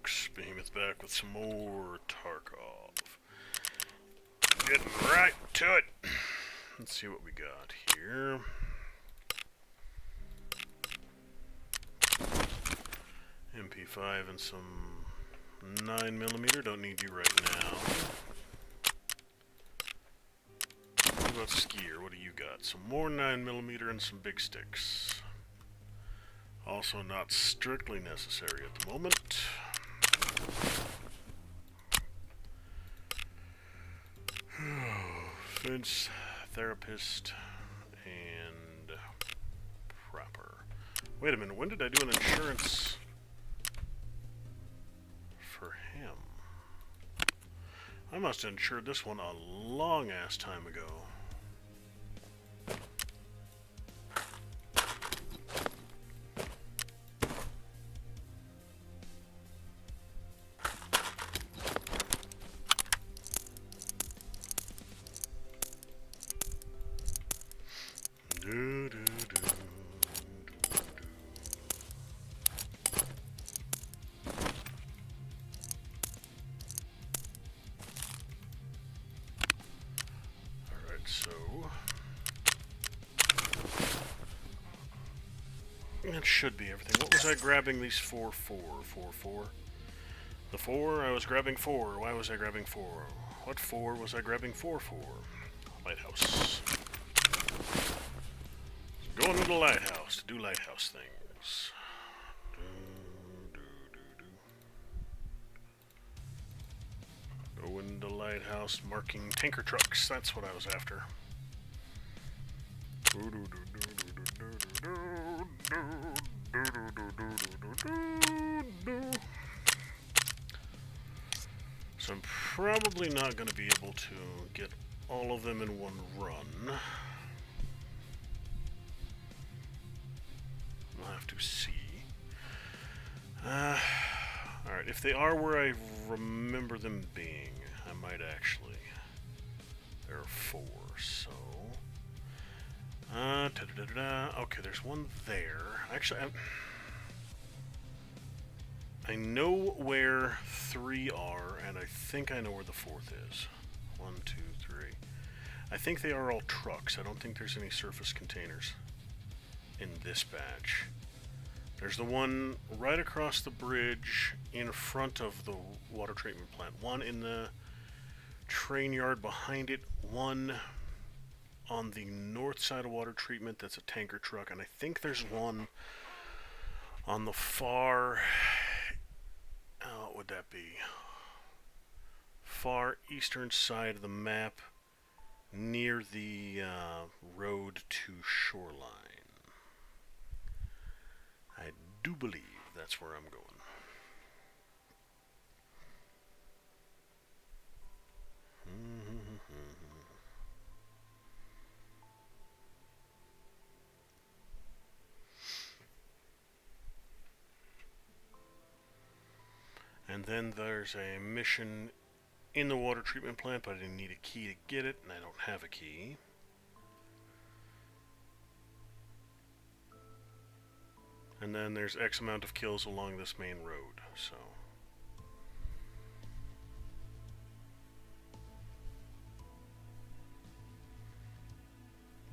folks. Behemoth back with some more Tarkov. Getting right to it. Let's see what we got here. MP5 and some 9mm. Don't need you right now. What about Skier? What do you got? Some more 9mm and some big sticks. Also not strictly necessary at the moment. Fence, therapist, and prepper. Wait a minute, when did I do an insurance for him? I must have insured this one a long-ass time ago. That should be everything. What was I grabbing these for? Four? The 4? I was grabbing 4. Why was I grabbing 4? What 4 was I grabbing 4 for? Lighthouse. Going to the lighthouse to do lighthouse things. Go into the lighthouse marking tanker trucks. That's what I was after. So I'm probably not going to be able to get all of them in one run. We'll have to see. Alright, if they are where I remember them being, I might actually. There are 4, so... Okay, there's one there. Actually, I know where 3 are, and I think I know where the 4th is. 1, 2, 3. I think they are all trucks. I don't think there's any surface containers in this batch. There's the one right across the bridge in front of the water treatment plant. One in the train yard behind it. One on the north side of water treatment that's a tanker truck. And I think there's one on the far... what would that be? Far eastern side of the map near the road to shoreline. I do believe that's where I'm going. And then there's a mission in the water treatment plant, but I didn't need a key to get it, and I don't have a key. And then there's X amount of kills along this main road, so...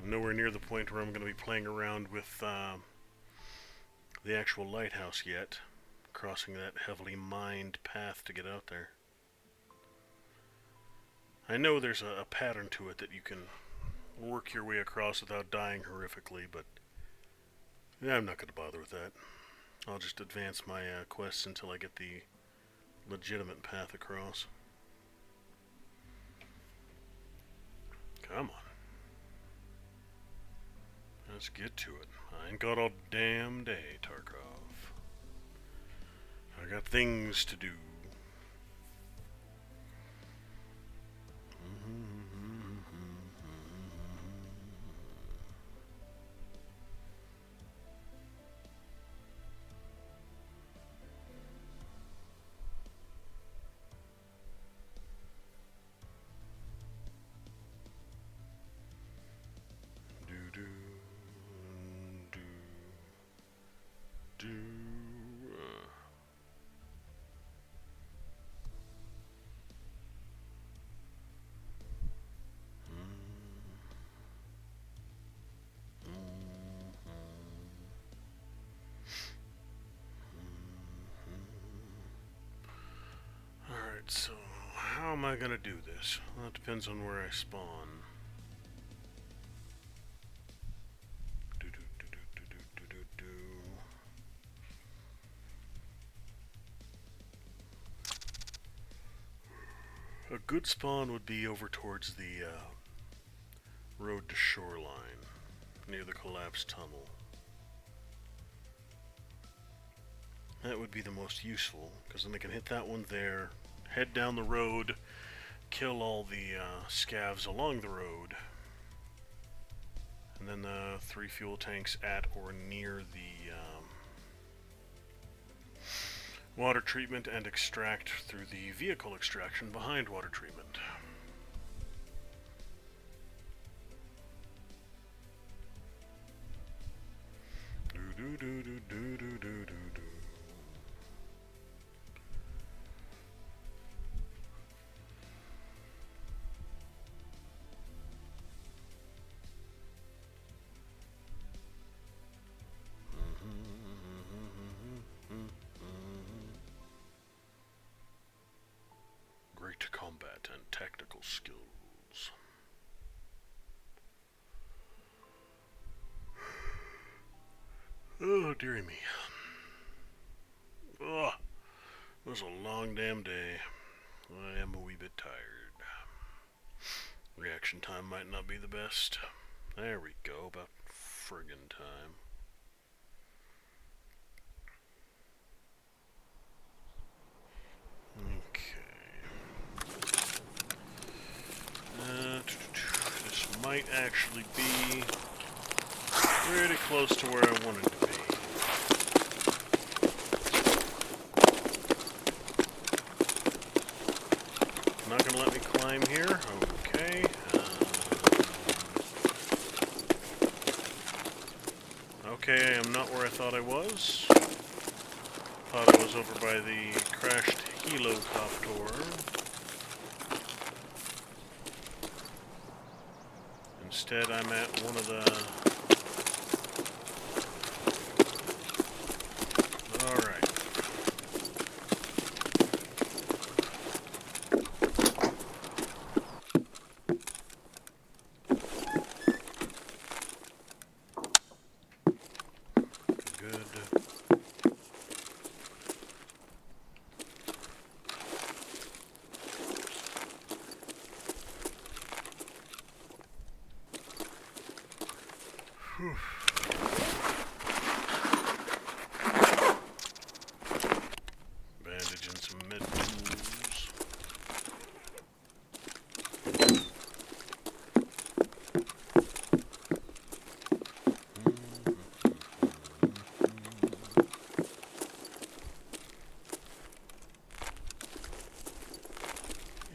I'm nowhere near the point where I'm going to be playing around with the actual lighthouse yet. Crossing that heavily mined path to get out there. I know there's a pattern to it that you can work your way across without dying horrifically, but yeah, I'm not going to bother with that. I'll just advance my quests until I get the legitimate path across. Come on. Let's get to it. I ain't got all damn day, Tarkov. I got things to do. am I gonna do this? Well, it depends on where I spawn. A good spawn would be over towards the road to shoreline, near the collapsed tunnel. That would be the most useful, because then they can hit that one there, head down the road, kill all the scavs along the road, and then the 3 fuel tanks at or near the water treatment and extract through the vehicle extraction behind water treatment. Great combat and tactical skills. Oh, dearie me. Oh, it was a long damn day. I am a wee bit tired. Reaction time might not be the best. There we go, about friggin' time. Okay. This might actually be pretty close to where I wanted to be. Not gonna let me climb here. Okay. Okay, I am not where I thought I was. Thought I was over by the crashed helocopter. Instead, I'm at one of the... Alright. Good. Whew. Bandage and some med tools.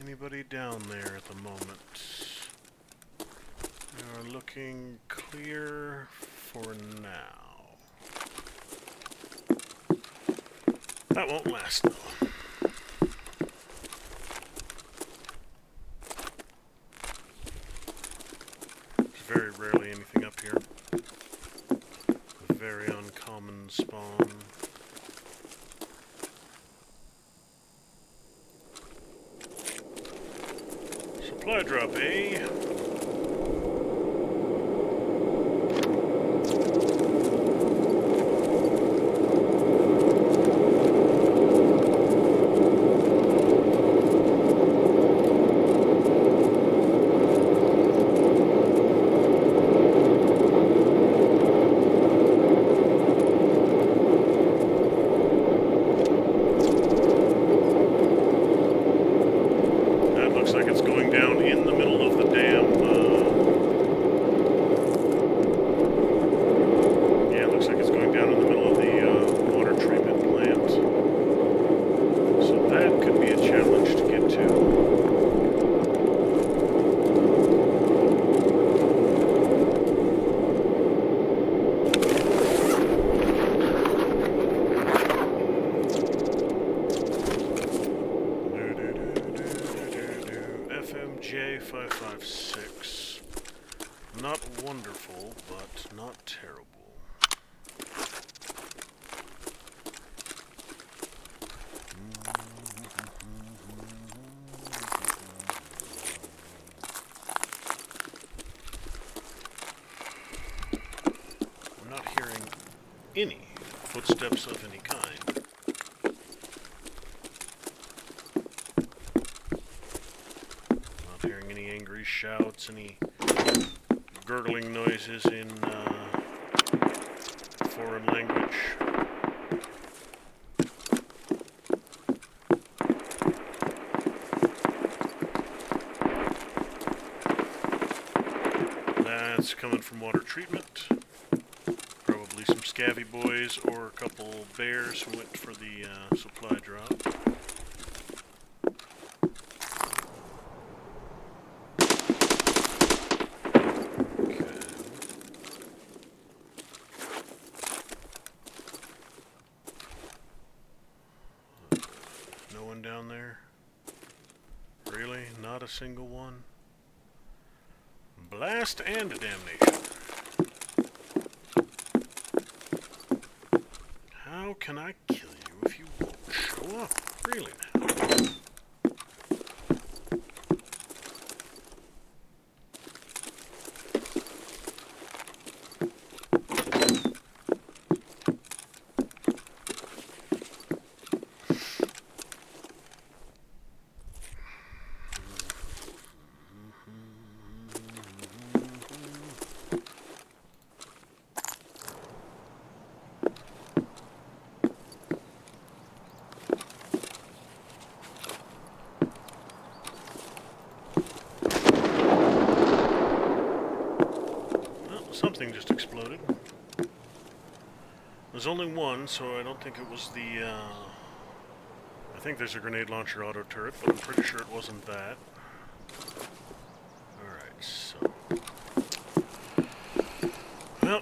Anybody down there at the moment? We are looking clear for now. That won't last though. There's very rarely anything up here. A very uncommon spawn. Supply drop, eh? Looks like it's going down in the middle of the dam. Yeah, it looks like it's going down in the middle of the water treatment plant. So that could be a challenge to get to. FMJ556. Not wonderful, but not terrible. any footsteps of any kind. Not hearing any angry shouts, any gurgling noises in foreign language. That's coming from water treatment. Probably some scabby boys or a couple bears who went for the supply drop. Okay. No one down there? Really? Not a single one? Blast and damnation. How can I kill you if you won't show up? Really now? Something just exploded. There's only one, so I don't think it was the, I think there's a grenade launcher auto turret, but I'm pretty sure it wasn't that. Alright, so... Well,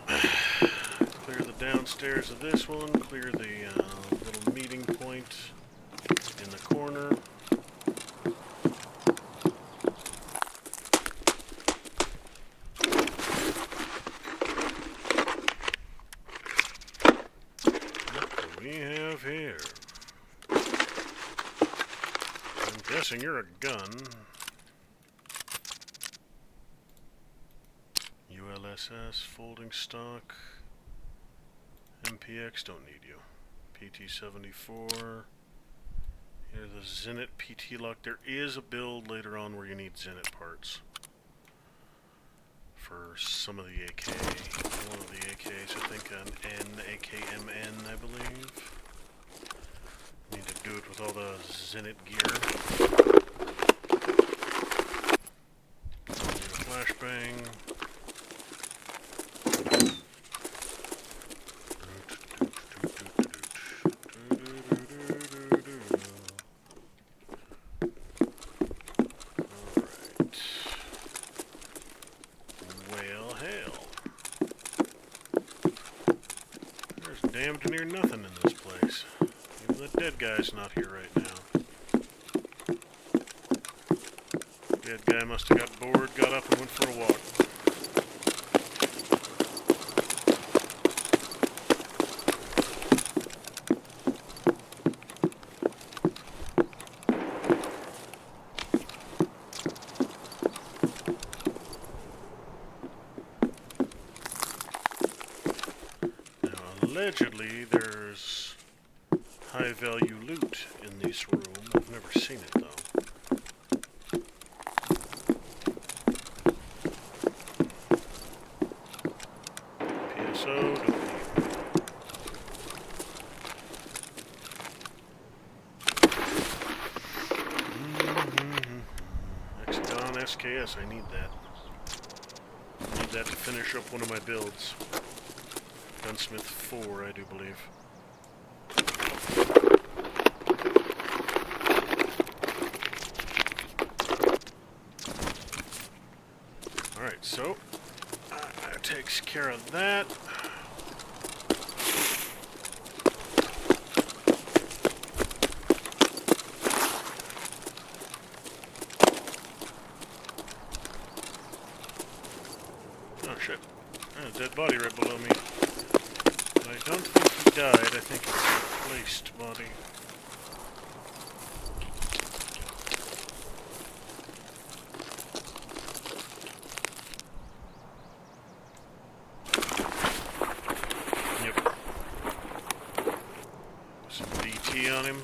clear the downstairs of this one, clear the little meeting point in the corner. Here. I'm guessing you're a gun. ULSS, folding stock. MPX, don't need you. pt.17. Here's the Zenit PT lock. There is a build later on where you need Zenit parts. For some of the AK. One of the AKs, I think an AKMN, I believe. Need to do it with all the Zenit gear. Need a flashbang. Damned near nothing in this place. Even the dead guy's not here right now. Dead guy must have got bored, got up and went for a walk. Allegedly, there's high-value loot in this room. I've never seen it, though. PSO, don't need. Hexagon SKS, I need that. I need that to finish up one of my builds. Gunsmith 4, I do believe. Alright, so that takes care of that. Oh shit. There's a dead body right below me. I don't think he died, I think it's a replaced body. Yep. EMP on him.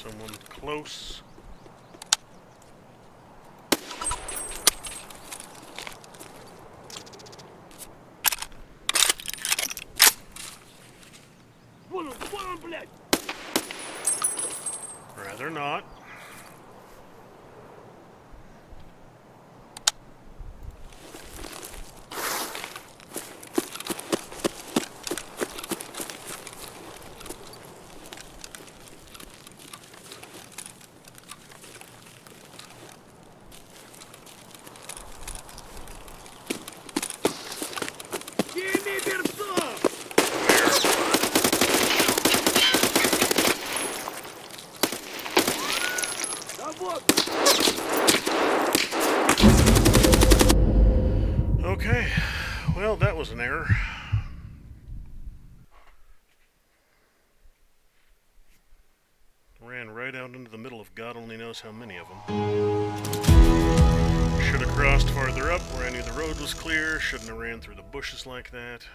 Someone close. Rather not. Okay, well, that was an error. Ran right out into the middle of God only knows how many of them. Should have crossed farther up where I knew the road was clear. Shouldn't have ran through the bushes like that.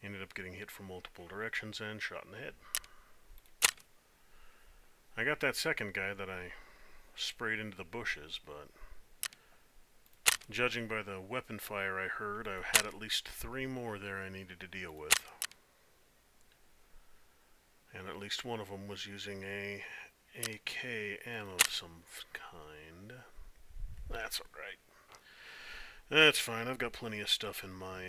Ended up getting hit from multiple directions and shot in the head. I got that second guy that I sprayed into the bushes, but judging by the weapon fire I heard, I had at least 3 more there I needed to deal with. And at least one of them was using a AK-am of some kind. That's alright. That's fine. I've got plenty of stuff in my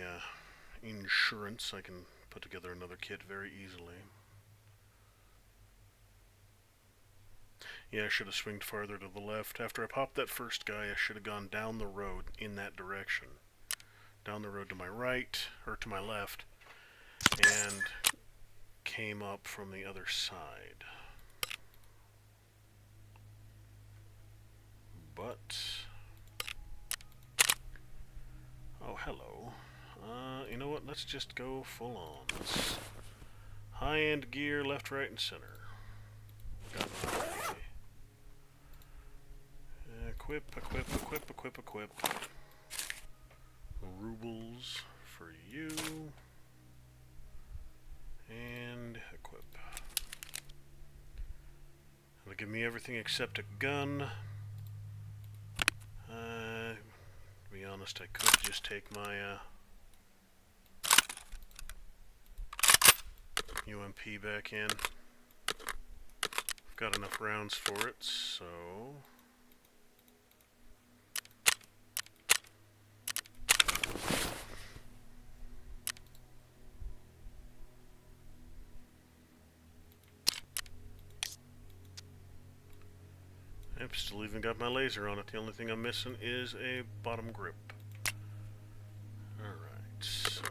insurance. I can put together another kit very easily. Yeah, I should have swinged farther to the left. After I popped that first guy, I should have gone down the road in that direction. Down the road to my right, or to my left, and came up from the other side. But... oh, hello. You know what? Let's just go full on. High-end gear, left, right, and center. Got my... equip. Rubles for you. And equip. It'll give me everything except a gun. To be honest, I could just take my UMP back in. I've got enough rounds for it, so... I've still even got my laser on it. The only thing I'm missing is a bottom grip. Alright, so...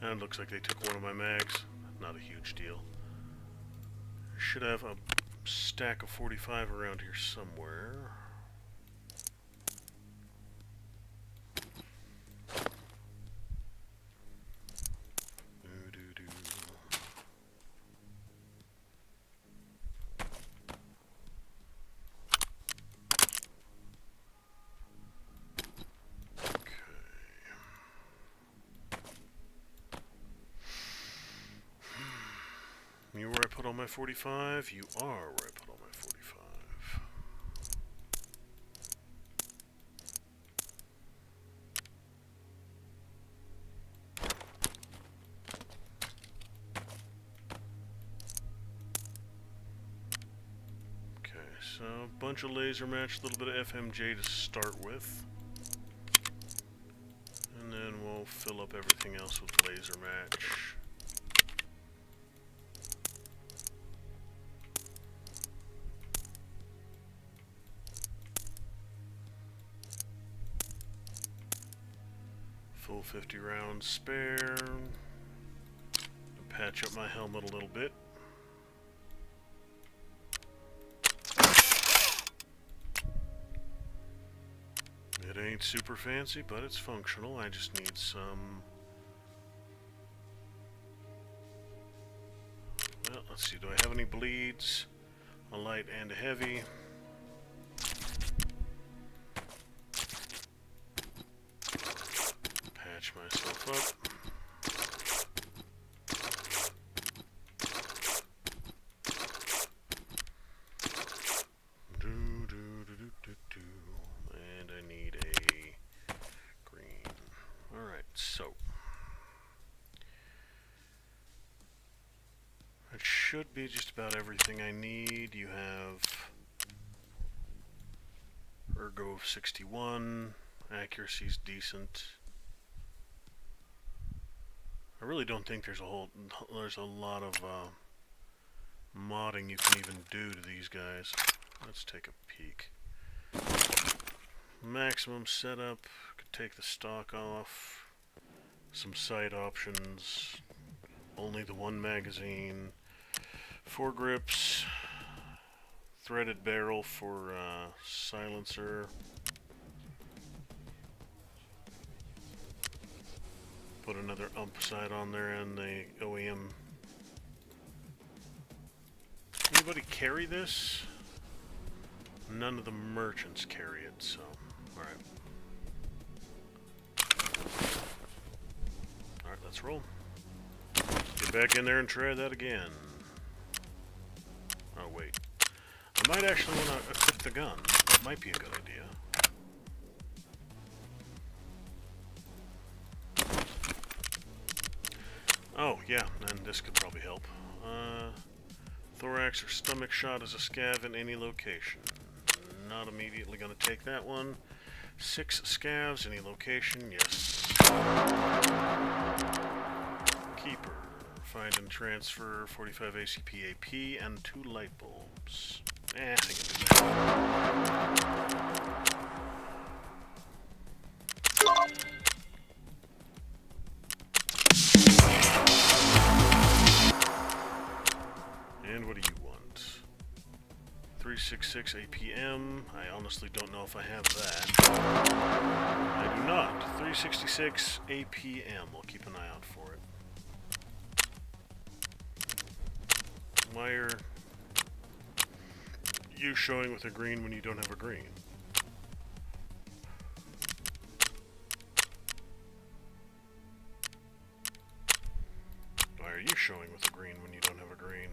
and it looks like they took one of my mags. Not a huge deal. Should have a stack of 45 around here somewhere. You where I put all my 45? You are where I put all my 45. Okay, so a bunch of laser match, a little bit of FMJ to start with. And then we'll fill up everything else with laser match. Full 50 rounds spare. Patch up my helmet a little bit. It ain't super fancy, but it's functional. I just need some... Well, let's see. Do I have any bleeds? A light and a heavy. Patch myself up. And I need a green. Alright, so. That should be just about everything I need. You have Ergo of 61. Accuracy's decent. I really don't think there's a lot of modding you can even do to these guys. Let's take a peek. Maximum setup, could take the stock off. Some sight options. Only the one magazine. Foregrips. Threaded barrel for silencer. Put another ump sight on there and the OEM. Anybody carry this? None of the merchants carry it, so alright. Alright, let's roll. Get back in there and try that again. Oh wait. I might actually want to equip the gun. That might be a good idea. Oh, yeah, and this could probably help. Thorax or stomach shot as a scav in any location. Not immediately going to take that one. 6 scavs, any location, yes. Keeper. Find and transfer 45 ACP AP and 2 light bulbs. I think I'll do that. And what do you want? 366 APM. I honestly don't know if I have that. I do not. 366 APM. We'll keep an eye out for it. Why are you showing with a green when you don't have a green? Why are you showing with a green when you don't have a green?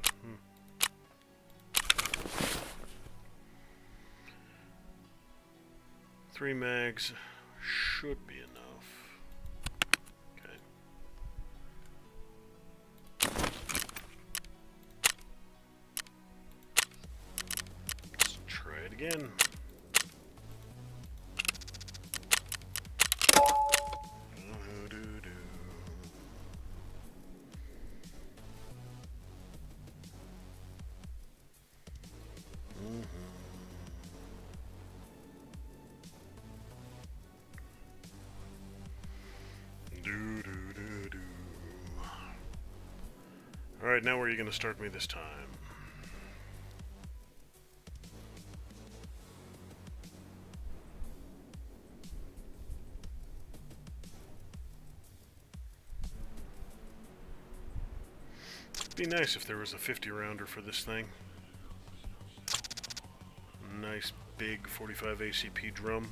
3 mags should be enough. Okay. Let's try it again. Alright, now where are you going to start me this time? It'd be nice if there was a 50-rounder for this thing. Nice big 45 ACP drum.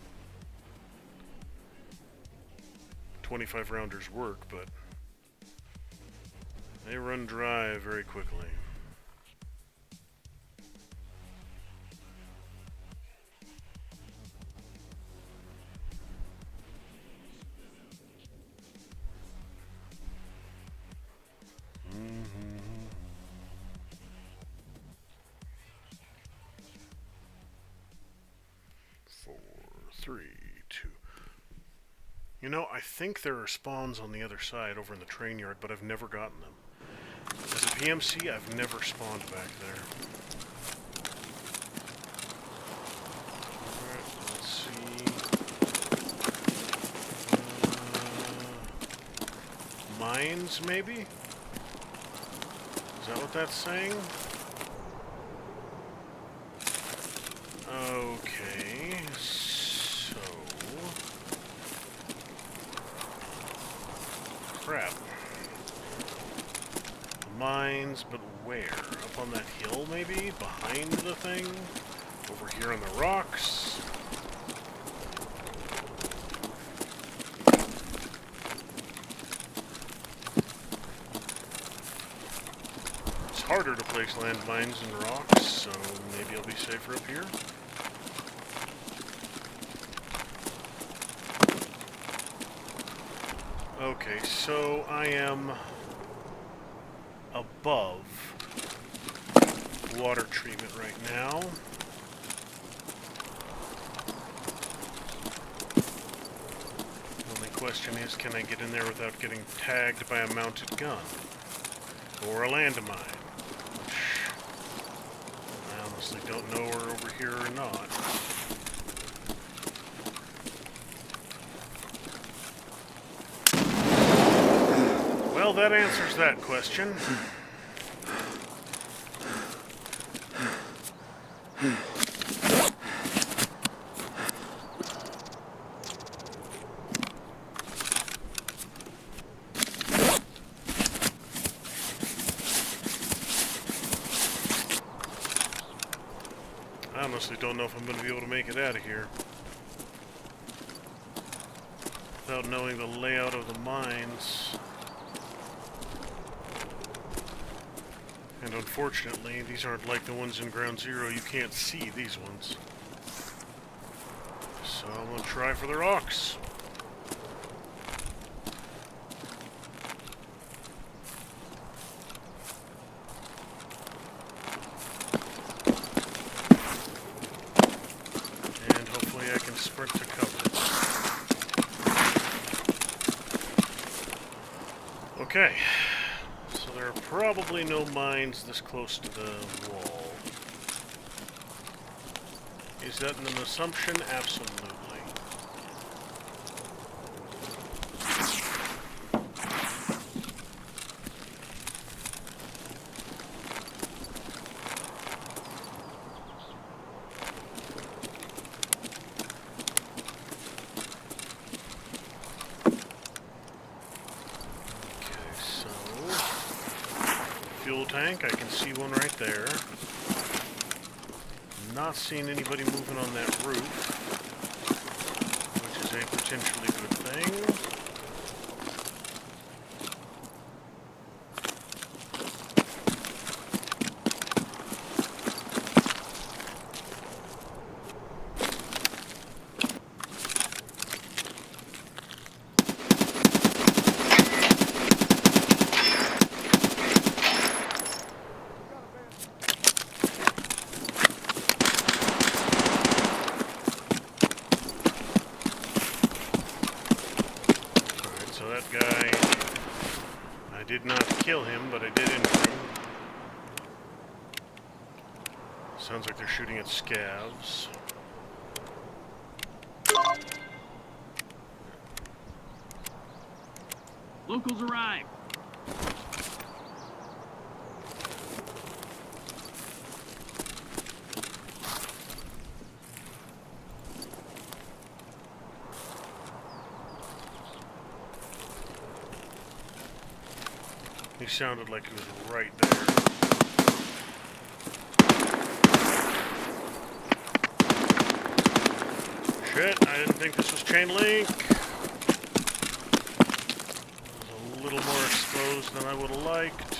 25 rounders work, but they run dry very quickly. You know, I think there are spawns on the other side over in the train yard, but I've never gotten them. As a PMC, I've never spawned back there. Alright, let's see. Mines, maybe? that what that's saying? Okay, so... Crap. Mines, but where? Up on that hill, maybe? Behind the thing? Over here on the rocks? It's harder to place landmines in rocks, so maybe I'll be safer up here. Okay, so I am above water treatment right now. The only question is, can I get in there without getting tagged by a mounted gun? Or a landmine? Which I honestly don't know are over here or not. Well, that answers that question. I honestly don't know if I'm going to be able to make it out of here without knowing the layout of the mines. And unfortunately, these aren't like the ones in Ground Zero. You can't see these ones. So I'm going to try for the rocks. And hopefully I can sprint to cover. Okay. So there are probably no mines this close to the wall. Is that an assumption? Absolutely. Fuel tank, I can see one right there. Not seeing anybody moving on that roof, which is a potentially good thing. Guy, I did not kill him, but I did injure him. Sounds like they're shooting at scavs. Locals arrive. He sounded like he was right there. Shit, I didn't think this was chain link. It was a little more exposed than I would have liked.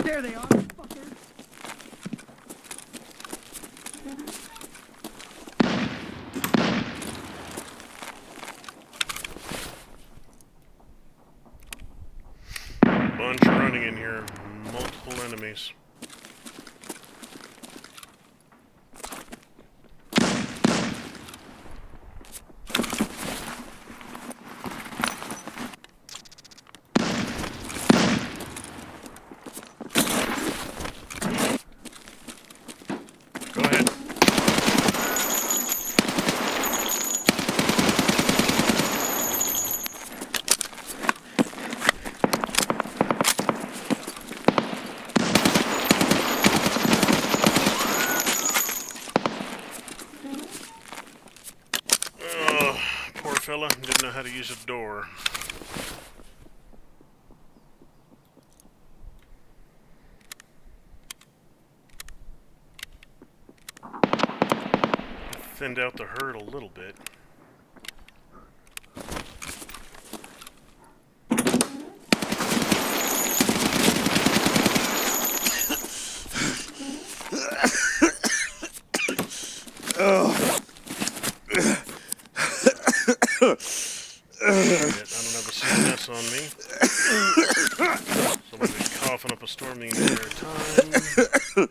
There they are, fuckers. Bunch running in here. Multiple enemies. how to use a door. Thinned out the herd a little bit. Shit, I don't have a CMS on me. Somebody's been coughing up a storm the entire time.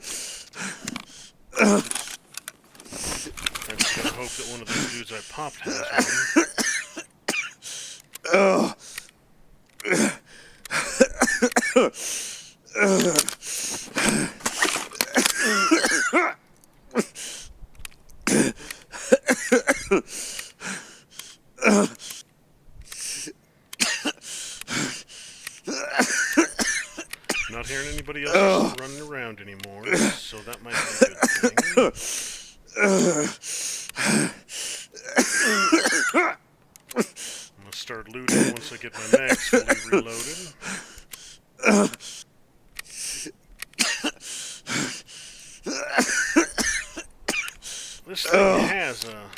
I just gotta hope that one of those dudes I popped has one. Not hearing anybody else running around anymore, so that might be a good thing. I'm gonna start looting once I get my mags fully reloaded. This thing has a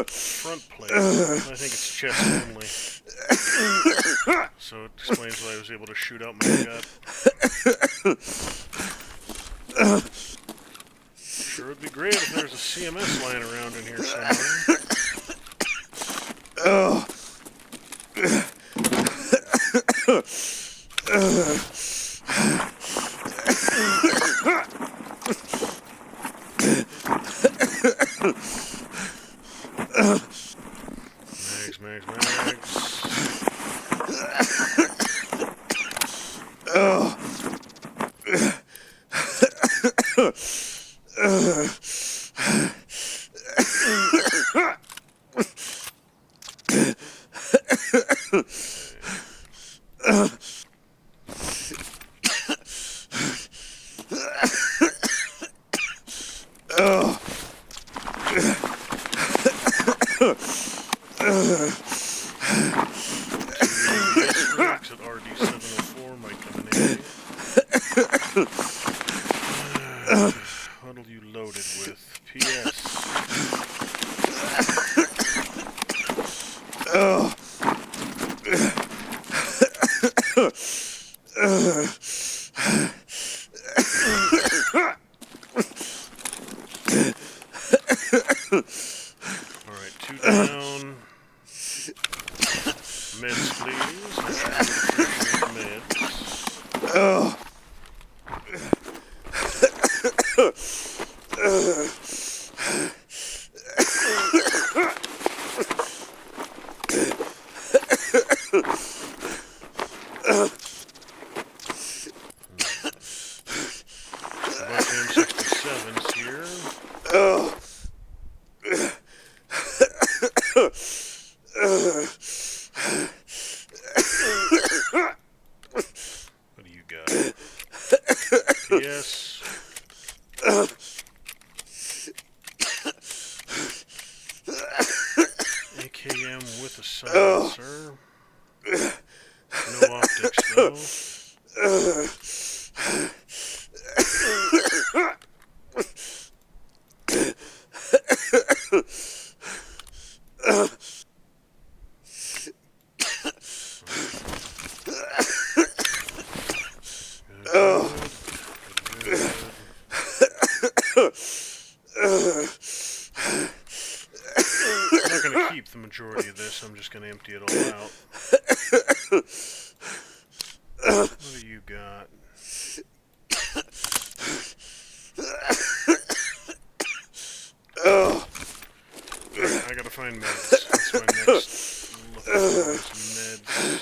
front plate. I think it's chest only. So it explains why I was able to shoot out my gut. Sure would be great if there's a CMS lying around in here somewhere. Mags. At RD704 might come in handy. What'll you load it with? PS. Alright, 2 down. Meds, please. Meds. A bunch of M67s here. What do you got? Yes. AKM with a silencer. No optics though. I'm not going to keep the majority of this, I'm just going to empty it all out. What do you got? I gotta find meds. That's my next look for meds.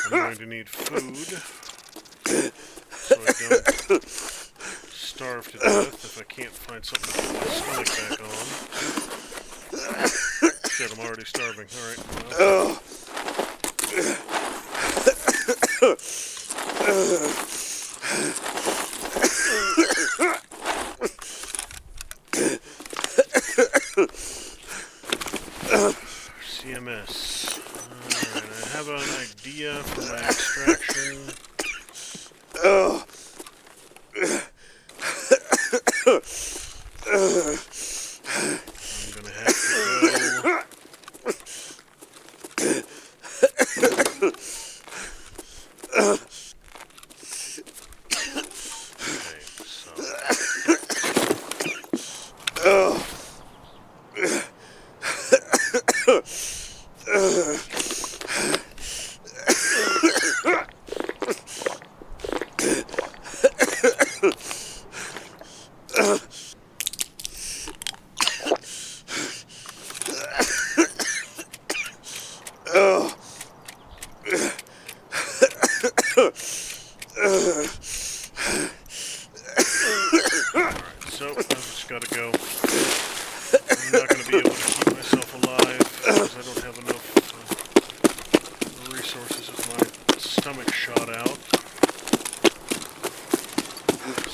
I'm going to need food, so I don't starve to death if I can't find something to put my stomach back on. Shit, I'm already starving. Alright, well.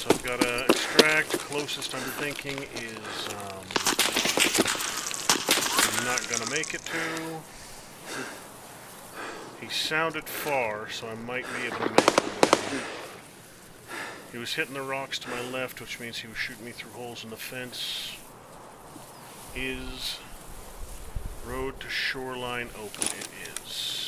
So I've got to extract. The closest I'm thinking is I'm not going to make it to. He sounded far, so I might be able to make it. He was hitting the rocks to my left, which means he was shooting me through holes in the fence. Is road to shoreline open? It is.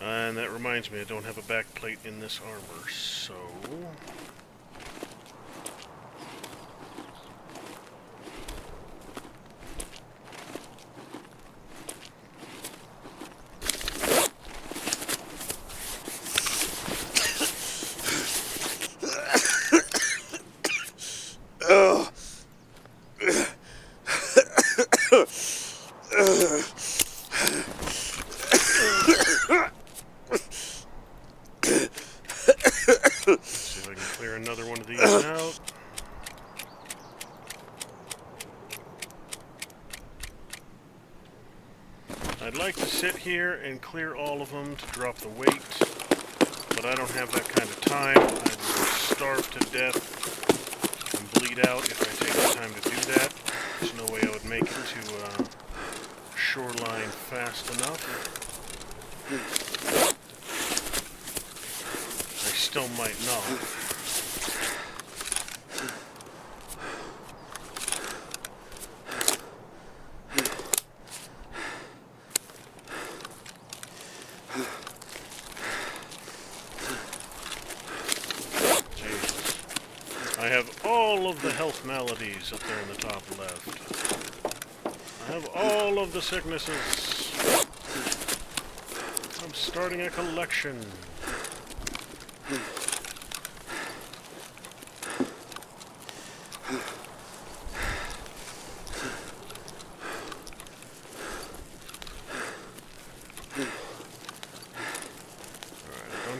And that reminds me, I don't have a back plate in this armor, so... see if I can clear another one of these out. I'd like to sit here and clear all of them to drop the weight, but I don't have that kind of time. I will starve to death and bleed out if I take the time to do that. There's no way I would make it to shoreline fast enough. I still might not. I have all of the health maladies up there in the top left. I have all of the sicknesses. I'm starting a collection.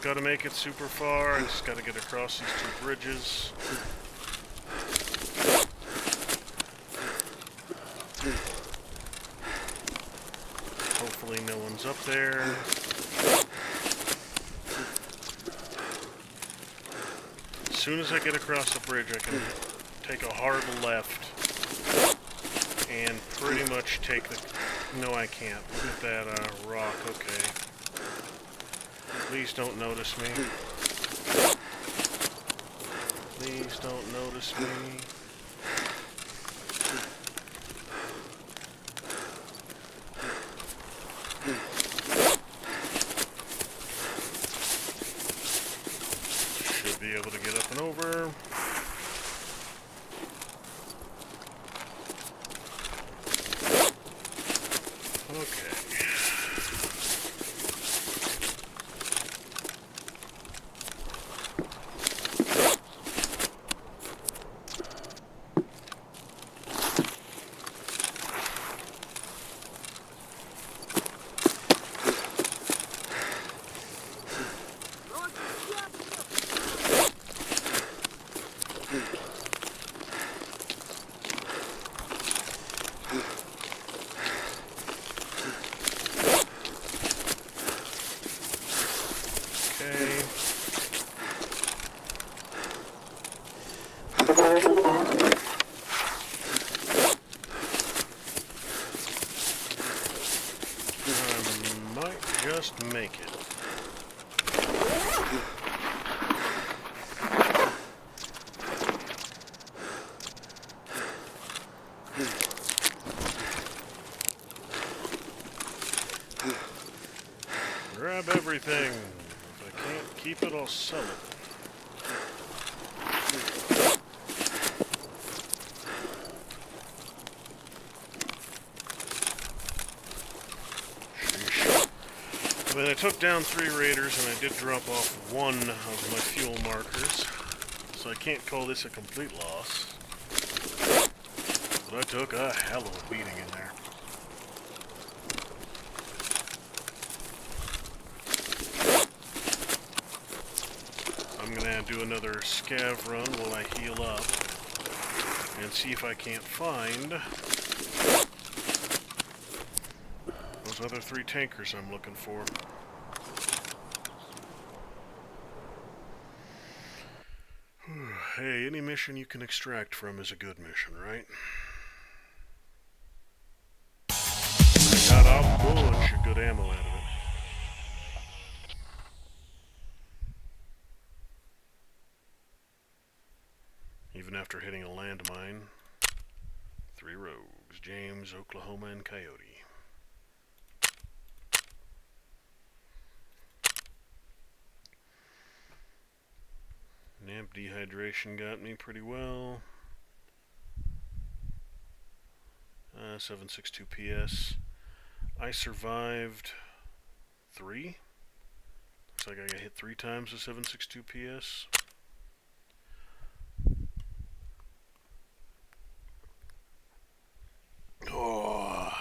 Gotta make it super far. I just gotta get across these two bridges. Hopefully no one's up there. As soon as I get across the bridge, I can take a hard left and pretty much take the... No, I can't. Look at that rock. Okay. Please don't notice me. Please don't notice me. Should be able to get up and over. Okay. Just make it. Grab everything. If I can't keep it, I'll sell it. I mean, I took down 3 raiders, and I did drop off 1 of my fuel markers, so I can't call this a complete loss. But I took a hell of a beating in there. I'm gonna do another scav run while I heal up and see if I can't find those other 3 tankers I'm looking for. Hey, any mission you can extract from is a good mission, right? I got a bunch of good ammo out of it. Even after hitting a landmine. 3 rogues, James, Oklahoma, and Coyote. Namp dehydration got me pretty well. 762 PS. I survived 3. Looks like I got hit 3 times with 762 PS. Oh.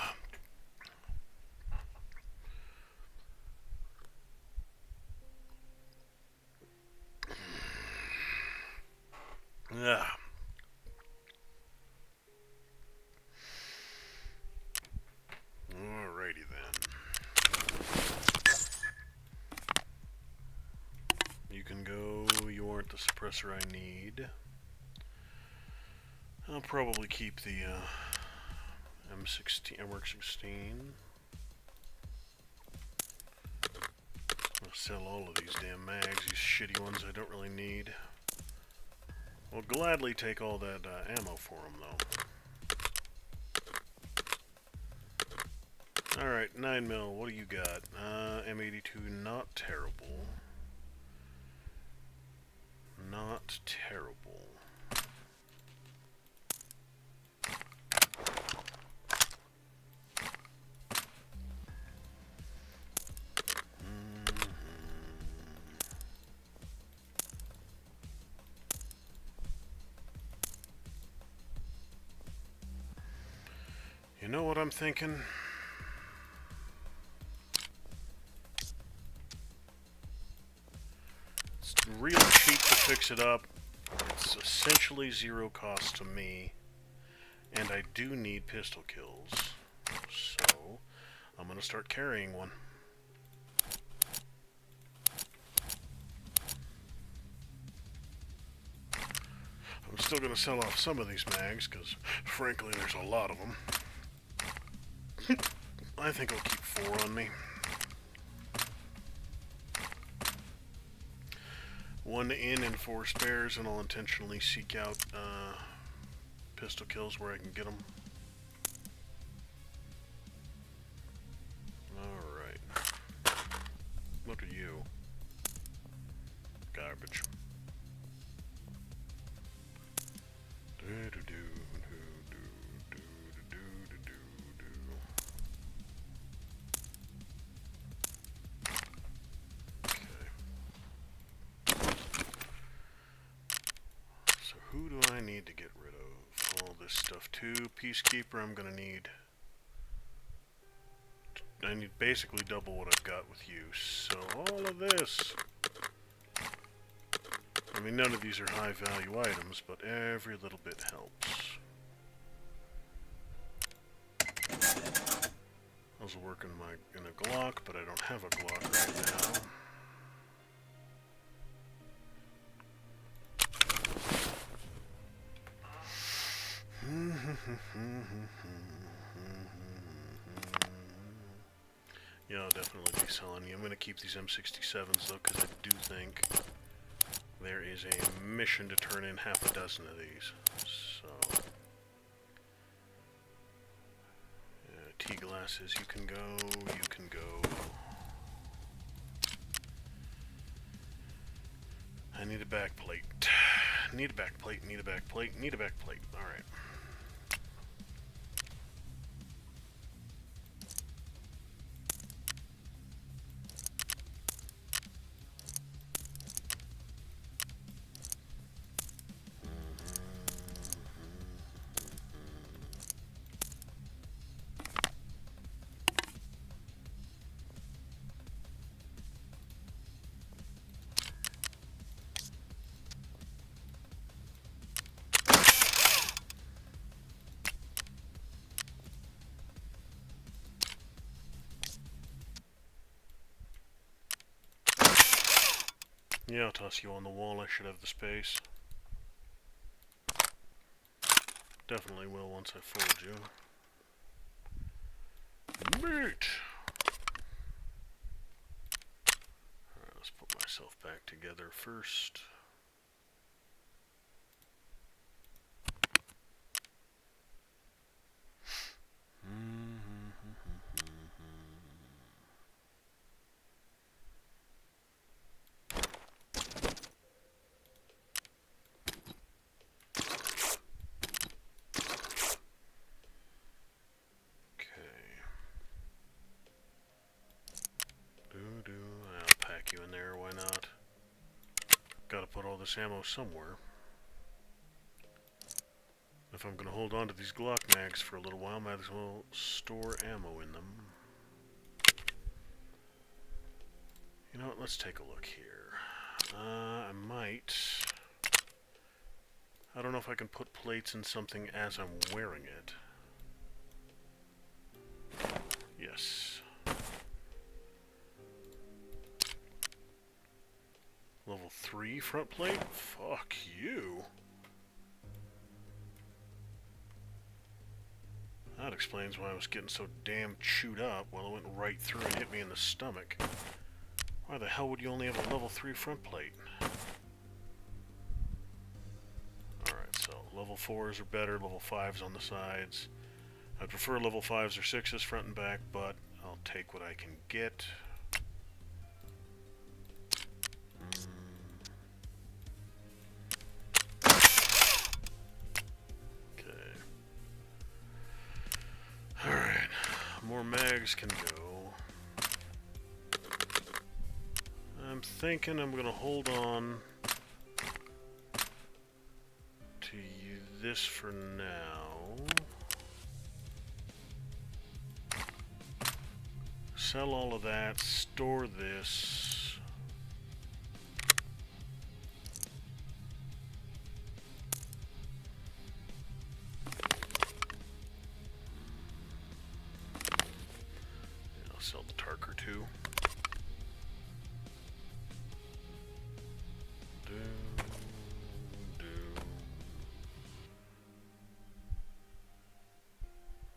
Yeah. Alrighty then. You can go. You aren't the suppressor I need. I'll probably keep the M16, MR16. I'll sell all of these damn mags, these shitty ones I don't really need. I'll gladly take all that ammo for them, though. Alright, 9mm, what do you got? M82, not terrible. Not terrible. You know what I'm thinking? It's real cheap to fix it up. It's essentially 0 cost to me. And I do need pistol kills. So, I'm gonna start carrying one. I'm still gonna sell off some of these mags, because frankly there's a lot of them. I think I'll keep 4 on me. 1 in and 4 spares, and I'll intentionally seek out pistol kills where I can get them. Alright. Look at you. Garbage. Who do I need to get rid of? All this stuff too. Peacekeeper I'm gonna need. I need basically double what I've got with you. So all of this. I mean, none of these are high value items, but every little bit helps. I was working in a Glock, but I don't have a Glock right now. Yeah, I'll definitely be selling you. I'm going to keep these M67s though, because I do think there is a mission to turn in half a dozen of these. So, T-glasses, you can go, you can go. I need a back plate. Need a back plate, need a back plate, need a back plate. Alright. Yeah, I'll toss you on the wall. I should have the space. Definitely will once I fold you. Meat! Alright, let's put myself back together first. I'll pack you in there, why not? Gotta put all this ammo somewhere. If I'm gonna hold on to these Glock mags for a little while, might as well store ammo in them. You know what, let's take a look here. I might... I don't know if I can put plates in something as I'm wearing it. Yes. Level 3 front plate? Fuck you. That explains why I was getting so damn chewed up. Well, it went right through and hit me in the stomach. Why the hell would you only have a level 3 front plate? Alright, so level 4s are better, level 5s on the sides. I prefer level 5s or 6s front and back, but I'll take what I can get. Okay. Alright, more mags can go. I'm thinking I'm gonna hold on to this for now. Sell all of that, store this. Yeah, I'll sell the Tarker too.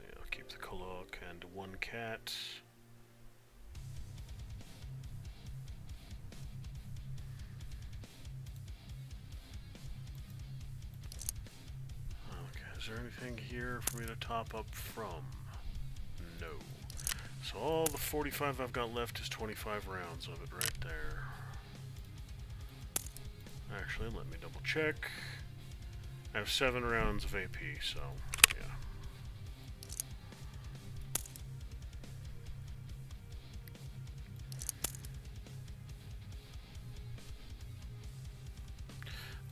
Yeah, I'll keep the Kolok and one cat. Is there anything here for me to top up from? No. So all the 45 I've got left is 25 rounds of it right there. Actually, let me double check. I have 7 rounds of AP, so yeah.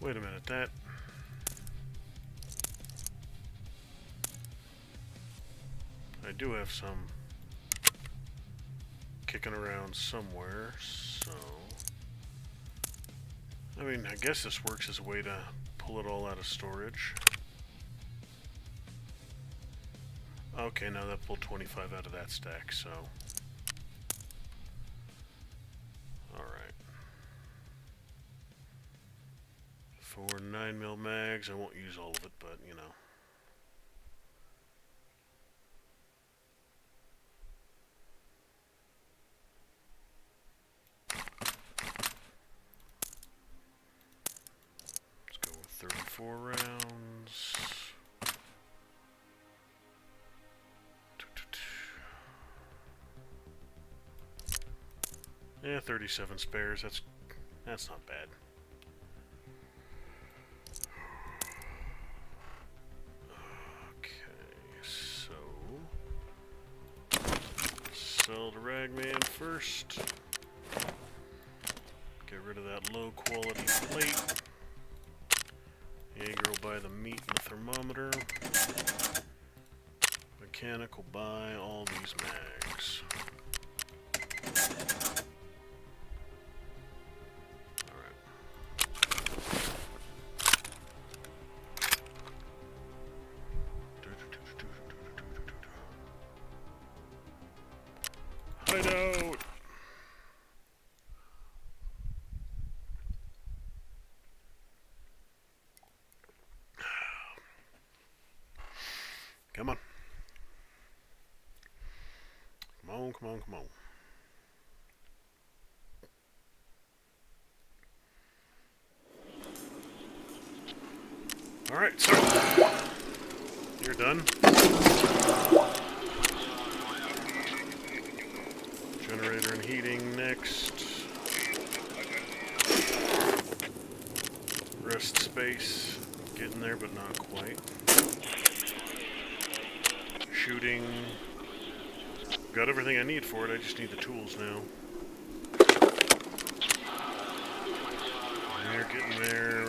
Wait a minute, that... I do have some kicking around somewhere, so... I mean, I guess this works as a way to pull it all out of storage. Okay, now that pulled 25 out of that stack, so... Alright. 4 9mm mags, I won't use all of it, but, you know. Let's go with 34 rounds. Yeah, 37 spares, that's not bad. Okay, so sell the ragman first. Get rid of that low quality plate. Jaeger will buy the meat and the thermometer. Mechanic will buy all these mags. Hideout! Come on. Come on, come on, come on. Alright, so you're done. Generator and heating next. Rest space. Getting there, but not quite. Shooting. Got everything I need for it, I just need the tools now. They're getting there.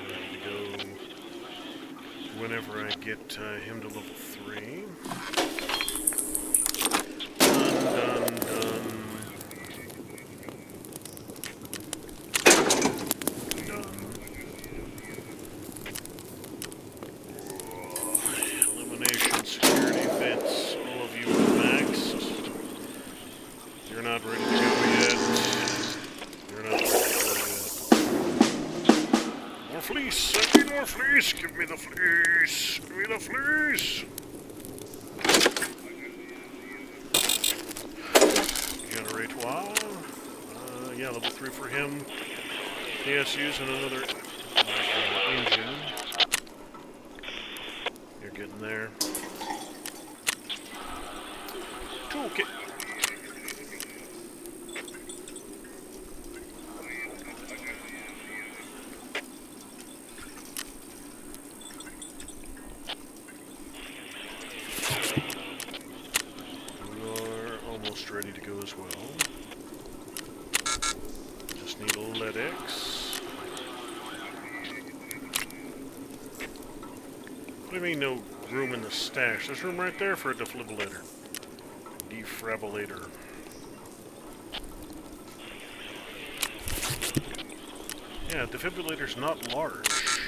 Ready to go whenever I get him to level 3. Done, done, done. Elimination, security, vents, all of you are maxed. You're not ready to go yet. You're not ready to go yet. More fleece! I need more fleece! Give me the fleece! Give me the fleece! Generatoire. Yeah, level 3 for him. PSU's and another engine. You're getting there. Toolkit. You're almost ready to go as well. Just need a lead X. What do you mean no room in the stash? There's room right there for a defibrillator. Defibrillator. Yeah, defibrillator's not large.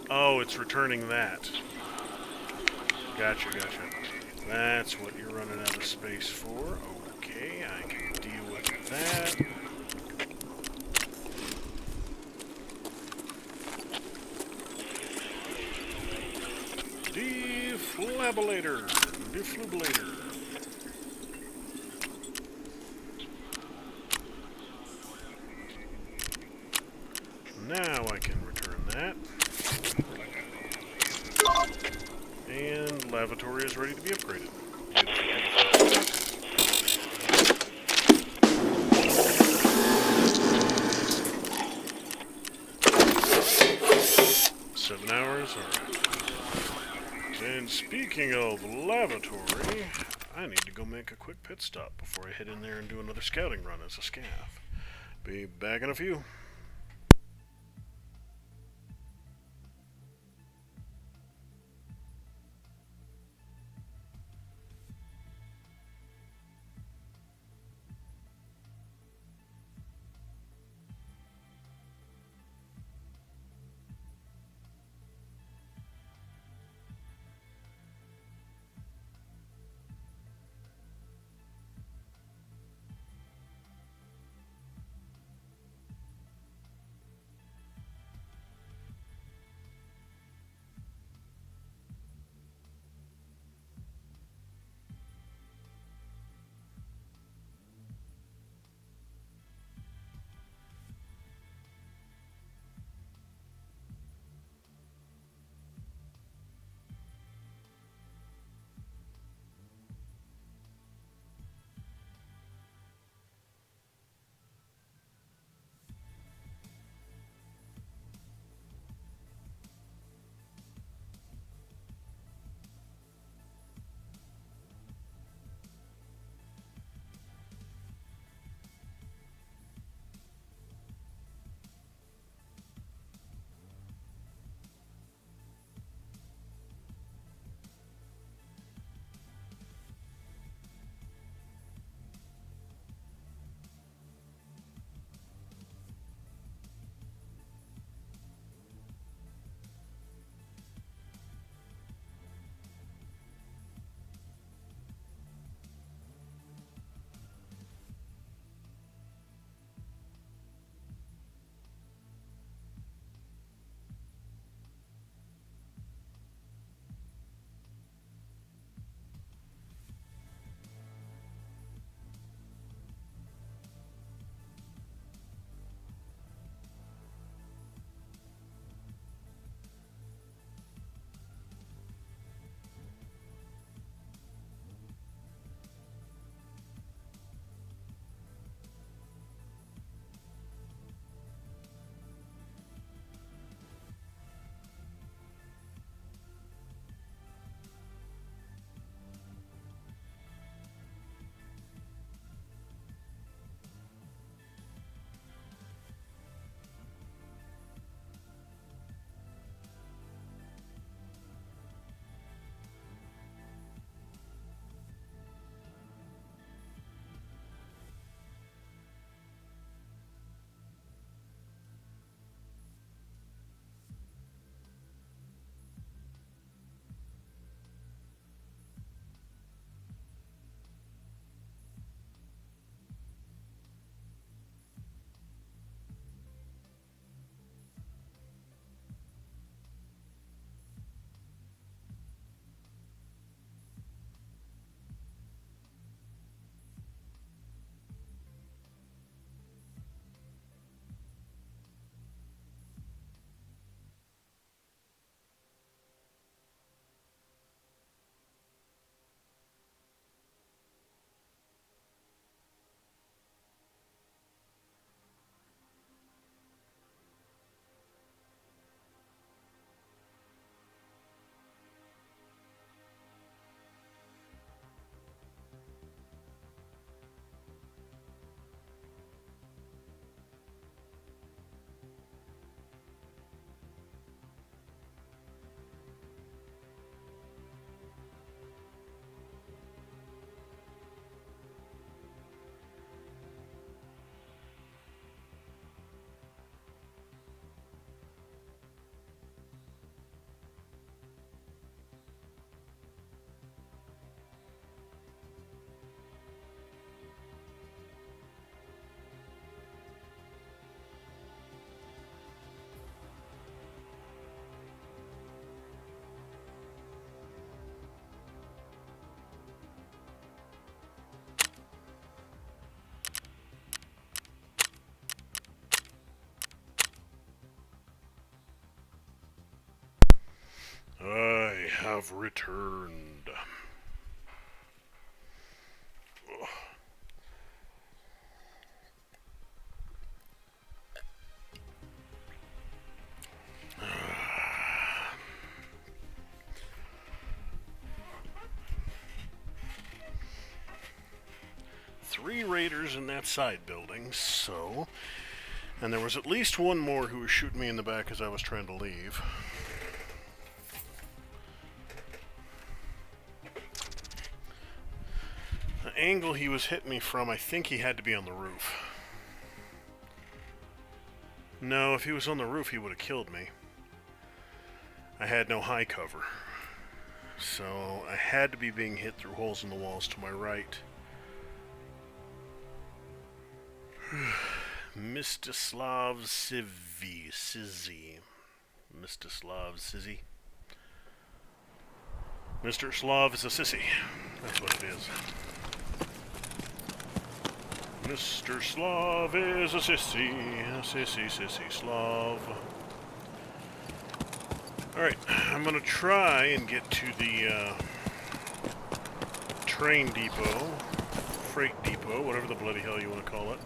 Oh, it's returning that. Gotcha, gotcha. That's what you're running out of space for. Okay, I can deal with that. Defibrillator. Defibrillator. Now I can return that. And lavatory is ready to be upgraded. 7 hours, alright. And speaking of lavatory, I need to go make a quick pit stop before I head in there and do another scouting run as a scav. Be back in a few. have returned. Ugh. Three raiders in that side building, so... And there was at least one more who was shooting me in the back as I was trying to leave. The angle he was hitting me from, I think he had to be on the roof. No, if he was on the roof, he would have killed me. I had no high cover. So I had to be being hit through holes in the walls to my right. Mstislav Sizzy. Mstislav Sizzy. Mr. Slav is a sissy. That's what it is. Mr. Slav is a sissy Slav. Alright, I'm gonna try and get to the train depot, freight depot, whatever the bloody hell you want to call it.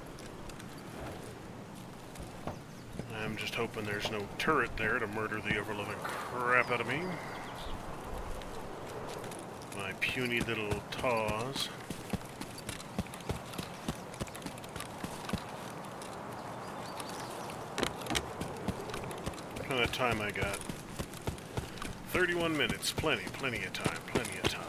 I'm just hoping there's no turret there to murder the ever-loving crap out of me. My puny little taws. What kind of time I got? 31 minutes. Plenty of time. Plenty of time.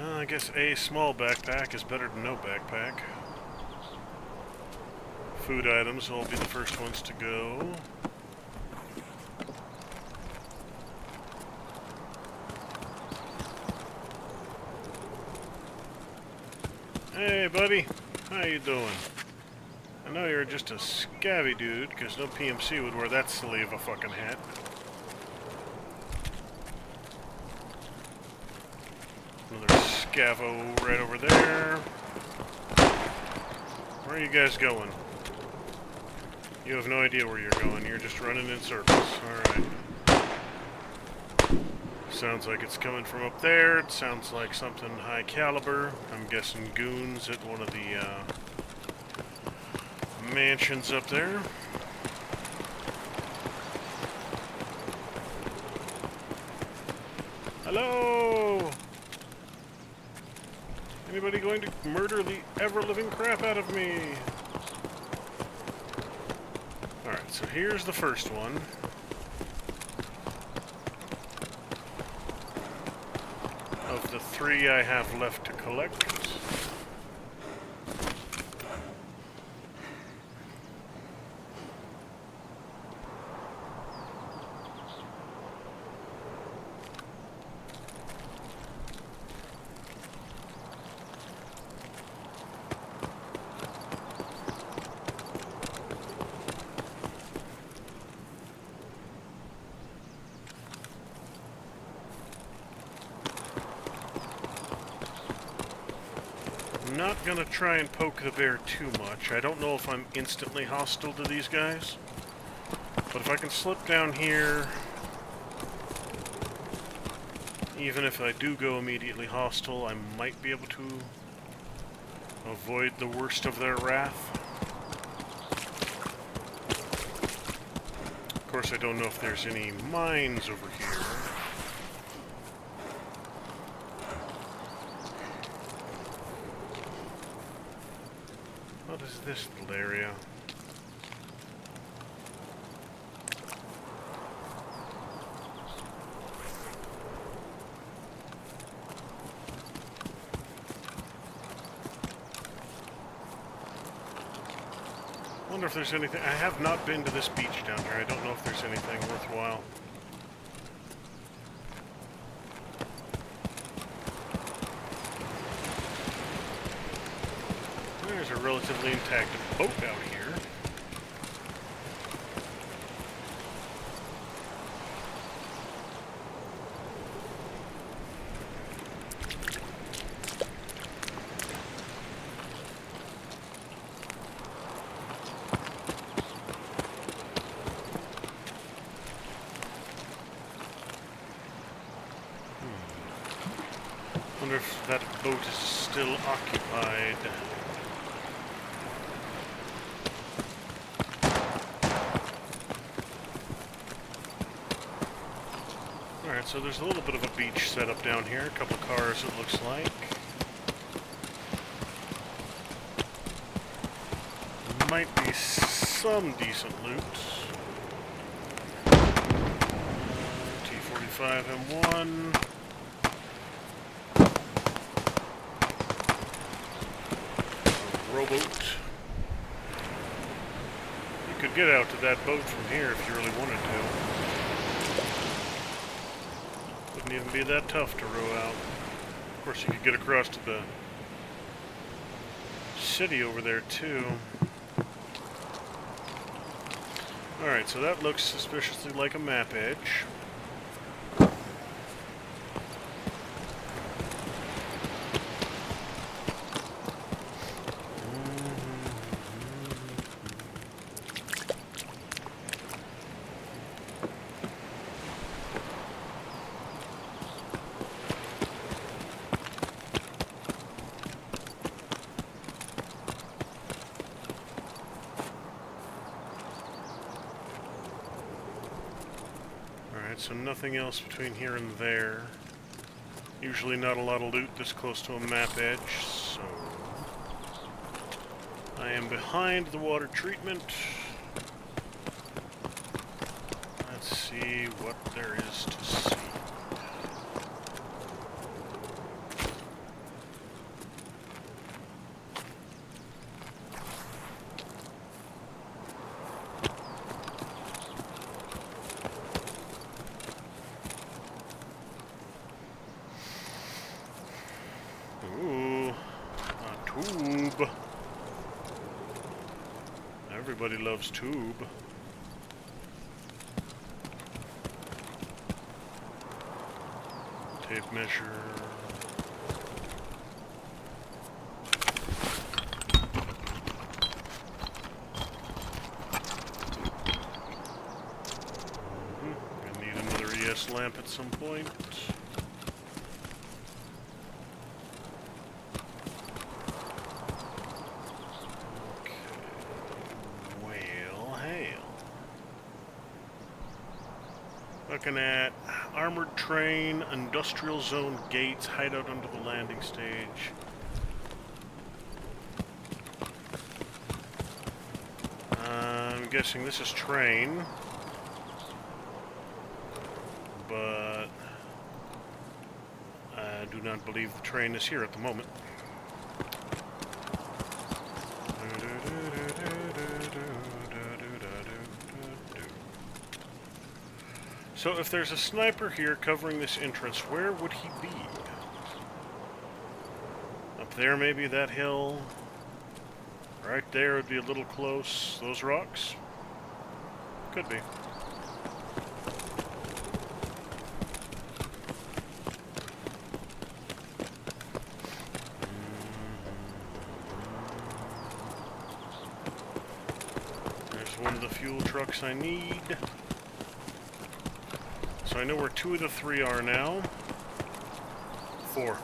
I guess a small backpack is better than no backpack. Food items will be the first ones to go. Hey, buddy. How you doing? I know you're just a scabby dude, because no PMC would wear that silly of a fucking hat. Another scavo right over there. Where are you guys going? You have no idea where you're going. You're just running in circles. Alright. Sounds like it's coming from up there. It sounds like something high caliber. I'm guessing goons at one of the mansions up there. Hello! Anybody going to murder the ever-living crap out of me? Alright, so here's the first one. Of the three I have left to collect. I'm not gonna try and poke the bear too much. I don't know if I'm instantly hostile to these guys. But if I can slip down here, even if I do go immediately hostile, I might be able to avoid the worst of their wrath. Of course, I don't know if there's any mines over here. What is this little area? Wonder if there's anything. I have not been to this beach down here. I don't know if there's anything worthwhile. There's a relatively intact boat out here. Wonder if that boat is still occupied. Alright, so there's a little bit of a beach set up down here. A couple cars, it looks like. Might be some decent loot. T-45 M1. Rowboat. You could get out to that boat from here if you really wanted to. Wouldn't even be that tough to row out. Of course, you could get across to the city over there too. Alright, so that looks suspiciously like a map edge. So nothing else between here and there. Usually not a lot of loot this close to a map edge, so I am behind the water treatment. Let's see what there is to see. Tube. Everybody loves tube. Tape measure. Gonna need another ES lamp at some point. Looking at armored train, industrial zone gates, hideout under the landing stage. I'm guessing this is train, but I do not believe the train is here at the moment. So if there's a sniper here covering this entrance, where would he be? Up there, maybe, that hill? Right there would be a little close. Those rocks? Could be. There's one of the fuel trucks I need. So I know where 2 of the 3 are now. 4.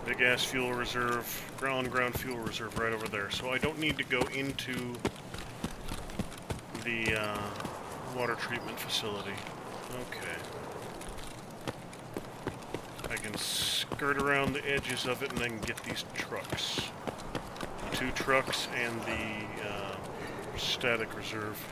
Big ass fuel reserve, ground fuel reserve right over there. So I don't need to go into the water treatment facility. Okay. I can skirt around the edges of it and I can get these trucks. 2 trucks and the static reserve.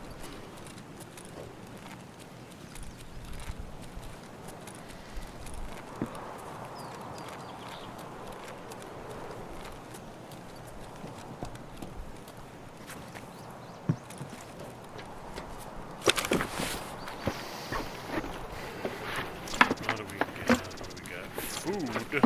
Food.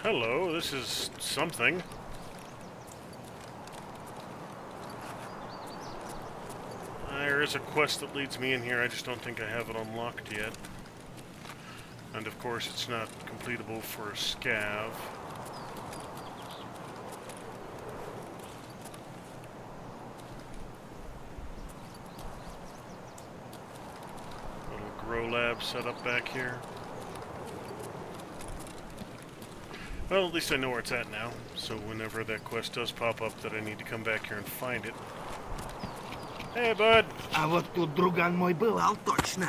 Hello, this is something. There is a quest that leads me in here, I just don't think I have it unlocked yet. And of course it's not completable for a scav. Little grow lab set up back here. Well, at least I know where it's at now, so whenever that quest does pop up that I need to come back here and find it. Hey, bud! А вот тут друган мой бывал точно.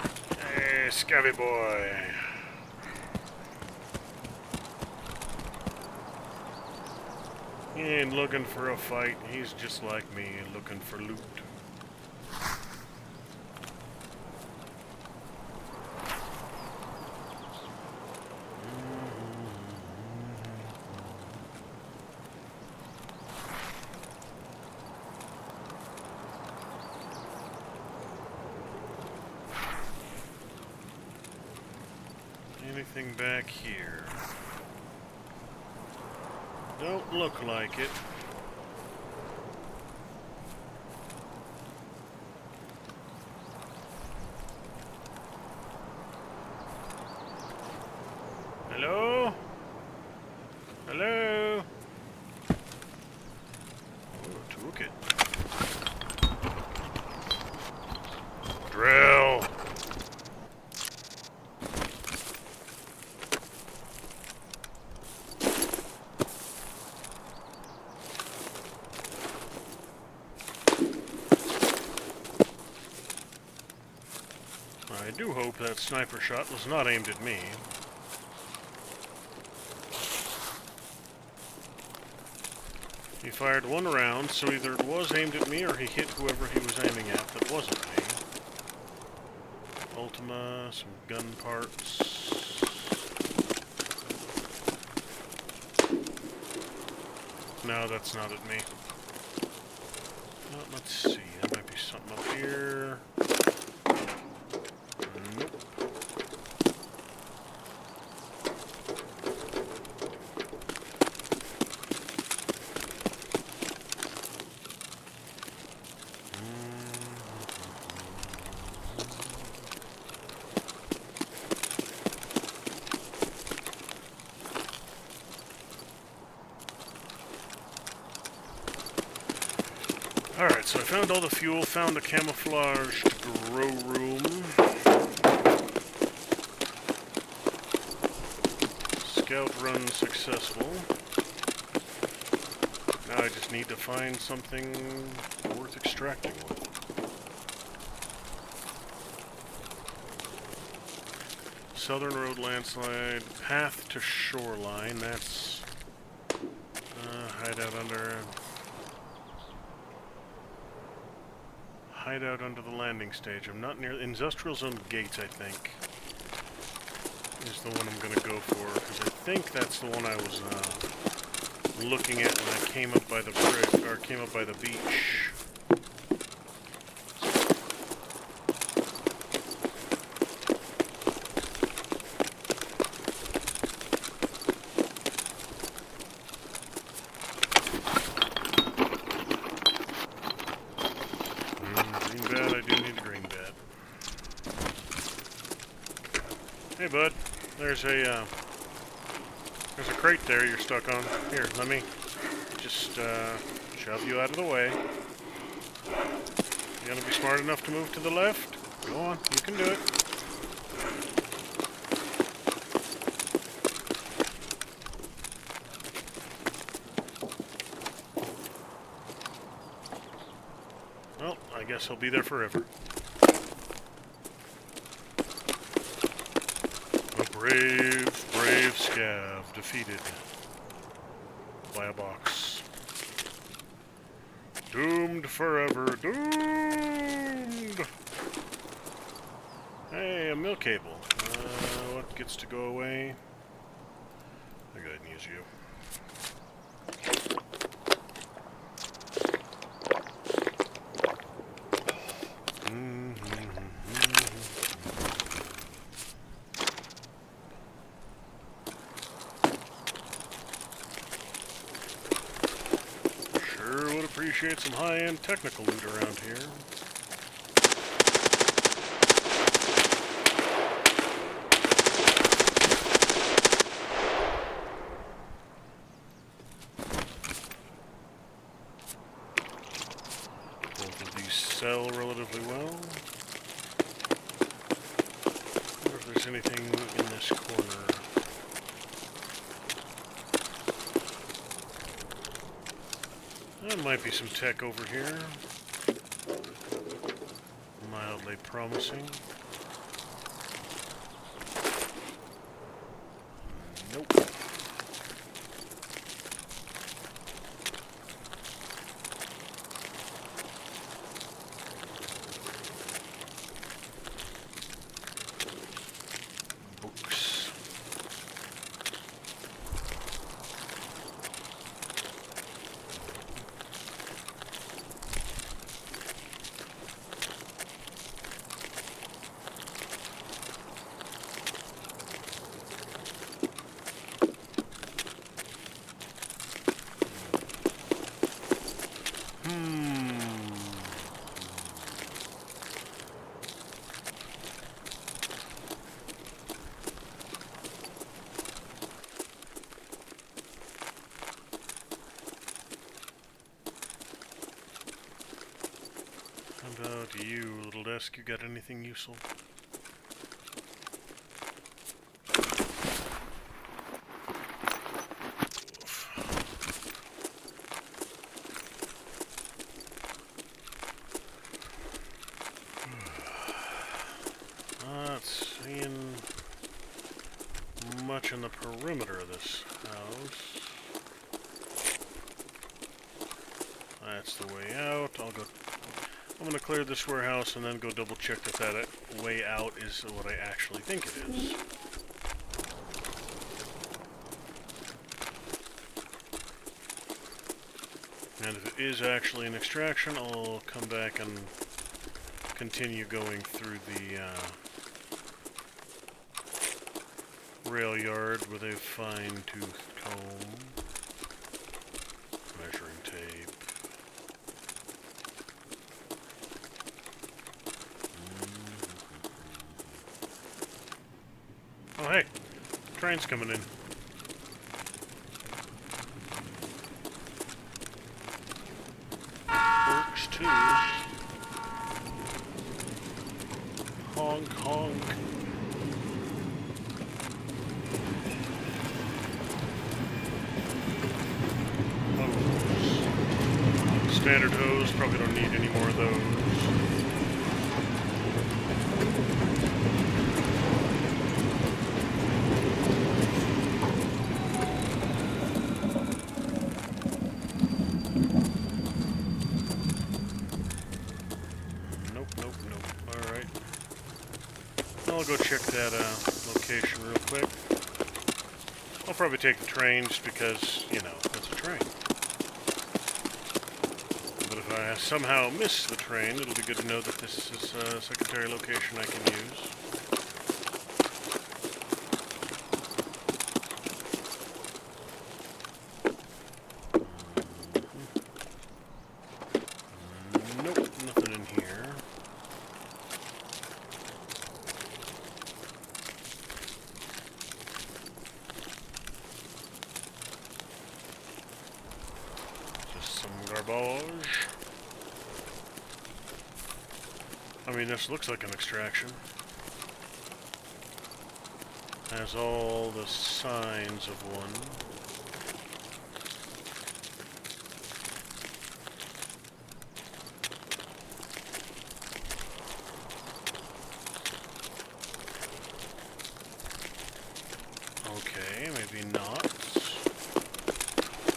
Hey, scabby boy! He ain't looking for a fight, he's just like me, looking for loot. Anything back here? Don't look like it. Hello? Hello? Oh, toolkit. Drill. I do hope that sniper shot was not aimed at me. He fired one round, so either it was aimed at me or he hit whoever he was aiming at that wasn't me. Ultima, some gun parts. No, that's not at me. Well, let's see, there might be something up here. Nope. Alright, so I found all the fuel, found the camouflaged grow room. Scout run successful. Now I just need to find something worth extracting with. Southern road landslide, path to shoreline, that's hideout under the landing stage. I'm not near industrial zone gates, I think, is the one I'm gonna go for, because I think that's the one I was looking at when I came up by the bridge, or came up by the beach. Hey, bud. There's a crate there you're stuck on. Here, let me just shove you out of the way. You gonna be smart enough to move to the left? Go on, you can do it. Well, I guess he'll be there forever. Brave scav defeated by a box. Doomed forever, doomed! Hey, a milk cable. What gets to go away? I'll go ahead and use you. appreciate some high-end technical loot around here. Both of these sell relatively well. I wonder if there's anything in this corner. There might be some tech over here. Mildly promising. Nope. Books. How about you, little desk? You got anything useful? Not seeing much in the perimeter of this house. That's the way out. I'm gonna clear this warehouse and then go double check that that way out is what I actually think it is. And if it is actually an extraction, I'll come back and continue going through the rail yard with a fine-tooth comb, measuring tape. Oh hey, train's coming in. Works too. Honk honk. Hose. Standard hose, probably don't need any more of those. I'll go check that location real quick. I'll probably take the train just because, you know, it's a train. But if I somehow miss the train, it'll be good to know that this is a secondary location I can use. Nope, nothing in here. Garbage. I mean, this looks like an extraction. Has all the signs of one. Okay, maybe not.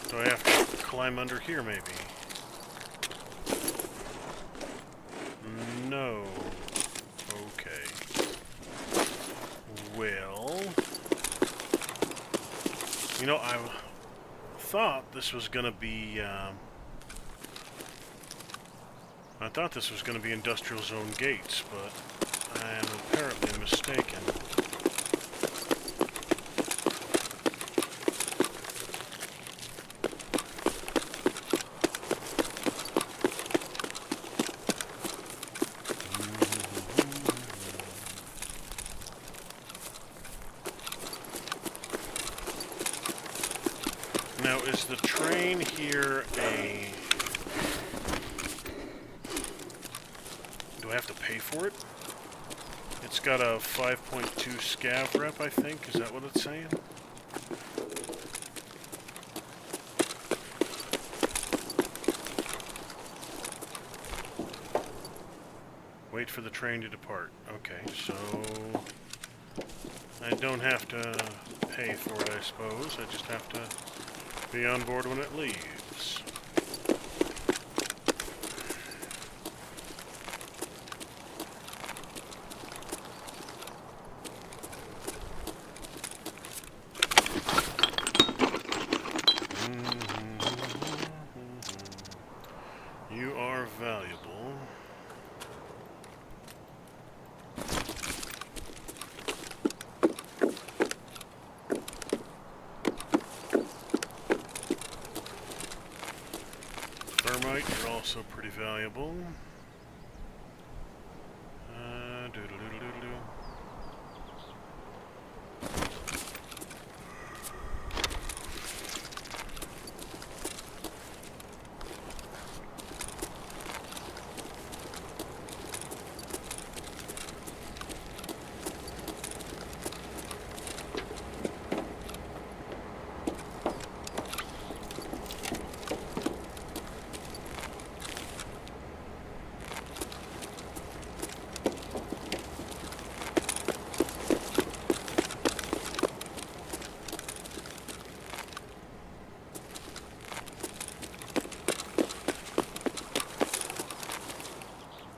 Do I have to climb under here, maybe? No. Okay. Well... You know, I thought this was gonna be, I thought this was gonna be industrial zone gates, but I am apparently mistaken. Now, is the train here a... Do I have to pay for it? It's got a 5.2 scav rep, I think. Is that what it's saying? Wait for the train to depart. Okay, so... I don't have to pay for it, I suppose. I just have to be on board when it leaves. You are valuable. Thermite, you're also pretty valuable. Doodle-doodle-doodle-doo.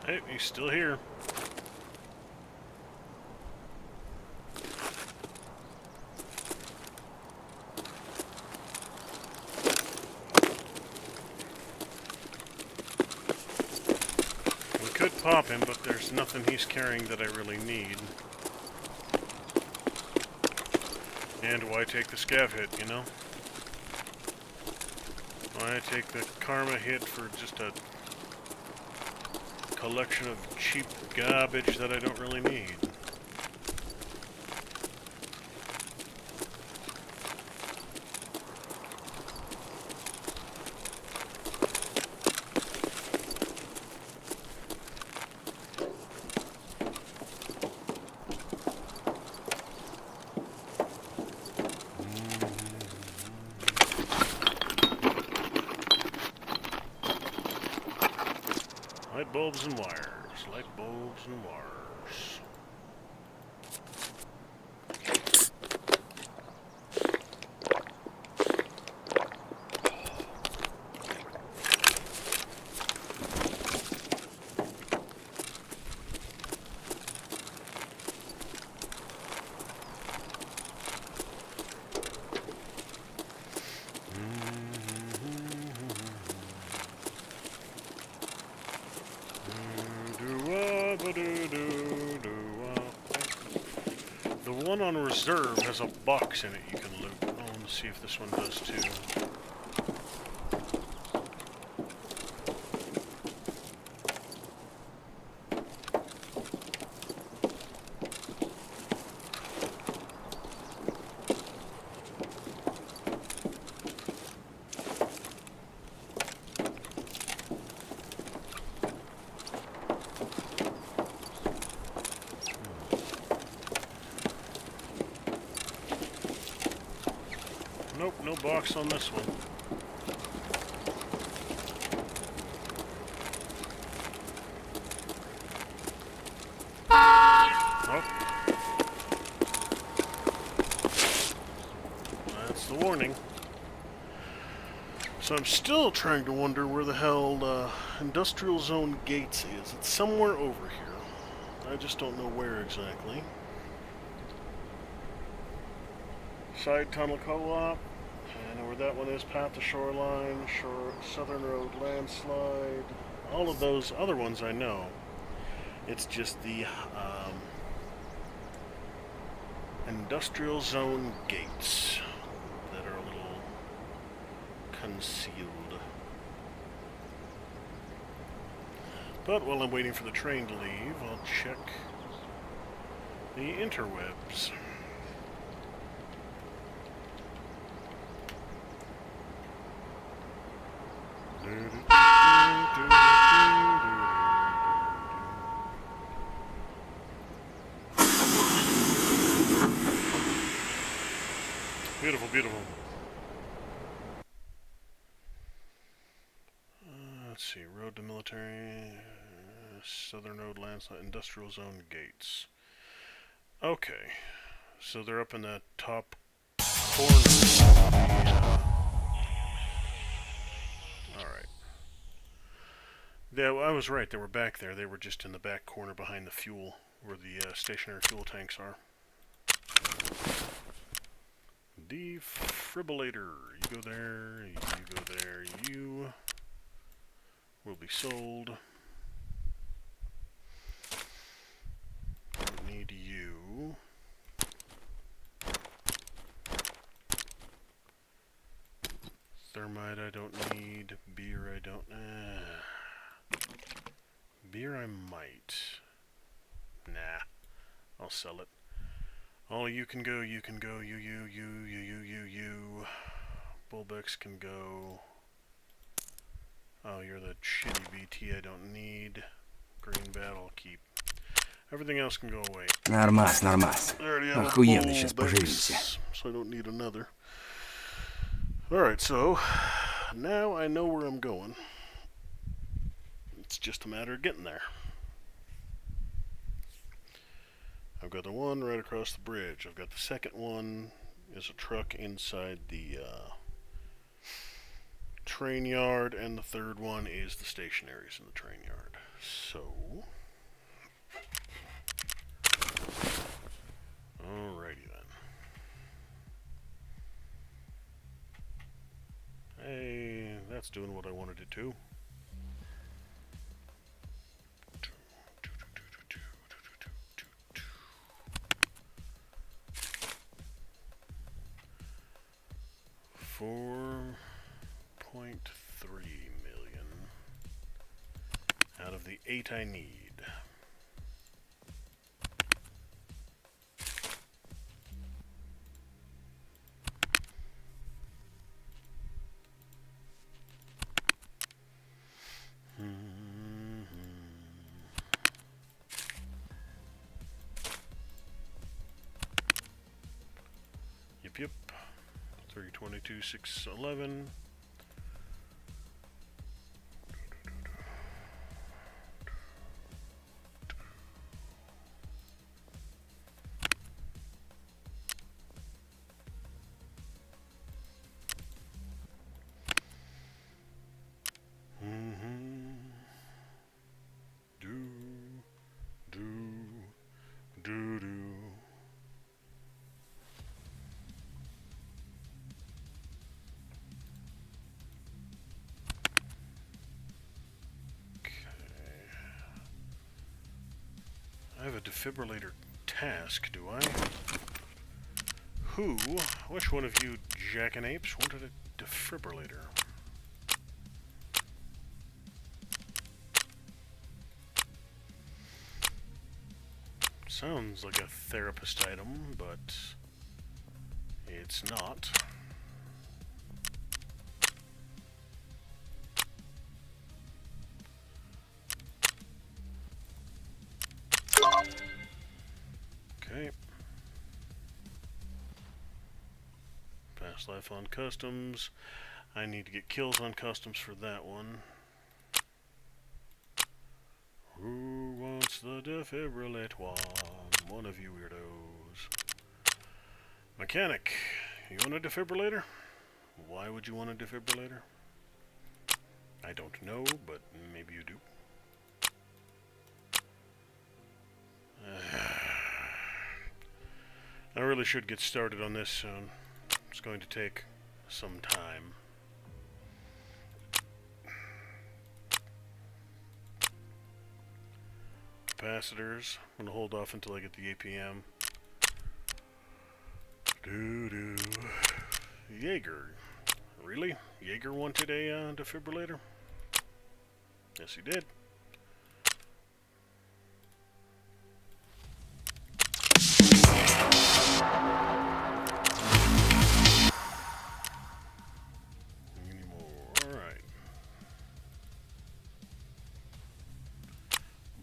Hey, he's still here. We could pop him, but there's nothing he's carrying that I really need. And why take the scav hit, you know? Why take the karma hit for just a collection of cheap garbage that I don't really need? Light bulbs and wires. Light bulbs and wires. The one on reserve has a box in it you can loot. I want to see if this one does too. Nope, no box on this one. Nope. That's the warning. So I'm still trying to wonder where the hell Industrial Zone Gates is. It's somewhere over here. I just don't know where exactly. Side Tunnel Co-op. I know where that one is. Path to Shoreline, Southern Road Landslide. All of those other ones I know. It's just the Industrial Zone Gates that are a little concealed. But while I'm waiting for the train to leave, I'll check the interwebs. Beautiful, beautiful. Let's see. Road to military. Southern road landslide. Industrial zone gates. Okay. So they're up in that top corner. Alright. Yeah, well, I was right. They were back there. They were just in the back corner behind the fuel, where the stationary fuel tanks are. Defibrillator. You go there. You go there. You will be sold. Need you. Thermite I don't need. Beer I don't. Beer I might. Nah. I'll sell it. All you can go, you can go, you. Bullbex can go. Oh, you're the shitty BT I don't need. Green bat I'll keep. Everything else can go away. Нормас, нормас. I already have Охуенно a сейчас Bullbex, поживимся. so I don't need another. Alright, so now I know where I'm going. It's just a matter of getting there. I've got the one right across the bridge. I've got the second one is a truck inside the train yard, and the third one is the stationaries in the train yard. So, alrighty then. Hey, that's doing what I wanted it to. $4.3 million out of the 8 I need. Yep. 322, 611. I have a defibrillator task, do I? Which one of you jackanapes wanted a defibrillator? Sounds like a therapist item, but it's not. Okay. Past life on customs. I need to get kills on customs for that one. Who wants the defibrillator? One of you weirdos. Mechanic, you want a defibrillator? Why would you want a defibrillator? I don't know, but maybe you do. I really should get started on this soon. It's going to take some time. Capacitors. I'm going to hold off until I get the APM. Jaeger. Really? Jaeger wanted a defibrillator? Yes, he did.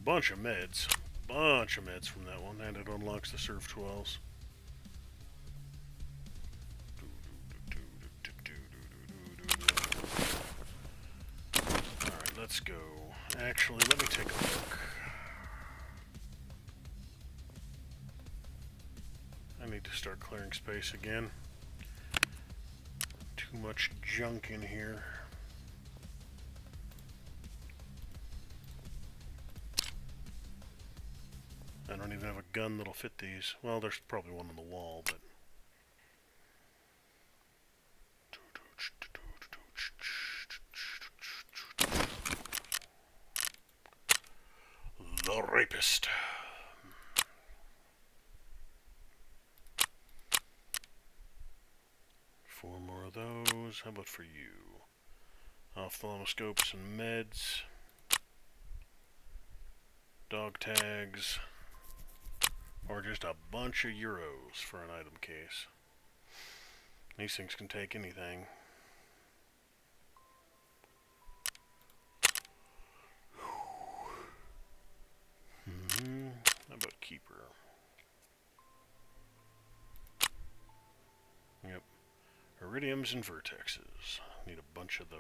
Bunch of meds from that one, and it unlocks the Surf 12s. let's go. Actually, let me take a look. I need to start clearing space again. Too much junk in here. I don't even have a gun that'll fit these. Well, there's probably one on the wall, but... The Rapist. Four more of those. How about for you? Ophthalmoscopes and meds. Dog tags. Or just a bunch of euros for an item case. These things can take anything. How about keeper? Yep. Iridiums and vertexes. Need a bunch of those.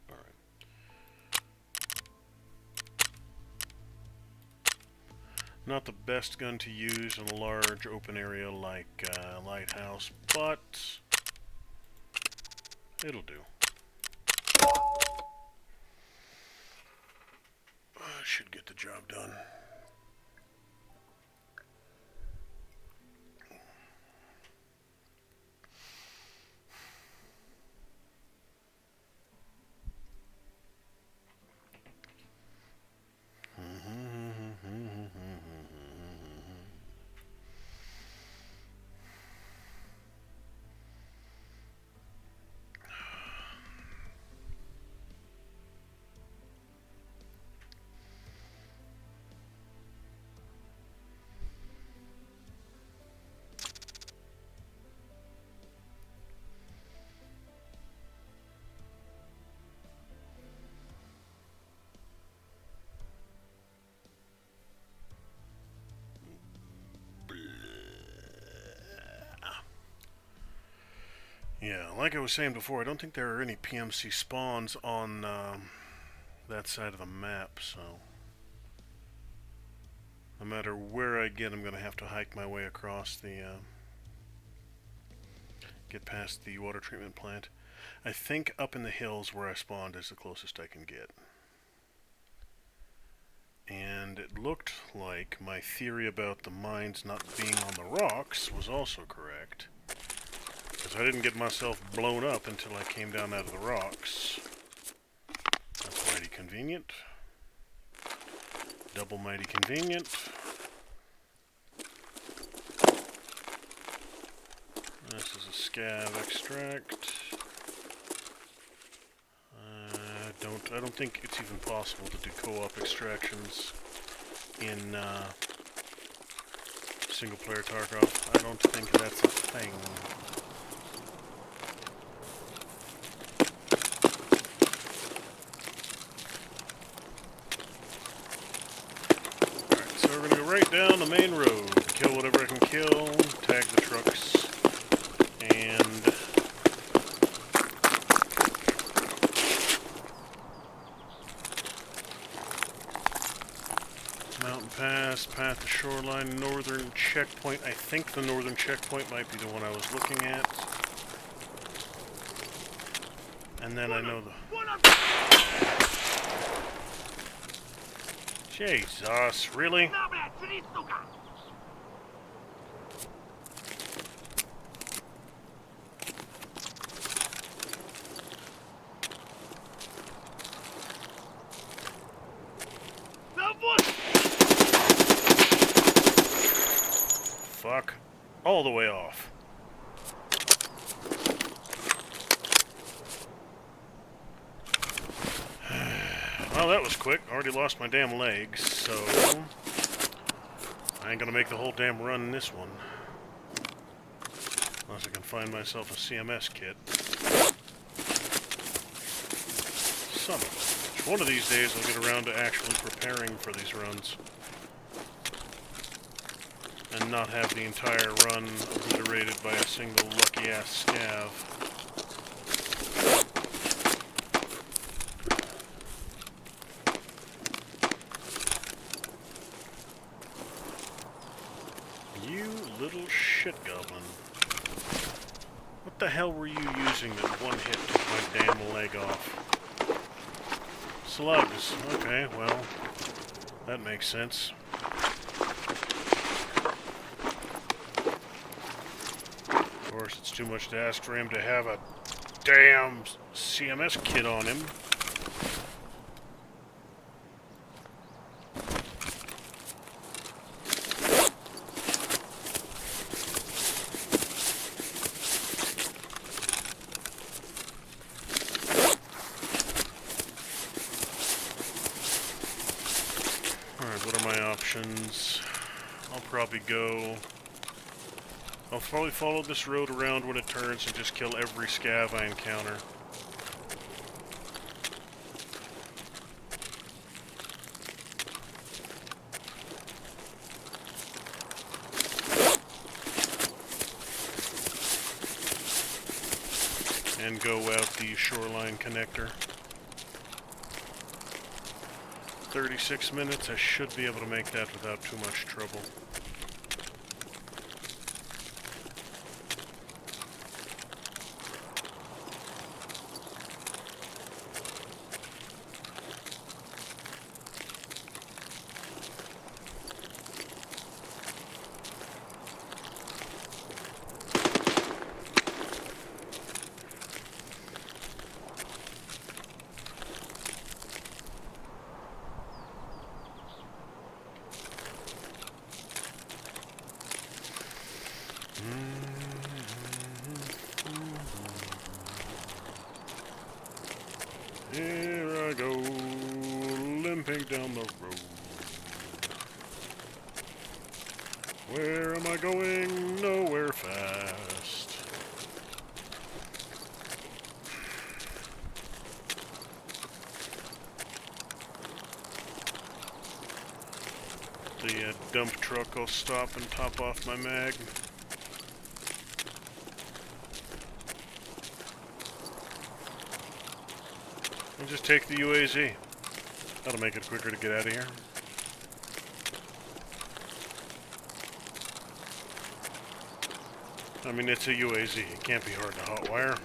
Alright. Not the best gun to use in a large open area like Lighthouse, but it'll do. Should get the job done. Yeah, like I was saying before, I don't think there are any PMC spawns on that side of the map, so no matter where I get, I'm going to have to hike my way across the, get past the water treatment plant. I think up in the hills where I spawned is the closest I can get. And it looked like my theory about the mines not being on the rocks was also correct. Because I didn't get myself blown up until I came down out of the rocks. That's mighty convenient. Double mighty convenient. This is a scav extract. I don't think it's even possible to do co-op extractions in single-player Tarkov. I don't think that's a thing. Alright, so we're gonna go right down the main road, kill whatever I can kill, tag the trucks, and Mountain Pass, path to shoreline, northern checkpoint. I think the northern checkpoint might be the one I was looking at. And then I know the... Jesus, really? Fuck. All the way off. Well, that was quick. Already lost my damn legs, so I ain't gonna make the whole damn run in this one. Unless I can find myself a CMS kit. Son of a bitch. One of these days I'll get around to actually preparing for these runs. And not have the entire run obliterated by a single lucky-ass scav. You little shit goblin. What the hell were you using that one hit took my damn leg off? Slugs. Okay, well, that makes sense. Of course, it's too much to ask for him to have a damn CMS kit on him. I'll probably follow this road around when it turns and just kill every scav I encounter. And go out the shoreline connector. 36 minutes, I should be able to make that without too much trouble. Here I go, limping down the road. Where am I going? Nowhere fast. The dump truck will stop and top off my mag. And just take the UAZ. That'll make it quicker to get out of here. I mean, it's a UAZ. It can't be hard to hotwire.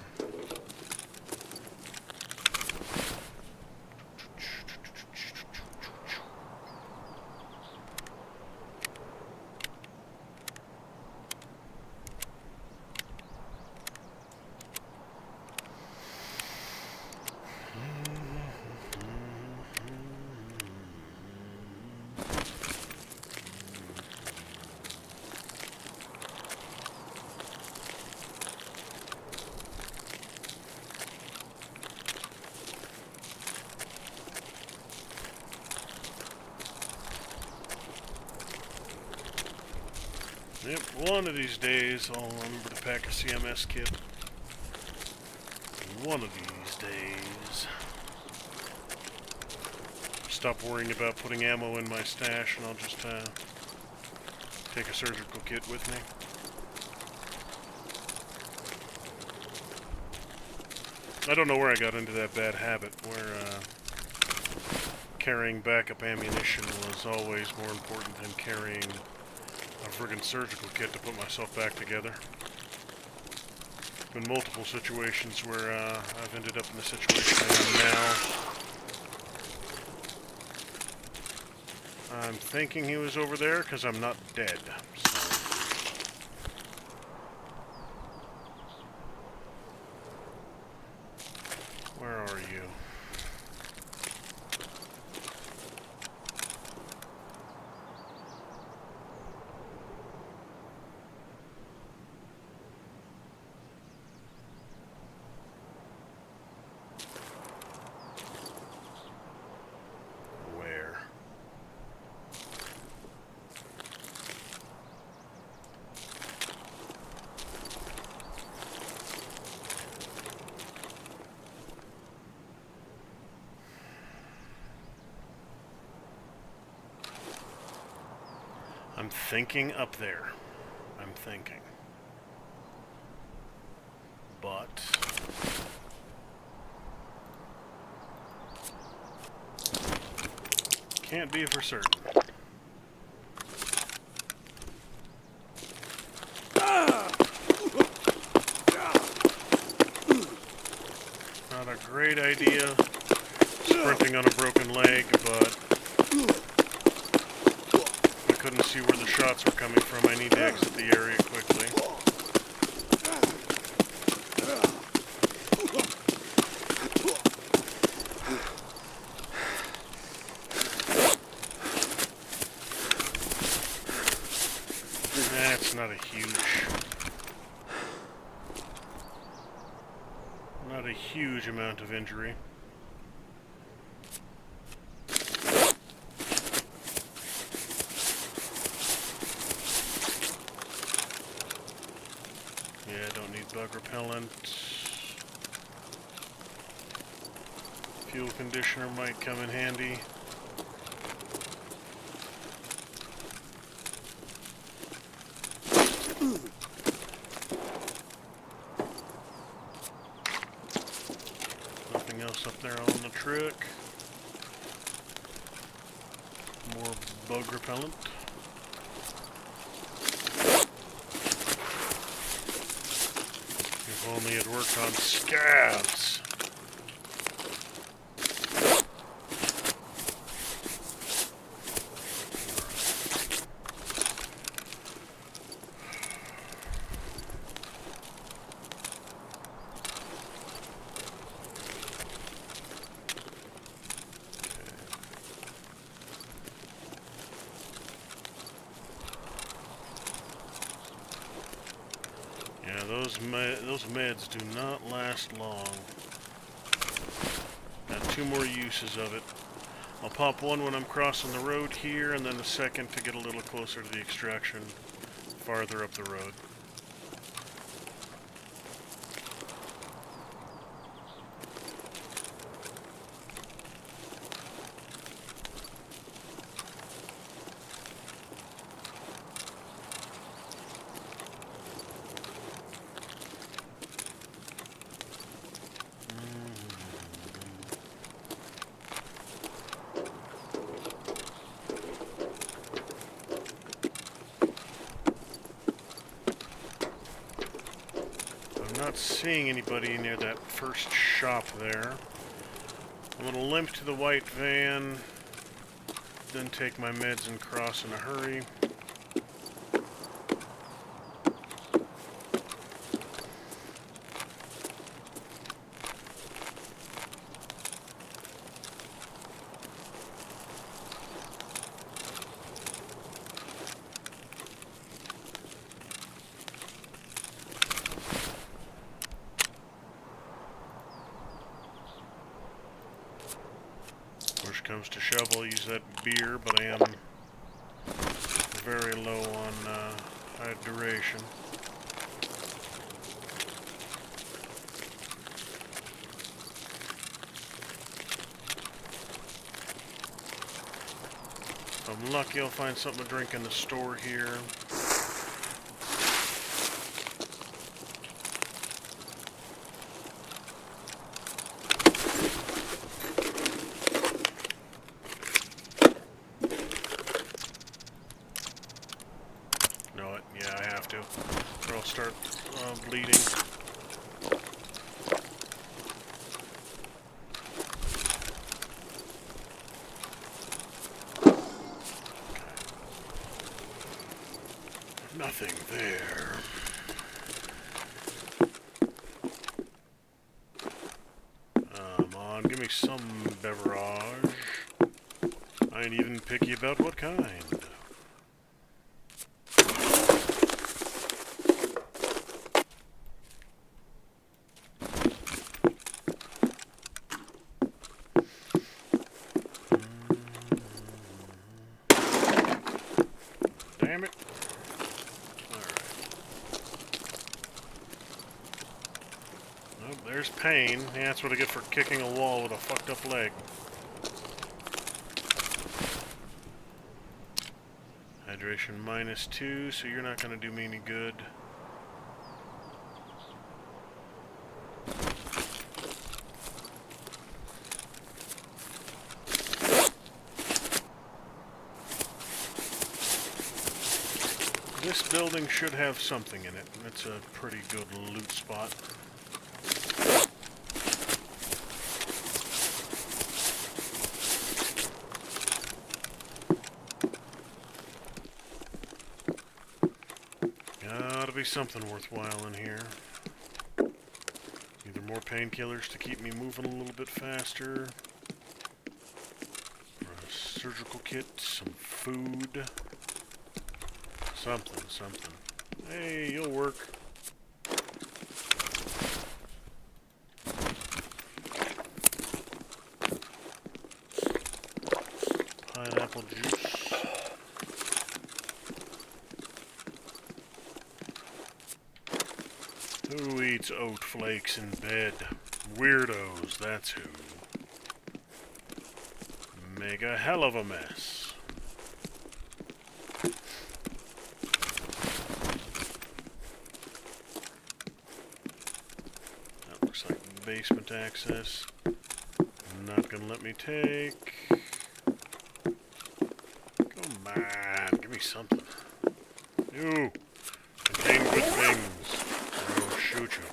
Yep, one of these days I'll remember to pack a CMS kit. One of these days. Stop worrying about putting ammo in my stash and I'll just take a surgical kit with me. I don't know where I got into that bad habit where carrying backup ammunition was always more important than carrying a friggin' surgical kit to put myself back together. Been multiple situations where I've ended up in the situation I am now. I'm thinking he was over there because I'm not dead. So. Where are you? I'm thinking up there. I'm thinking. But can't be for certain. Not a great idea sprinting on a broken leg, but I couldn't see where the shots were coming from. I need to exit the area quickly. That's not a huge amount of injury. Yeah, don't need bug repellent. Fuel conditioner might come in handy. Nothing else up there on the truck. More bug repellent. If only it worked on scabs. Yeah, those meds do not last long. Got 2 more uses of it. I'll pop one when I'm crossing the road here, and then the second to get a little closer to the extraction farther up the road. Not seeing anybody near that first shop there. I'm gonna limp to the white van, then take my meds and cross in a hurry. Worst comes to shove, I'll use that beer, but I am very low on hydration. If I'm lucky, I'll find something to drink in the store here. Yeah, I have to, or I'll start bleeding. Nothing there. Come on, give me some beverage. I ain't even picky about what kind. Damn it. Alright. Oh, there's pain. Yeah, that's what I get for kicking a wall with a fucked up leg. Concentration -2, so you're not going to do me any good. This building should have something in it. It's a pretty good loot spot. Gotta be something worthwhile in here. Either more painkillers to keep me moving a little bit faster, or a surgical kit, some food. Something. Hey, you'll work. Pineapple juice. Who eats oat flakes in bed? Weirdos, that's who. Make a hell of a mess. Basement access. Not gonna let me take. Come on, give me something. You contain good things. I'll shoot you.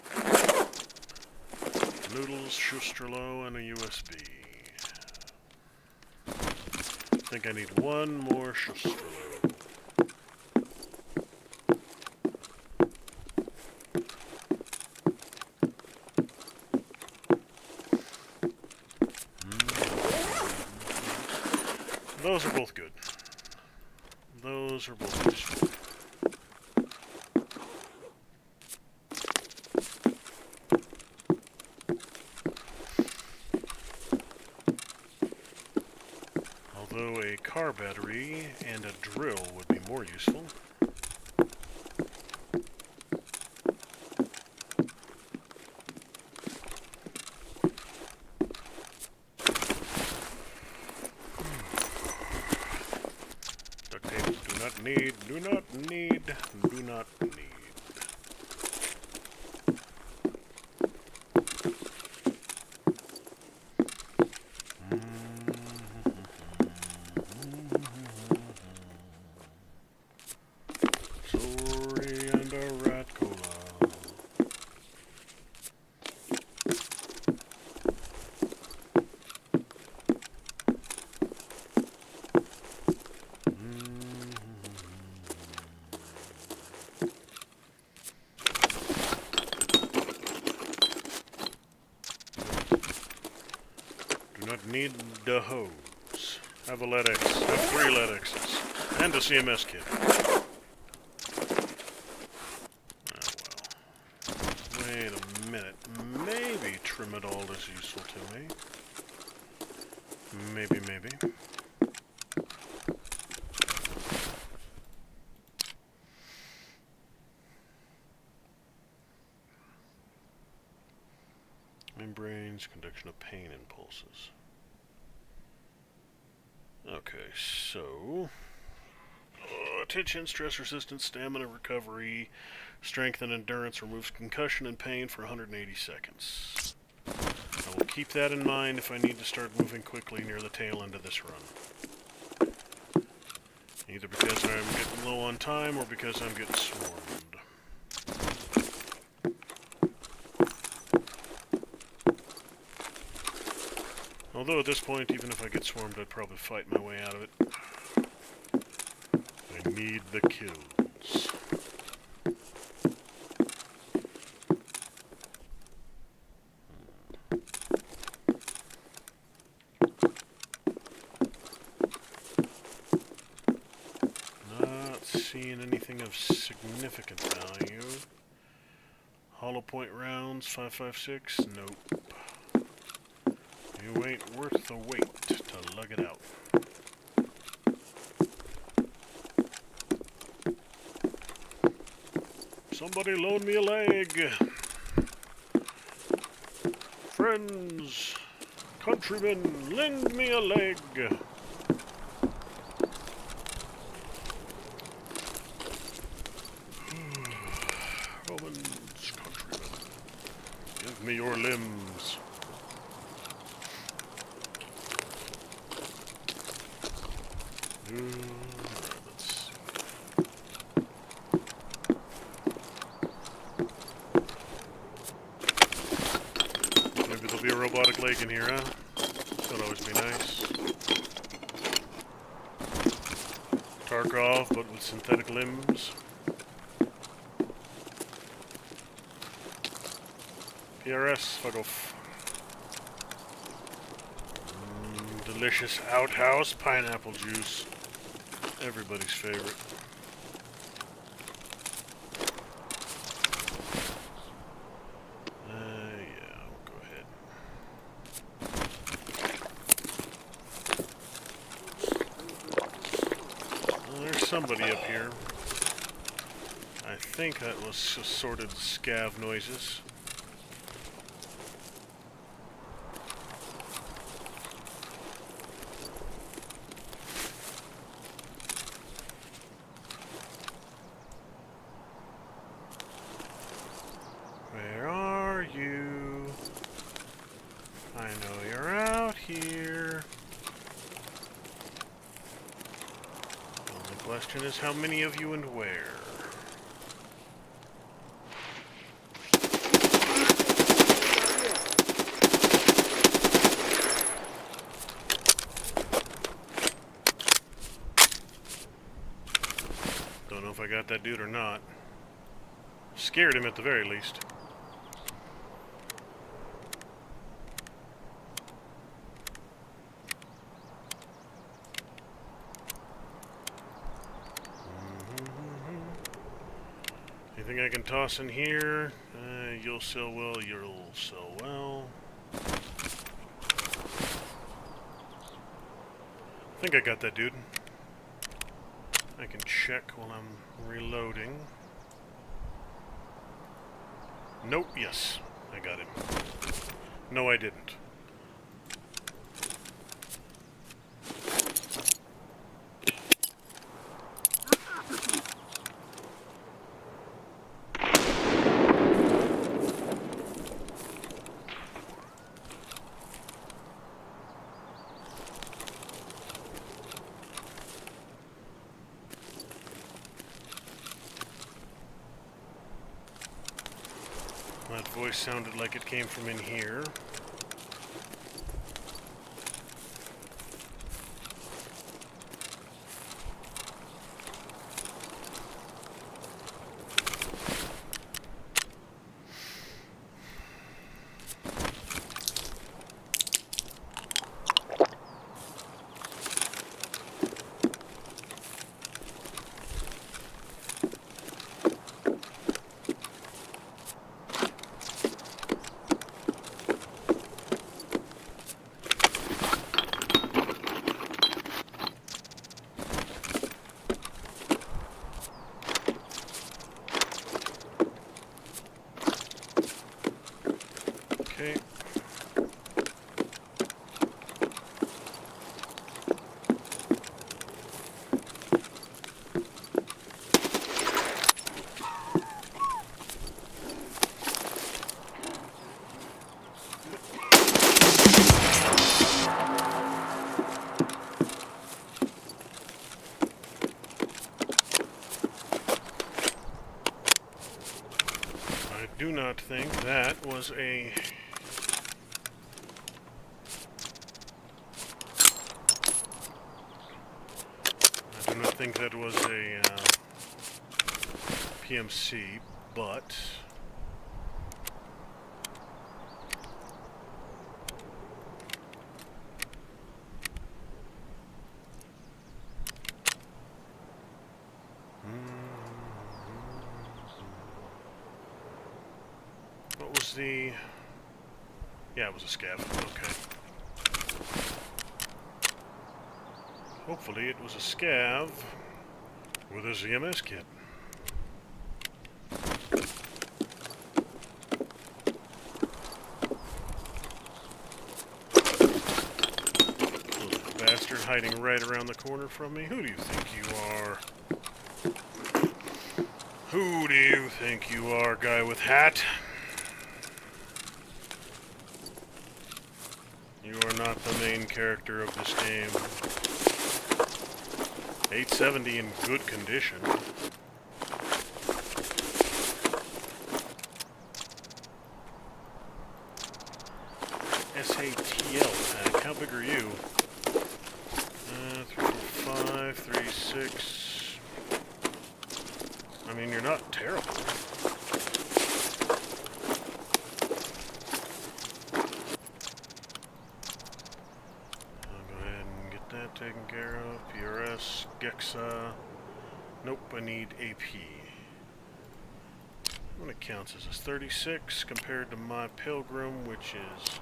Noodles, Schusterlo, and a USB. I think I need one more Schusterlo. Those are both good. Those are both useful. Although a car battery and a drill would be more useful. Do not need. Sorry, and a rat cola. Need the hose. Have a lead X. Have 3 lead X's. And a CMS kit. Oh well. Wait a minute. Maybe Trimadol is useful to me. Maybe. Membranes, conduction of pain impulses. Okay, so attention, stress resistance, stamina recovery, strength and endurance, removes concussion and pain for 180 seconds. I will keep that in mind if I need to start moving quickly near the tail end of this run. Either because I'm getting low on time or because I'm getting swarmed. Although at this point, even if I get swarmed, I'd probably fight my way out of it. I need the kills. Not seeing anything of significant value. Hollow point rounds, 5.56, nope. You ain't worth the wait to lug it out. Somebody loan me a leg. Friends, countrymen, lend me a leg. Give me your limbs. Let's see. Maybe there'll be a robotic leg in here, huh? That'd always be nice. Tarkov, but with synthetic limbs. PRS, fuck off. Delicious outhouse pineapple juice. Everybody's favorite. Yeah, we'll go ahead. Well, there's somebody up here. I think that was assorted scav noises. Where are you? I know you're out here. The only question is how many of you and where? Don't know if I got that dude or not. Scared him at the very least. Anything I can toss in here? You'll sell well, you'll sell well. I think I got that dude. I can check while I'm reloading. Nope, yes, I got him. No, I didn't. That voice sounded like it came from in here. Okay. I do not think that was a... I do not think that was a PMC, but... What was the... Yeah, it was a scav. Okay. Hopefully it was a scav with a ZMS kit. Little bastard hiding right around the corner from me. Who do you think you are? Who do you think you are, guy with hat? You are not the main character of this game. 870 in good condition. SATL pack. How big are you? 3, 4, 5, 3, 6. I mean, you're not terrible. I'll go ahead and get that taken care of. PRS, Gexa. Nope, I need AP. What it counts as this? 36 compared to my Pilgrim, which is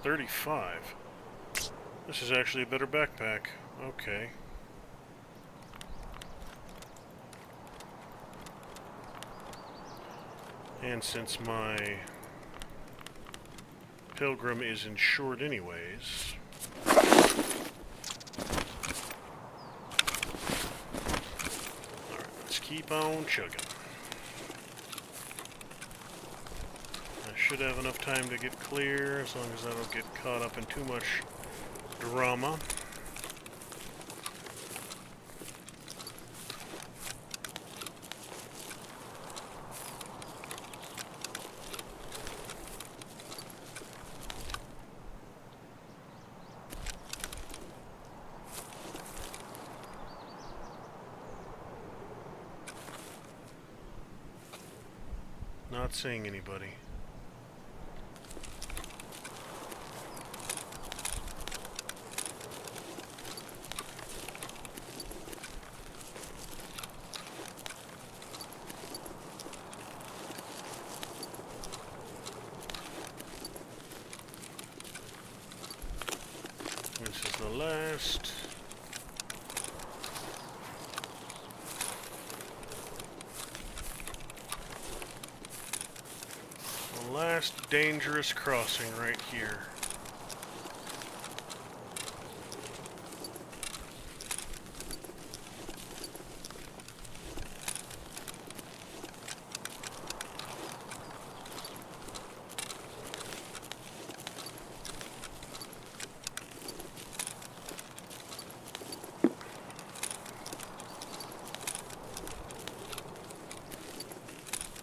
35. This is actually a better backpack. Okay. And since my Pilgrim is insured anyways, alright, let's keep on chugging. I should have enough time to get clear, as long as I don't get caught up in too much drama. Not seeing anybody. This is the last. The last dangerous crossing right here.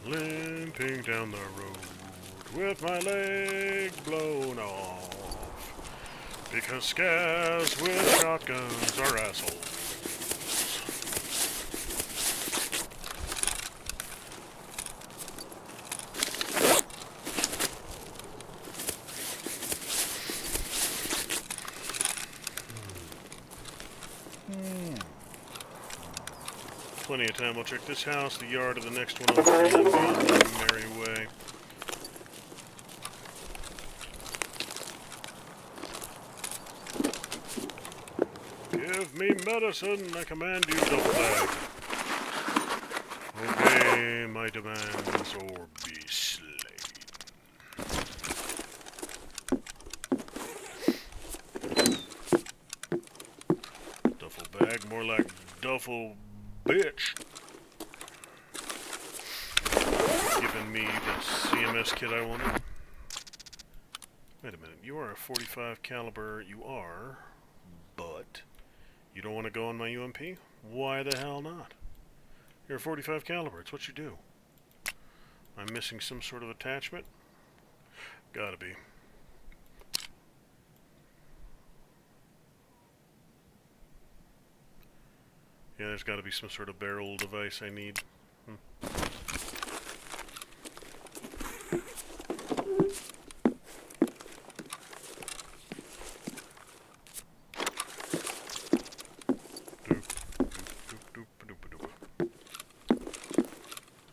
Limping down the road with my leg blown off, because scavs with shotguns are assholes. Plenty of time. We'll check this house, the yard of the next one over, and then be on the merry way. Give me medicine, I command you, double bag. Obey my demands or be slain. Duffel bag, more like duffel bitch. Giving me the CMS kit I wanted. Wait a minute, you are a 45 caliber, you are, but you don't want to go on my UMP? Why the hell not? You're a 45 caliber, it's what you do. I'm missing some sort of attachment? Gotta be. Yeah, there's gotta be some sort of barrel device I need.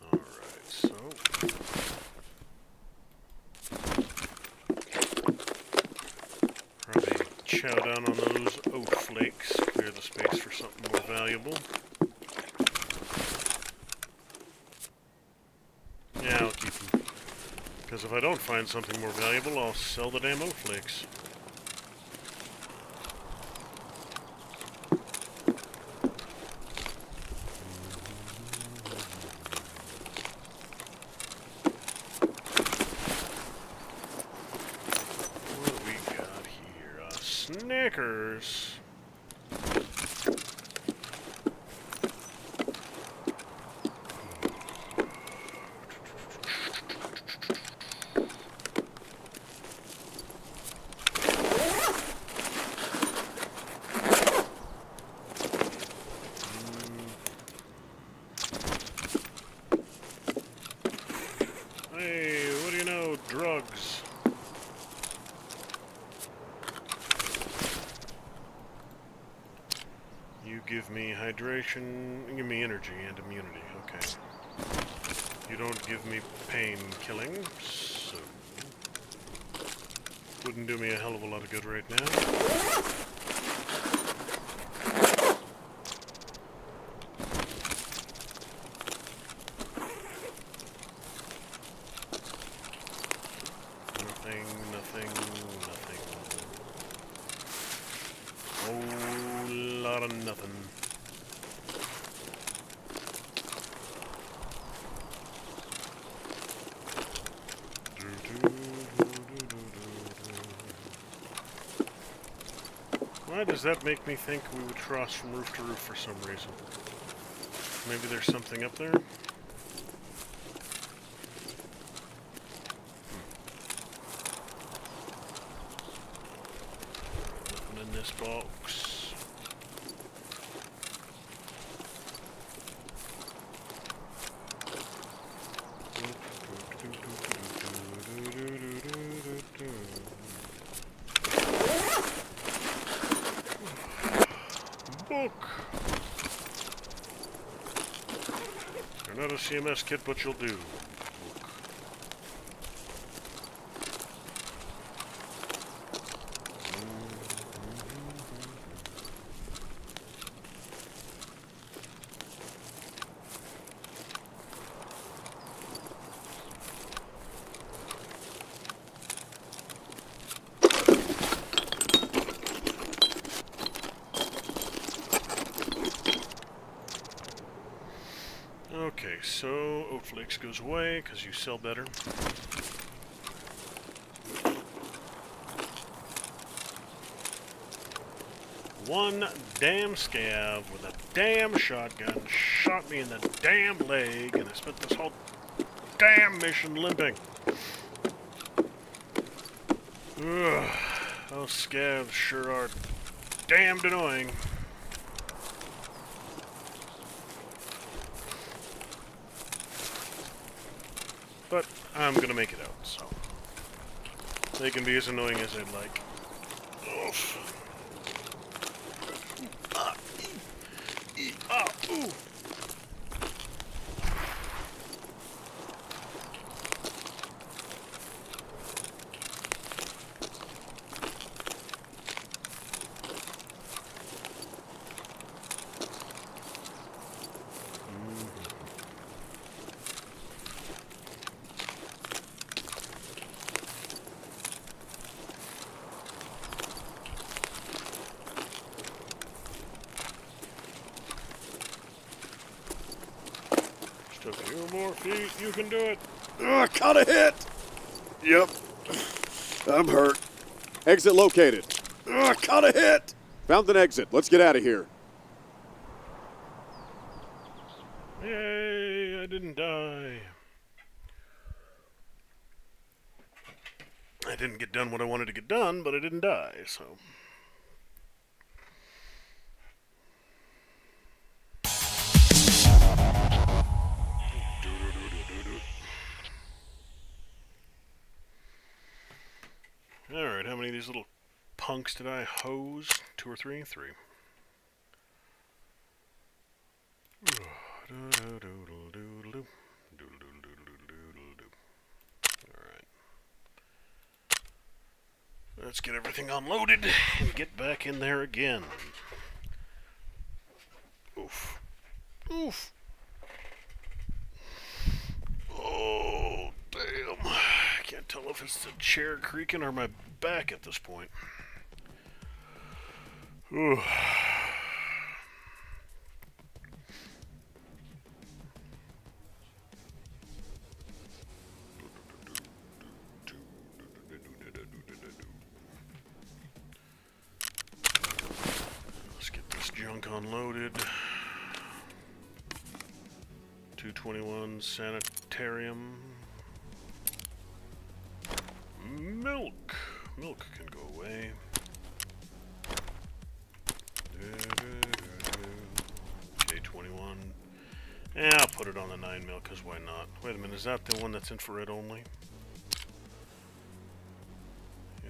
Alright, so probably chow down on those oat flakes, clear the space for something more valuable. Yeah, I'll keep them. Because if I don't find something more valuable, I'll sell the damn oat flakes. What do we got Knackers. Hey, what do you know? Drugs. You give me hydration, you give me energy and immunity, okay. You don't give me pain killing, so wouldn't do me a hell of a lot of good right now. Nothing. Whole lot of nothing. Why does that make me think we would cross from roof to roof for some reason? Maybe there's something up there? Nothing in this box. Book! You're not a CMS kit, but you'll do. Book. Okay, so Oat Flakes goes away because you sell better. One damn scav with a damn shotgun shot me in the damn leg, and I spent this whole damn mission limping. Ugh, those scavs sure are damned annoying. But I'm gonna make it out, so they can be as annoying as I'd like. Oof. Ooh. Just a few more feet, you can do it. Ugh, caught a hit! Yep. I'm hurt. Exit located. Ugh, caught a hit! Found an exit. Let's get out of here. Yay, I didn't die. I didn't get done what I wanted to get done, but I didn't die, so. Alright, how many of these little punks did I hose? 2 or 3? 3. Alright. Let's get everything unloaded and get back in there again. Oof. Oof. Oh, damn. I can't tell if it's the chair creaking or my back at this point. Ooh. J21 sanitarium. Milk. Milk can go away. J21. Yeah, I'll put it on the 9 mil, because why not? Wait a minute, is that the one that's infrared only?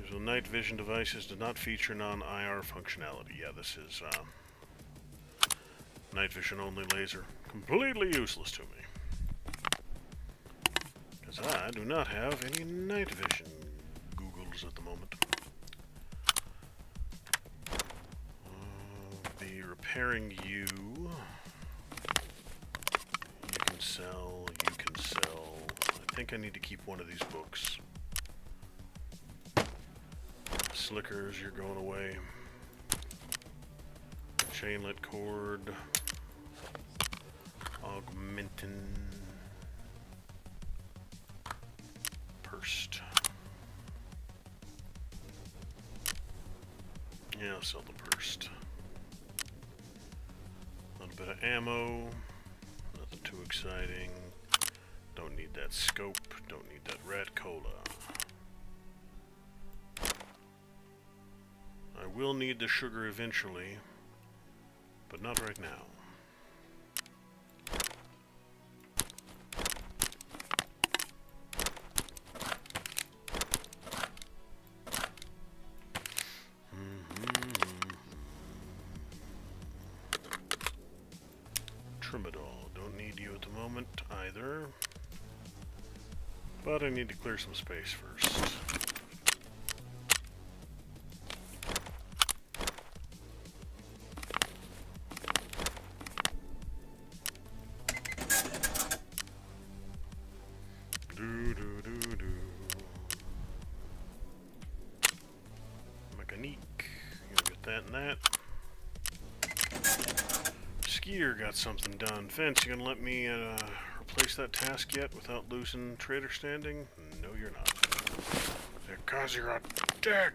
Usual night vision devices do not feature non-IR functionality. Yeah, this is night vision only laser. Completely useless to me. Because I do not have any night vision Googles at the moment. Be repairing you. You can sell, you can sell. I think I need to keep one of these books. Slickers, you're going away. Chainlet cord. Augmentin. Pursed. Yeah, I'll sell the pursed. A little bit of ammo. Nothing too exciting. Don't need that scope. Don't need that rat cola. I will need the sugar eventually, but not right now. Trimadol, don't need you at the moment either, but I need to clear some space first. Mechanique, you'll get that and that. Skeeter got something done. Vince, you gonna let me replace that task yet without losing trader standing? No, you're not. Because you're a dick.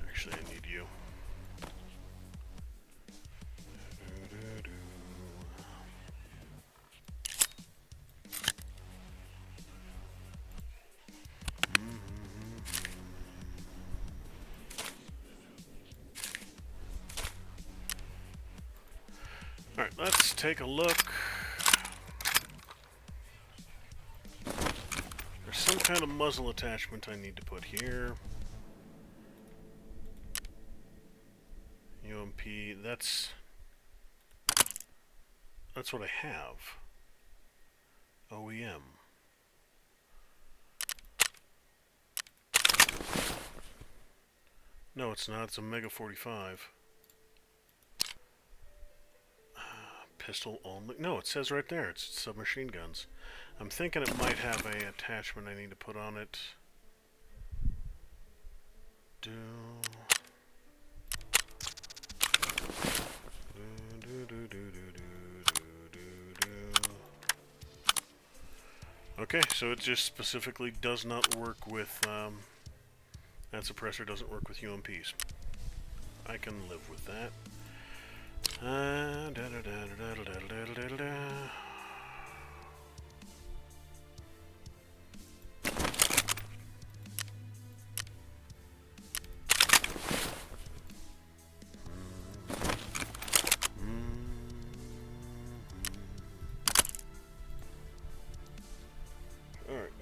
Actually, I need you. Alright, let's take a look. There's some kind of muzzle attachment I need to put here. UMP, that's what I have. OEM. No, it's not. It's a Mega 45. Pistol only. No, it says right there. It's submachine guns. I'm thinking it might have a attachment I need to put on it. Okay, so it just specifically does not work with, that suppressor doesn't work with UMPs. I can live with that. Alright,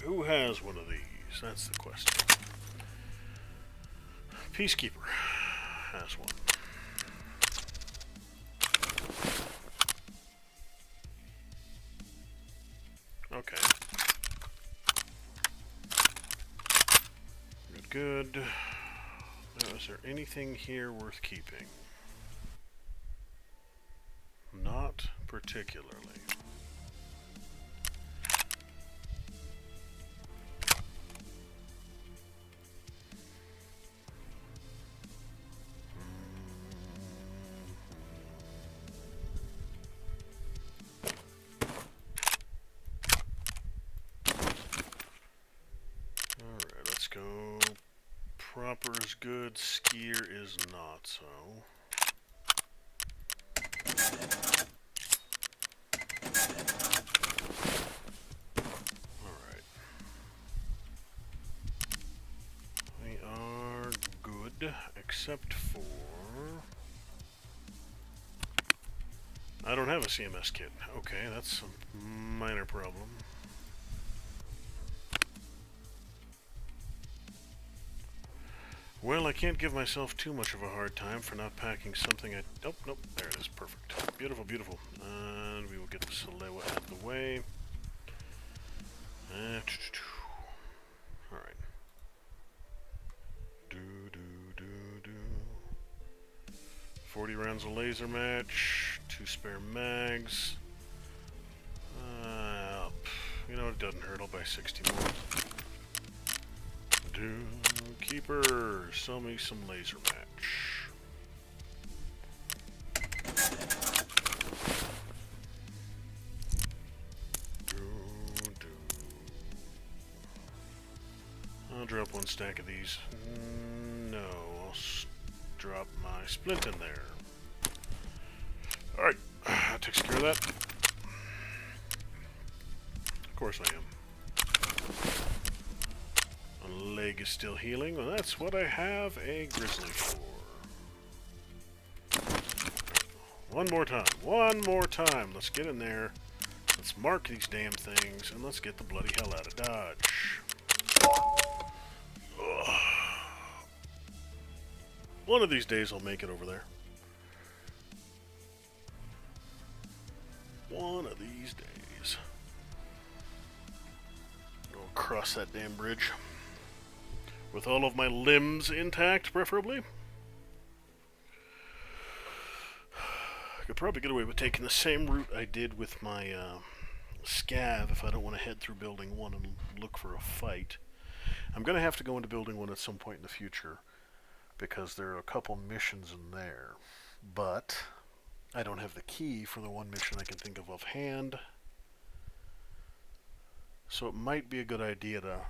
who has one of these? That's the question. Peacekeeper has one. Okay. Good. Now, is there anything here worth keeping? Not particularly. Proper is good. Skier is not so. Alright. We are good, except for... I don't have a CMS kit. Okay, that's a minor problem. Well, I can't give myself too much of a hard time for not packing something I... Oh, nope, there it is. Perfect. Beautiful, beautiful. And we will get the Salewa out of the way. Alright. 40 rounds of laser match, 2 spare mags. You know, it doesn't hurt, I'll buy 60 more. Keeper, sell me some laser match. I'll drop 1 stack of these. No, I'll drop my splint in there. Alright, that takes care of that. Of course I am. My leg is still healing. Well, that's what I have a grizzly for. One more time. One more time. Let's get in there. Let's mark these damn things, and let's get the bloody hell out of Dodge. Ugh. One of these days I'll make it over there. One of these days. Go across that damn bridge. With all of my limbs intact, preferably. I could probably get away with taking the same route I did with my scav if I don't want to head through Building 1 and look for a fight. I'm going to have to go into Building 1 at some point in the future, because there are a couple missions in there. But I don't have the key for the one mission I can think of offhand. So it might be a good idea to,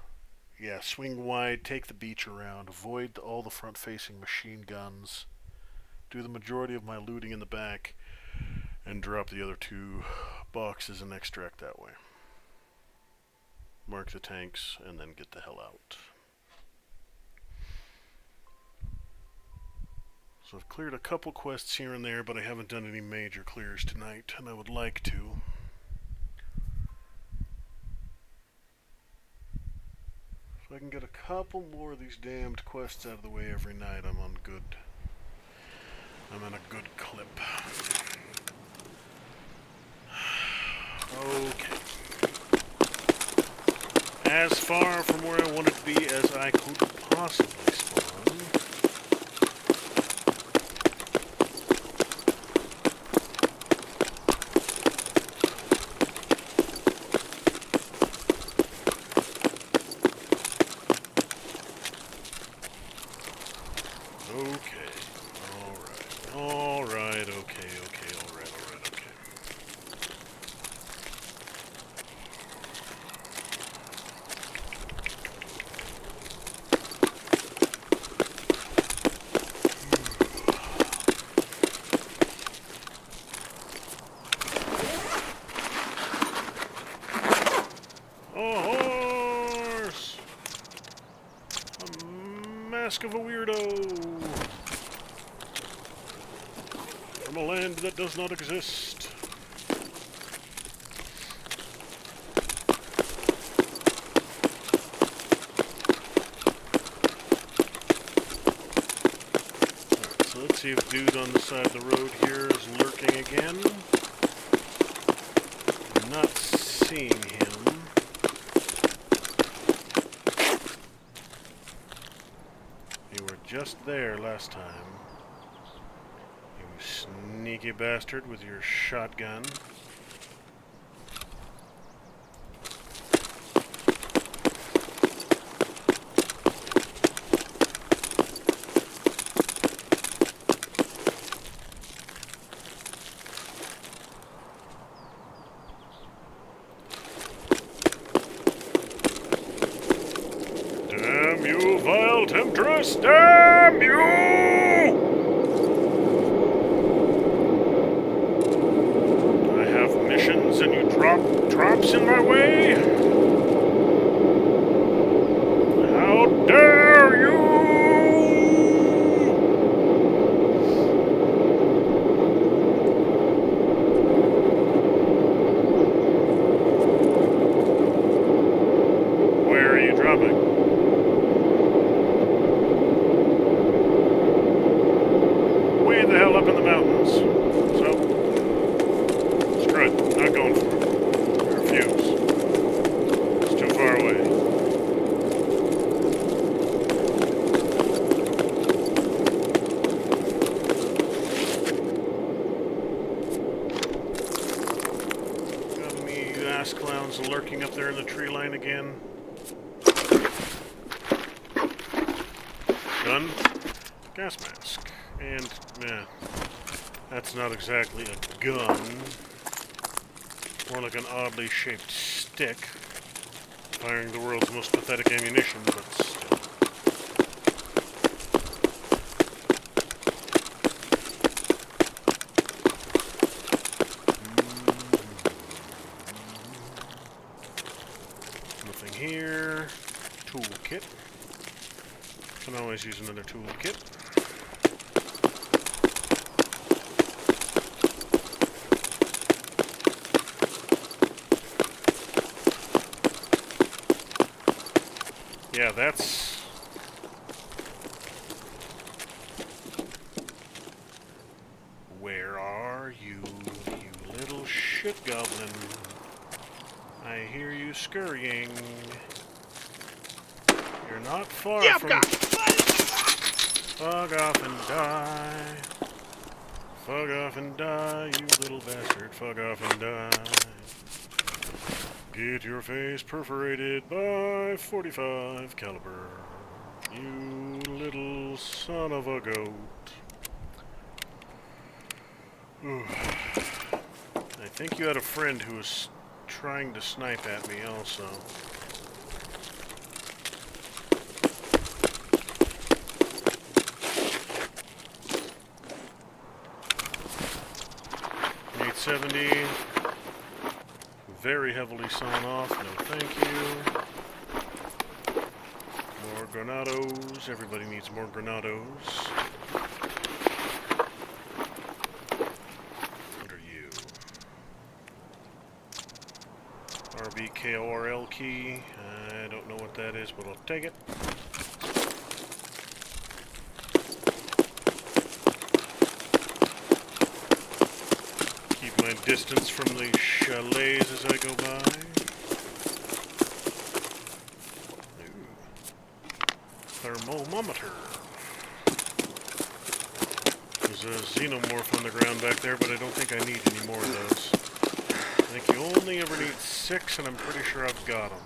yeah, swing wide, take the beach around, avoid all the front-facing machine guns, do the majority of my looting in the back, and drop the other 2 boxes and extract that way. Mark the tanks, and then get the hell out. So I've cleared a couple quests here and there, but I haven't done any major clears tonight, and I would like to. If I can get a couple more of these damned quests out of the way every night, I'm on good. I'm in a good clip. Okay. As far from where I wanted to be as I could possibly spawn. Of a weirdo from a land that does not exist. Alright, so let's see if dude on the side of the road here is lurking again. I'm not seeing him. Just there last time. You sneaky bastard with your shotgun. Damn you, vile temptress! fortress! Damn you! I have missions and you drop traps in my way? How dare you! Where are you dropping? Way the hell up in the mountains. So, screw it. Not going for it. I refuse. It's too far away. Got any ass clowns lurking up there in the tree line again? Gun, gas mask, and that's not exactly a gun. More like an oddly shaped stick, firing the world's most pathetic ammunition, but still. Nothing here. Toolkit. Can always use another toolkit. Yeah, that's... Where are you, you little shit goblin? I hear you scurrying. You're not far from... Fuck off and die. Fuck off and die, you little bastard. Fuck off and die. Get your face perforated by 45 caliber. You little son of a goat. I think you had a friend who was trying to snipe at me also. .70, very heavily sawn off, no thank you. More granados, everybody needs more granados. What are you? RBKORL key, I don't know what that is, but I'll take it. My distance from the chalets as I go by. Ooh. Thermometer. There's a xenomorph on the ground back there, but I don't think I need any more of those. I think you only ever need 6, and I'm pretty sure I've got them.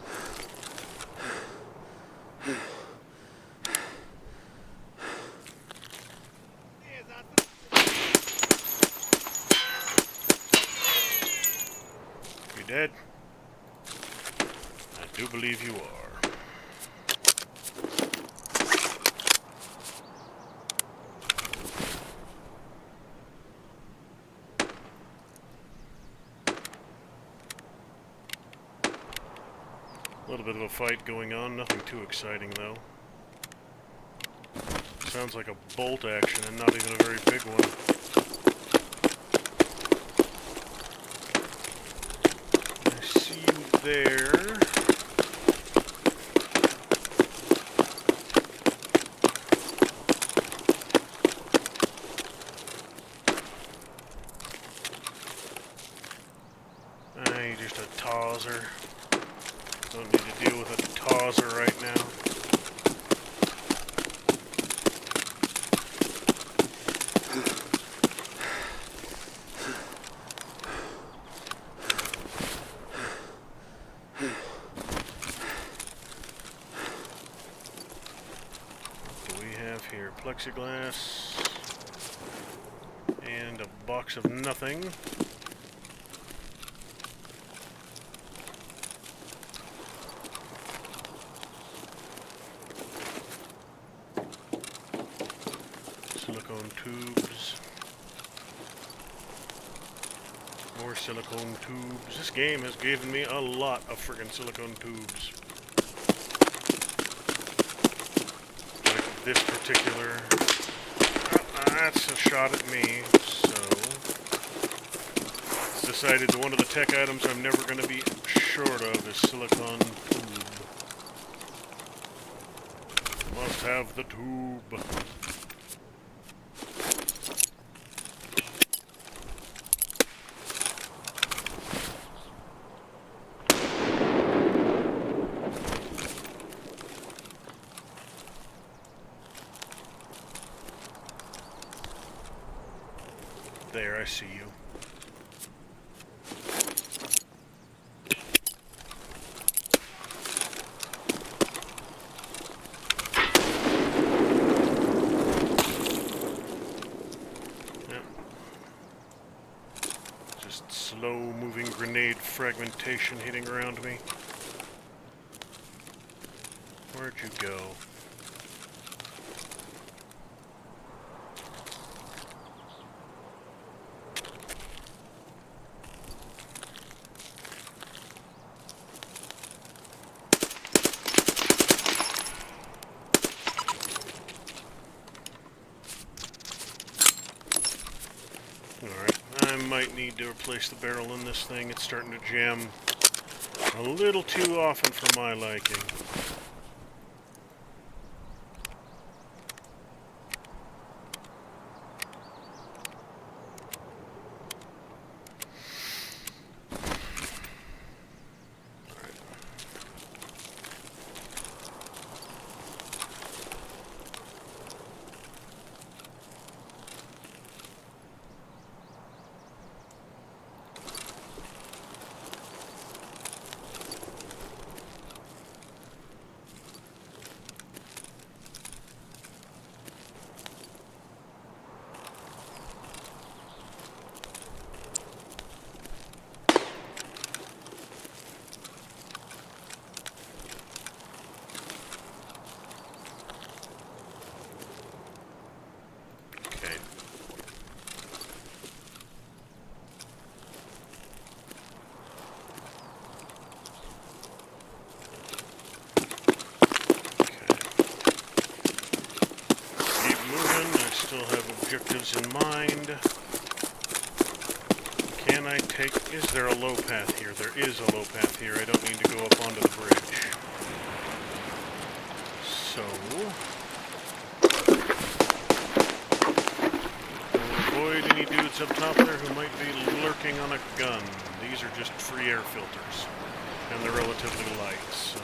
Dead? I do believe you are. A little bit of a fight going on, nothing too exciting though. Sounds like a bolt action and not even a very big one. There. You're just a tawser. Don't need to deal with a tawser right now. Here, plexiglass and a box of nothing. More silicone tubes. This game has given me a lot of friggin' silicone tubes. Like this particular... that's a shot at me, so... It's decided that one of the tech items I'm never going to be short of is silicone tube. Must have the tube. There, I see you. Yep. Just slow-moving grenade fragmentation hitting around me. Where'd you go? Alright, I might need to replace the barrel in this thing. It's starting to jam a little too often for my liking. Still have objectives in mind. Can I take... Is there a low path here? There is a low path here. I don't need to go up onto the bridge. So... we'll avoid any dudes up top there who might be lurking on a gun. These are just free air filters. And they're relatively light, so...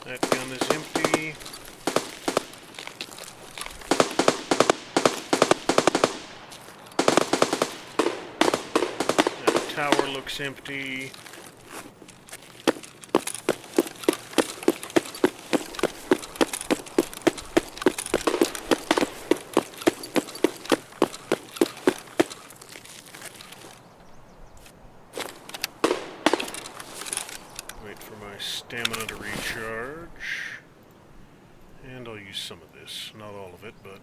That gun is empty. That tower looks empty. Wait for my stamina to recharge. And I'll use some of this. Not all of it, but...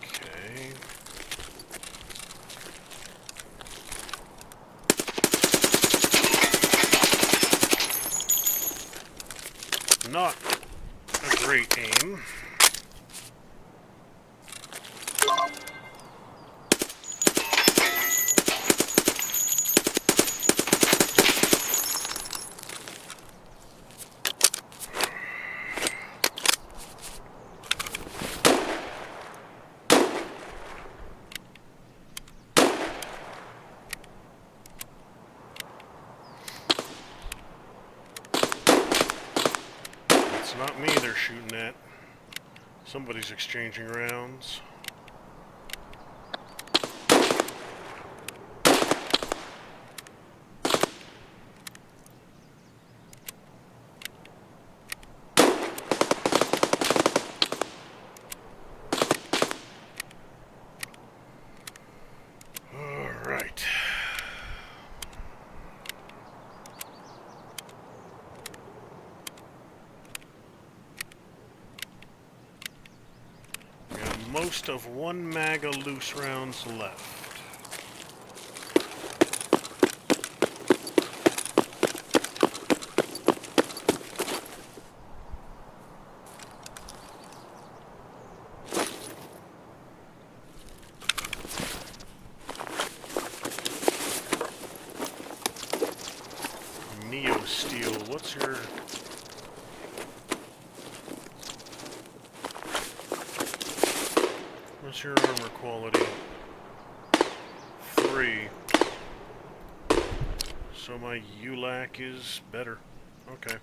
Okay. Not a great aim. It's not me they're shooting at. Somebody's exchanging rounds. just of 1 mag of loose rounds left. Neo Steel, what's your... What's your armor quality? 3. So my ULAC is better. Okay.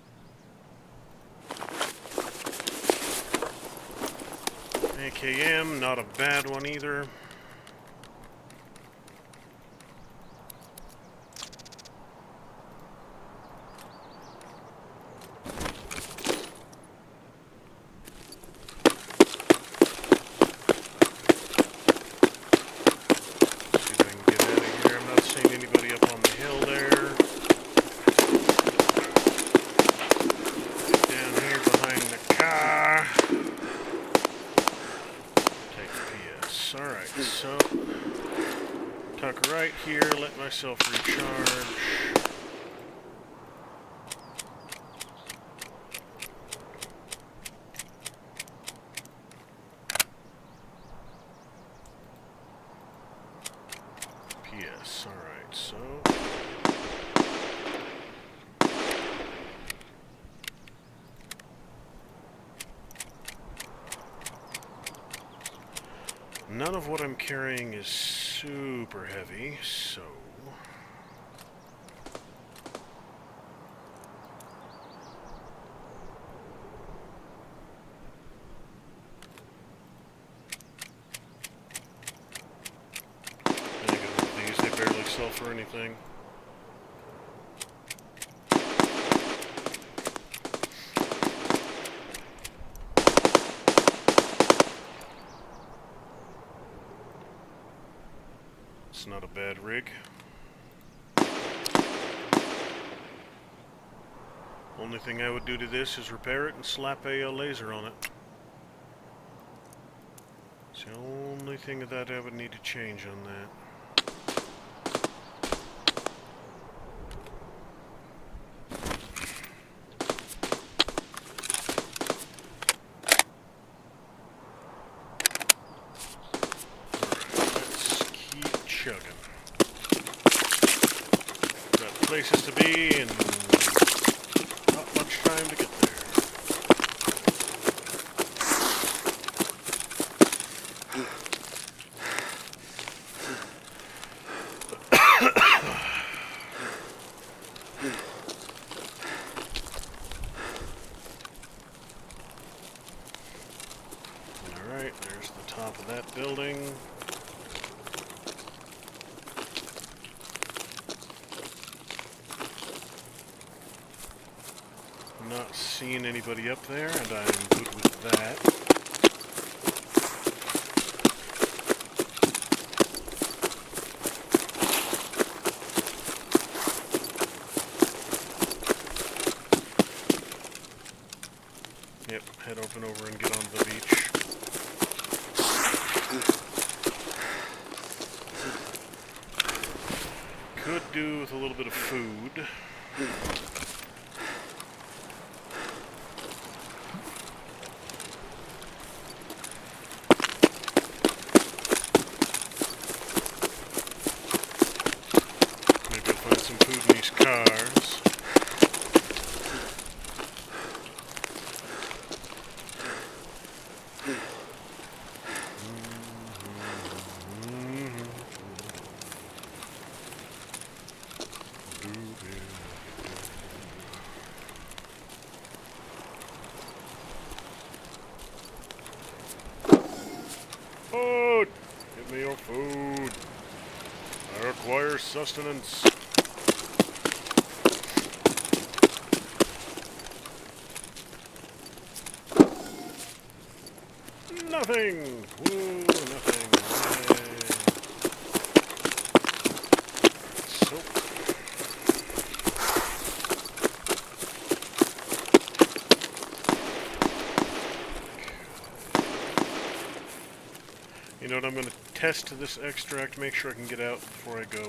AKM, not a bad one either. Right here, let myself recharge. PS, alright, so... None of what I'm carrying is super heavy, so... These, they barely sell for anything. It's not a bad rig. Only thing I would do to this is repair it and slap a laser on it. It's the only thing that I would need to change on that. Places to be and not much time to get there. Alright, there's the top of that building. Not seeing anybody up there, and I'm good with that. Yep, head open over and get onto the beach. Could do with a little bit of food. Food! Give me your food. I require sustenance. Nothing! Woo, nothing. Soap. You know what? I'm going to test this extract, make sure I can get out before I go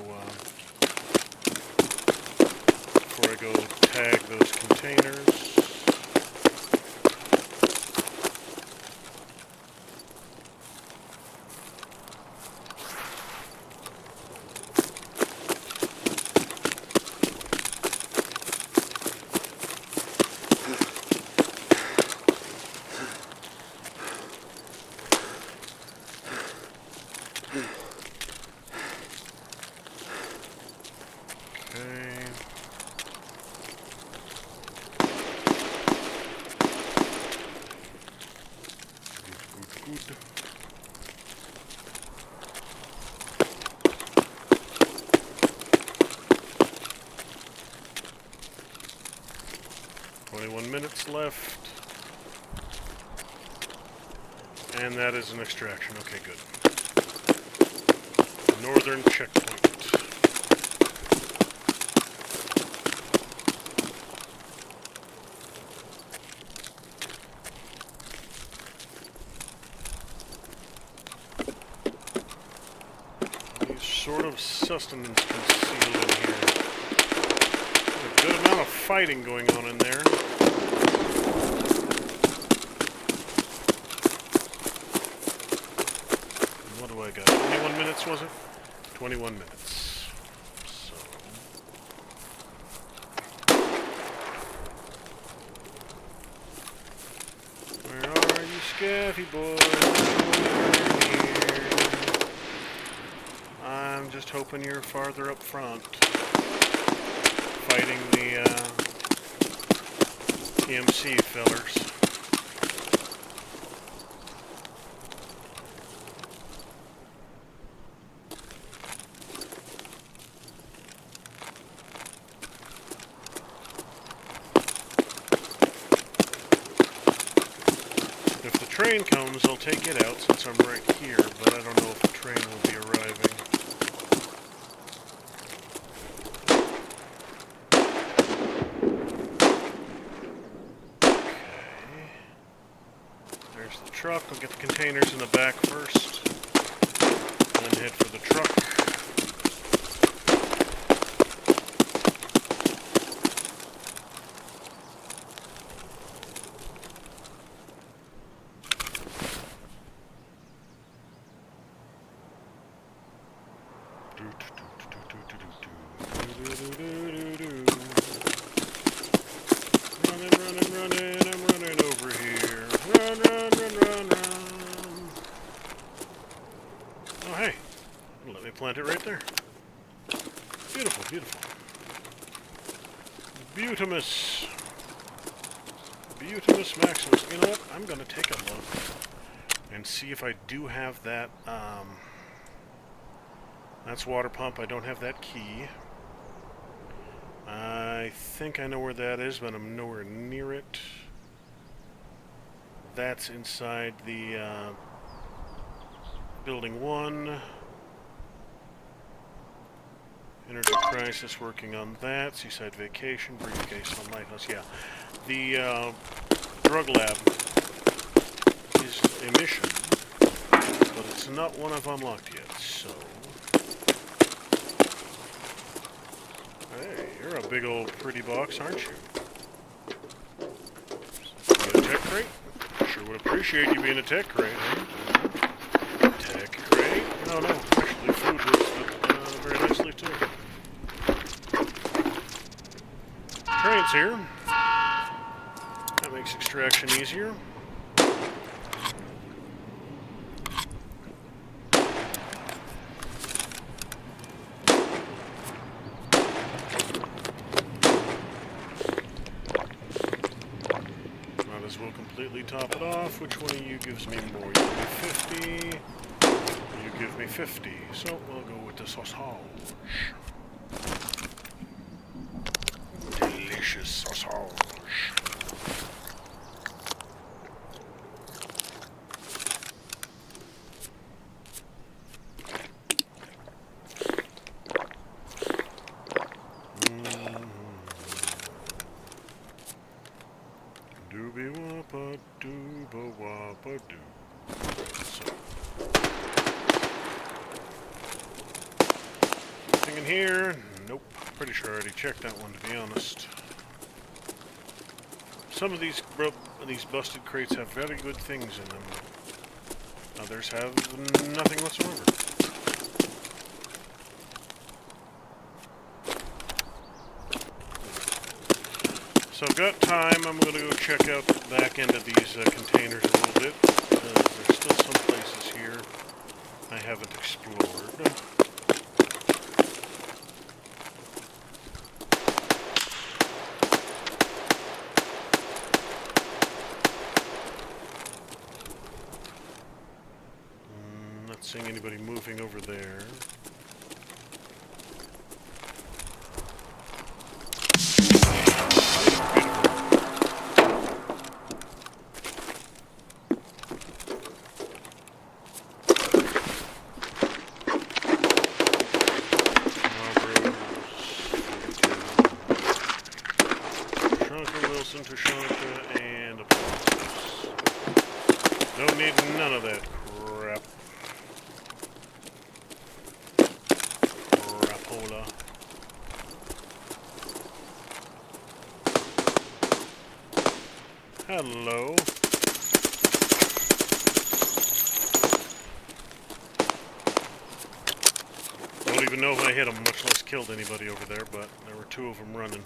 tag those containers. Good. 21 minutes left. And that is an extraction. Okay, good. Northern checkpoint. Sort of sustenance concealed in here. A good amount of fighting going on in there. What do I got? 21 minutes, was it? 21 minutes. So. Where are you, Scaffy boys? I'm just hoping you're farther up front, fighting the TMC fellers. If the train comes, I'll take it out since I'm right here, but I don't know if the train will be arriving. Truck. I'll get the containers in the back first, then head for the truck. Running, I'm running over here. Run. Oh, hey. Let me plant it right there. Beautiful, beautiful. Butamus Maximus. You know what? I'm going to take a look and see if I do have that. That's water pump. I don't have that key. I think I know where that is, but I'm nowhere near it. That's inside the building 1. Energy crisis, working on that. Seaside vacation, briefcase on lighthouse. Yeah, the drug lab is a mission, but it's not one I've unlocked yet. So, hey, you're a big old pretty box, aren't you? You a tech crate? Sure would appreciate you being a tech crate, huh? Tech crate? No, actually food was very nicely too. Train's here. That makes extraction easier. Might as well completely top it off. Which one of you gives me more? You give me 50. You give me 50. So we'll go with the sausage. Delicious sausage. Doobie wappa dooba wappa doo. So here? Nope. Pretty sure I already checked that one, to be honest. Some of these busted crates have very good things in them. Others have nothing whatsoever. So I've got time. I'm going to go check out the back end of these containers a little bit. There's still some places here I haven't explored. Not seeing anybody moving over there. Tushanika and a box. Don't need none of that crap. Crapola. Hello. Don't even know if I hit them, much less killed anybody over there, but there were two of them running.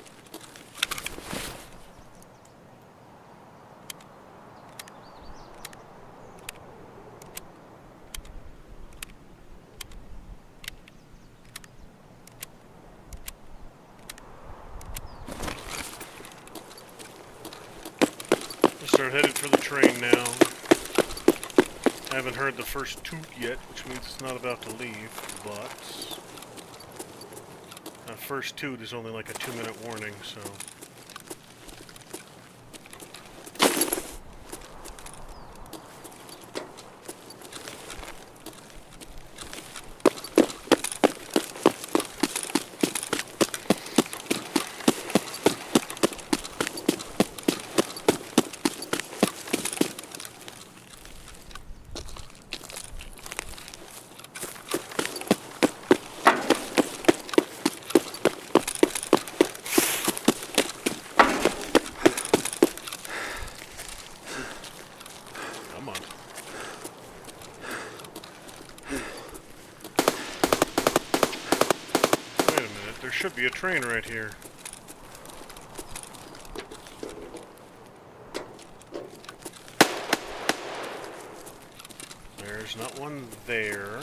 Start headed for the train now. I haven't heard the first toot yet, which means it's not about to leave, but that first toot is only like a 2-minute warning, so should be a train right here. There's not one there.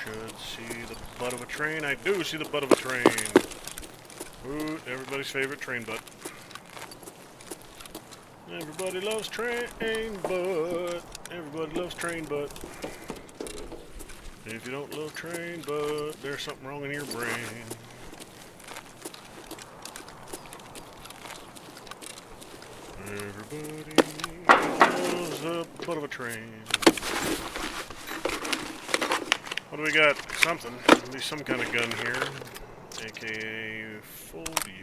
Should see the butt of a train. I do see the butt of a train. Ooh, everybody's favorite train butt. Everybody loves train butt. Everybody loves train butt. If you don't love train butt, there's something wrong in your brain. Everybody loves the butt of a train. What do we got? Something. At least some kind of gun here. AKA full view.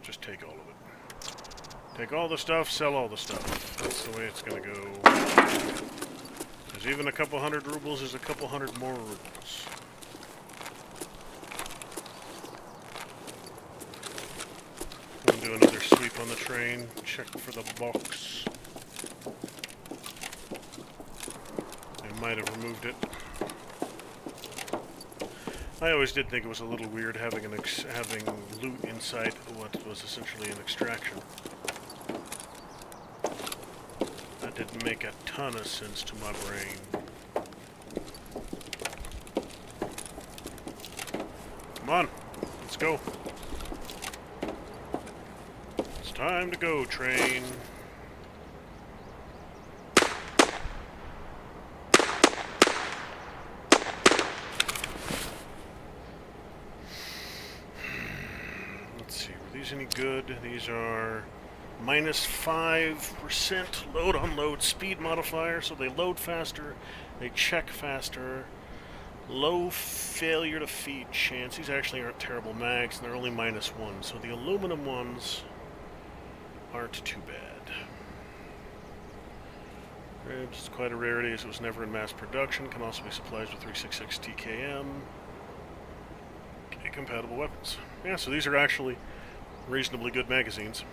Just take all of it. Take all the stuff, sell all the stuff. That's the way it's gonna go. Because even a couple hundred rubles is a couple hundred more rubles. We'll do another sweep on the train. Check for the box. They might have removed it. I always did think it was a little weird having having loot inside what was essentially an extraction. That didn't make a ton of sense to my brain. Come on, let's go. It's time to go, train. Any good? These are minus 5% load unload speed modifier, so they load faster, they check faster, Low failure to feed chance. These actually aren't terrible mags, and they're only -1, so the aluminum ones aren't too bad. Ribs is quite a rarity as it was never in mass production. Can also be supplied with 366 TKM. Okay, compatible weapons. Yeah, so these are actually reasonably good magazines.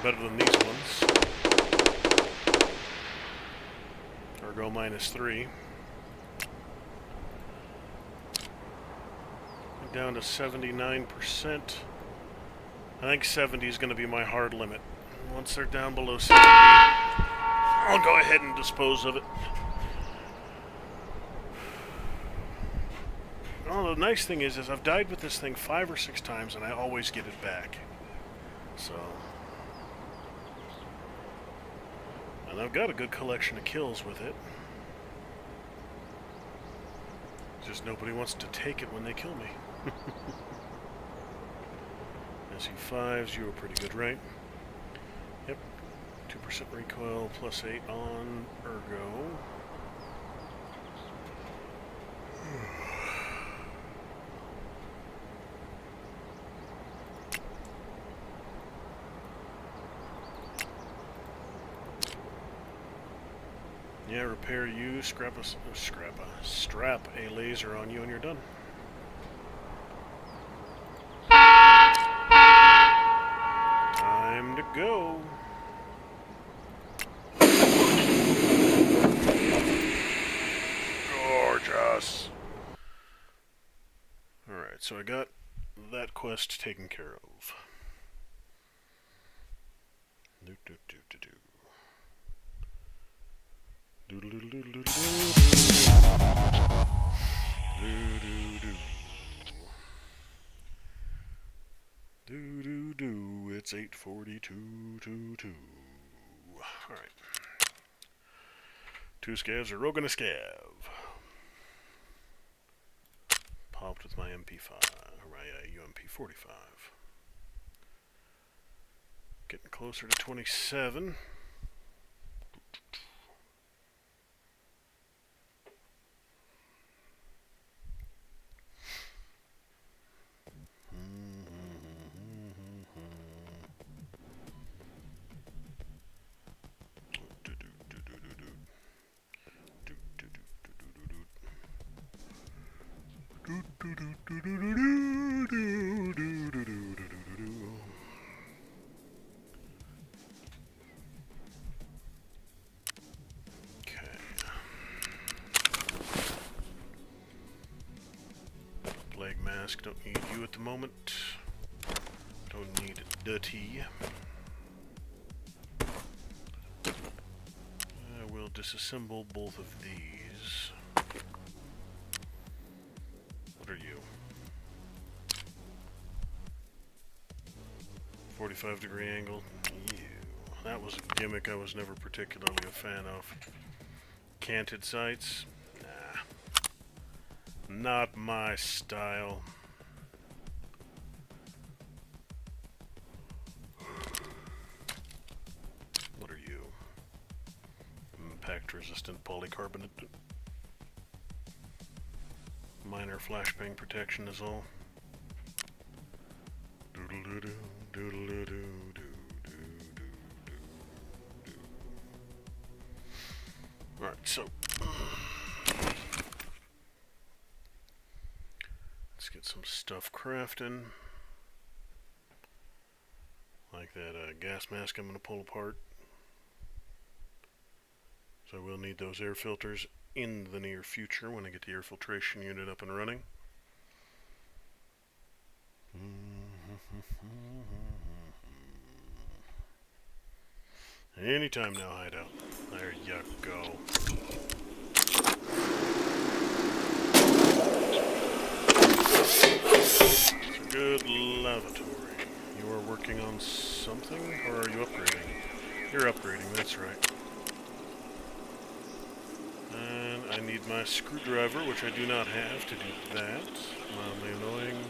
Better than these ones. Ergo -3. Down to 79%. I think 70 is going to be my hard limit. Once they're down below 70, I'll go ahead and dispose of it. Well, the nice thing is I've died with this thing 5 or 6 times, and I always get it back. So, and I've got a good collection of kills with it. Just nobody wants to take it when they kill me. SU5s, you were pretty good, right? Yep. 2% recoil, +8 on Ergo. Yeah, repair you, strap a laser on you and you're done. Time to go. Gorgeous. Alright, so I got that quest taken care of. It's 8:42. Alright. 2 scavs are rogue and a scav. Popped with my MP5, or my UMP45. Getting closer to 27. Plague mask, don't need you at the moment. Don't need dirty. I will disassemble both of these. What are you? 45-degree angle. Ew. That was a gimmick I was never particularly a fan of. Canted sights? Nah. Not my style. What are you? Impact-resistant polycarbonate. Minor flashbang protection is all. Doodle-doo-doo, doodle-doo-doo, doo-doo-doo-doo-doo. Alright, so let's get some stuff crafting. Like that gas mask I'm going to pull apart. So I will need those air filters in the near future when I get the air filtration unit up and running. Anytime now, hideout. There you go. Good lavatory. You are working on something, or are you upgrading? You're upgrading, that's right. And I need my screwdriver, which I do not have to do that. Mildly annoying.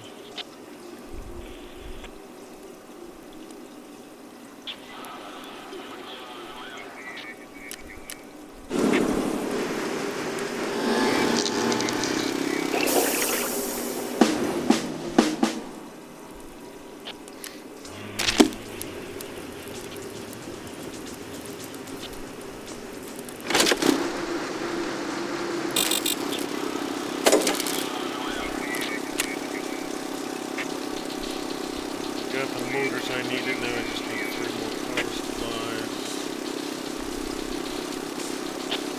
motors I needed. Now I just need 3 more power supplies.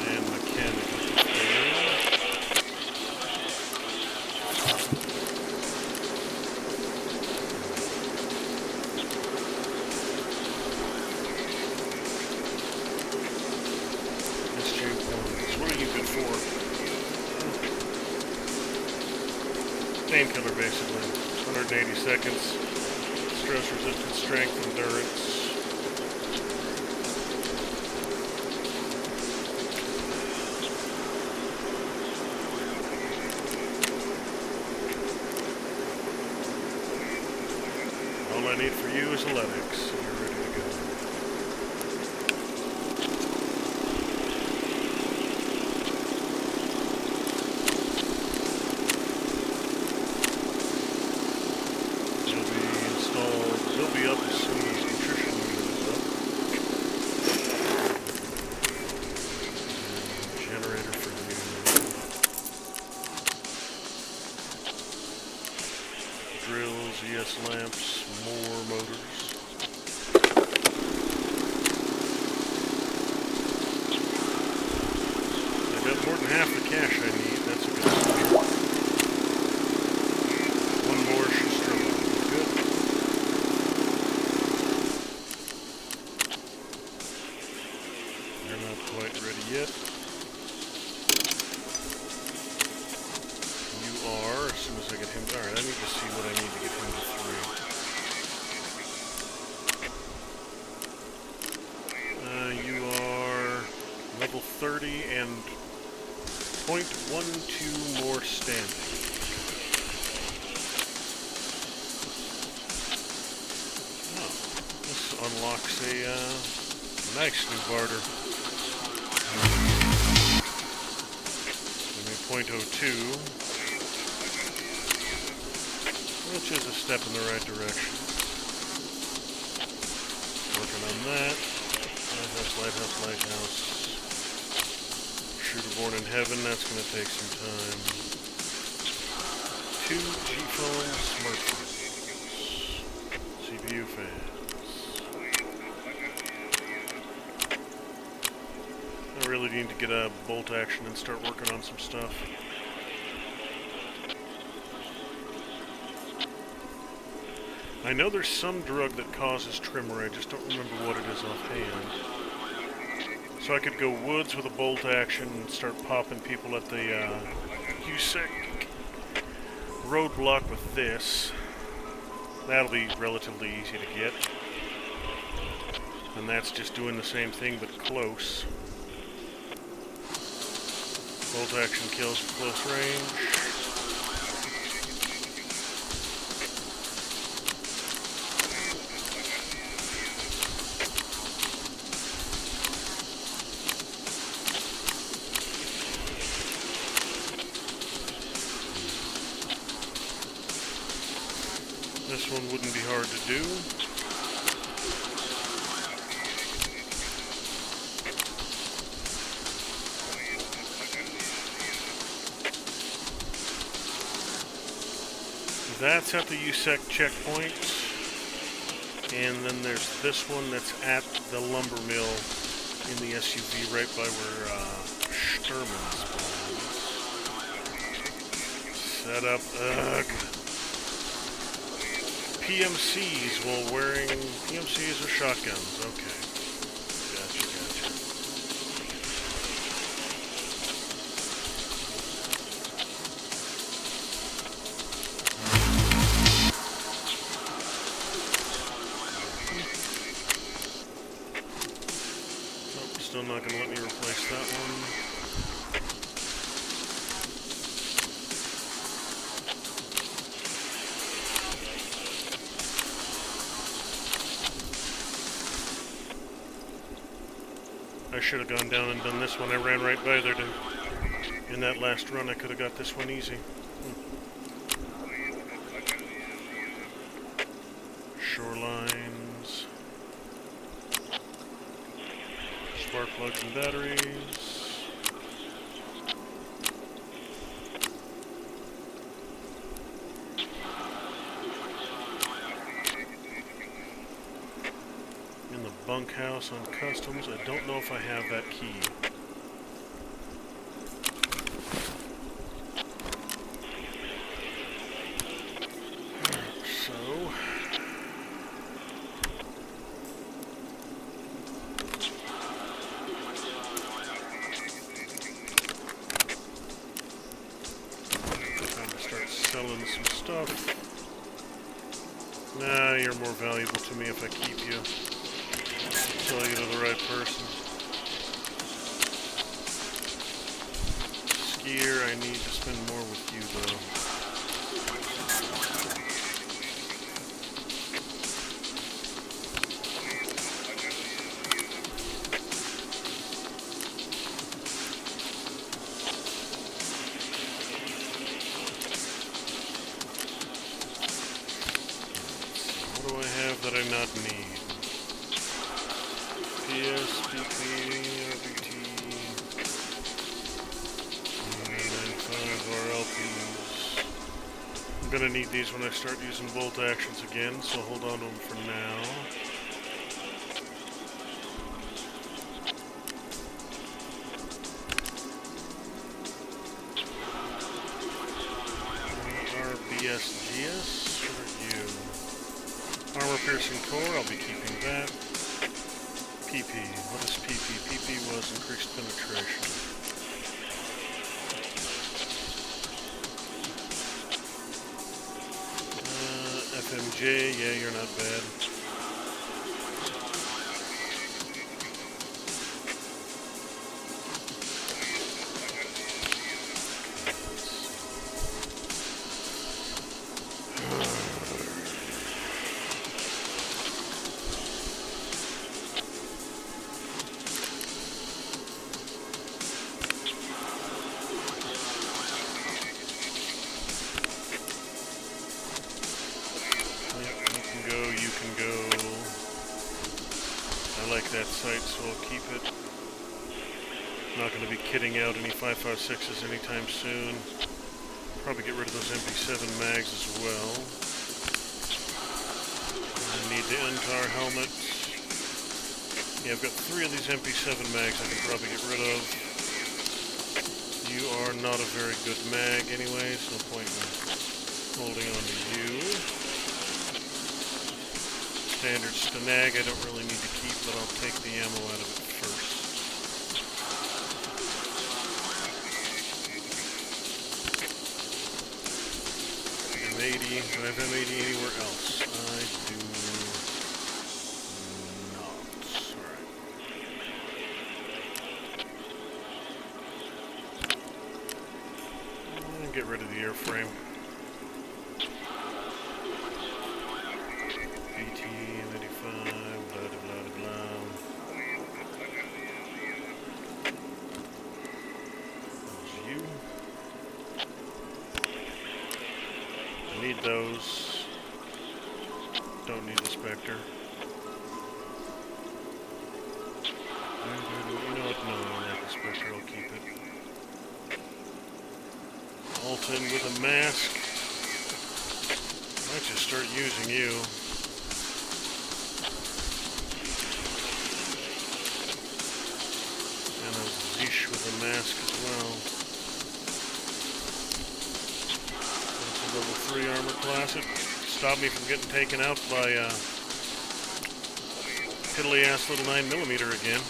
And mechanical failure. SJ1s. What are you good for? Painkiller, basically. 180 seconds. Stress resistant strength, endurance. All I need for you is athletics. You're ready to go. They'll be up as soon as nutrition unit is up. Generator for you. Drills, ES lamps, more motors. I got more than half the cash I need. That's a good start. One more should struggle. Good. They're not quite ready yet. You are, as soon as I get him. Alright, I need to see what I need to get him to 3. You are level 30 and 0.12 more standing. Oh, this unlocks a nice new barter. Give me 0.02, which is a step in the right direction. Working on that. Lighthouse, lighthouse, lighthouse. Shooter born in heaven, that's going to take some time. 2 G-phone smartphones. CPU fans. I really need to get a bolt action and start working on some stuff. I know there's some drug that causes tremor, I just don't remember what it is offhand. So I could go woods with a bolt action and start popping people at the USEC roadblock with this. That'll be relatively easy to get. And that's just doing the same thing but close. Bolt action kills at close range. This one wouldn't be hard to do. That's at the USEC checkpoint. And then there's this one that's at the lumber mill in the SUV right by where Sturman spawns. Set up, PMCs while wearing PMCs or shotguns. Okay. Gotcha, gotcha. Nope, still not gonna let me replace that one. I should have gone down and done this one. I ran right by there in that last run. I could have got this one easy. Shorelines. Spark plugs and batteries. bunkhouse on customs. I don't know if I have that key. So... time to start selling some stuff. Nah, you're more valuable to me if I keep you. Sell you to the right person. Skier, I need to spend more with you though. What do I have that I not need? PS, PP, RBT, 995 RLPs. I'm gonna need these when I start using bolt actions again, so hold on to them for now. RBSGS, what are you? Armor piercing core, I'll be keeping that. PP, what is PP? PP was increased penetration. FMJ, yeah, you're not bad. That site, so I'll keep it. Not going to be kitting out any 5.56s anytime soon. Probably get rid of those MP7 mags as well. I need the Untar helmet. Yeah, I've got 3 of these MP7 mags I can probably get rid of. You are not a very good mag anyway, so no point in holding on to you. Standard Stanag I don't really need to keep, but I'll take the ammo out of it first. M80, do I have M80 anywhere else? I do not. Alright. And get rid of the airframe. Need those. Don't need the Spectre. You know what? No, I don't like the Spectre. I'll keep it. Alton with a mask. Might just start using you. And a Zeesh with a mask as well. Level 3 armor classic. Stop me from getting taken out by piddly ass little 9mm again.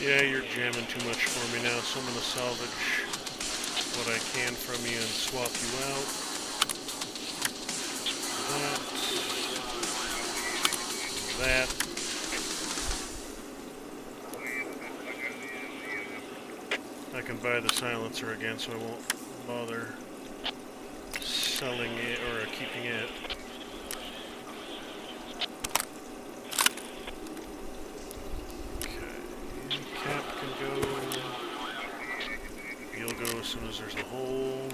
Yeah, you're jamming too much for me now, so I'm going to salvage what I can from you and swap you out. That. that. I can buy the silencer again, so I won't bother selling it or keeping it. Okay, cap can go. You'll go as soon as there's a hole.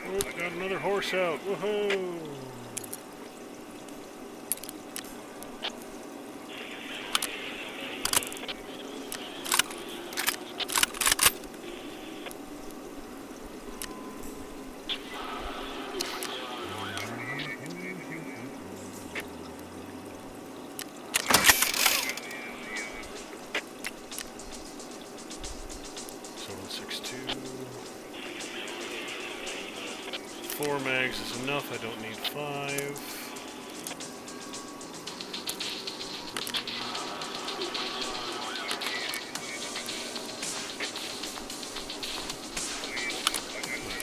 Oh, got another horse out. Woohoo! Four mags is enough, I don't need 5.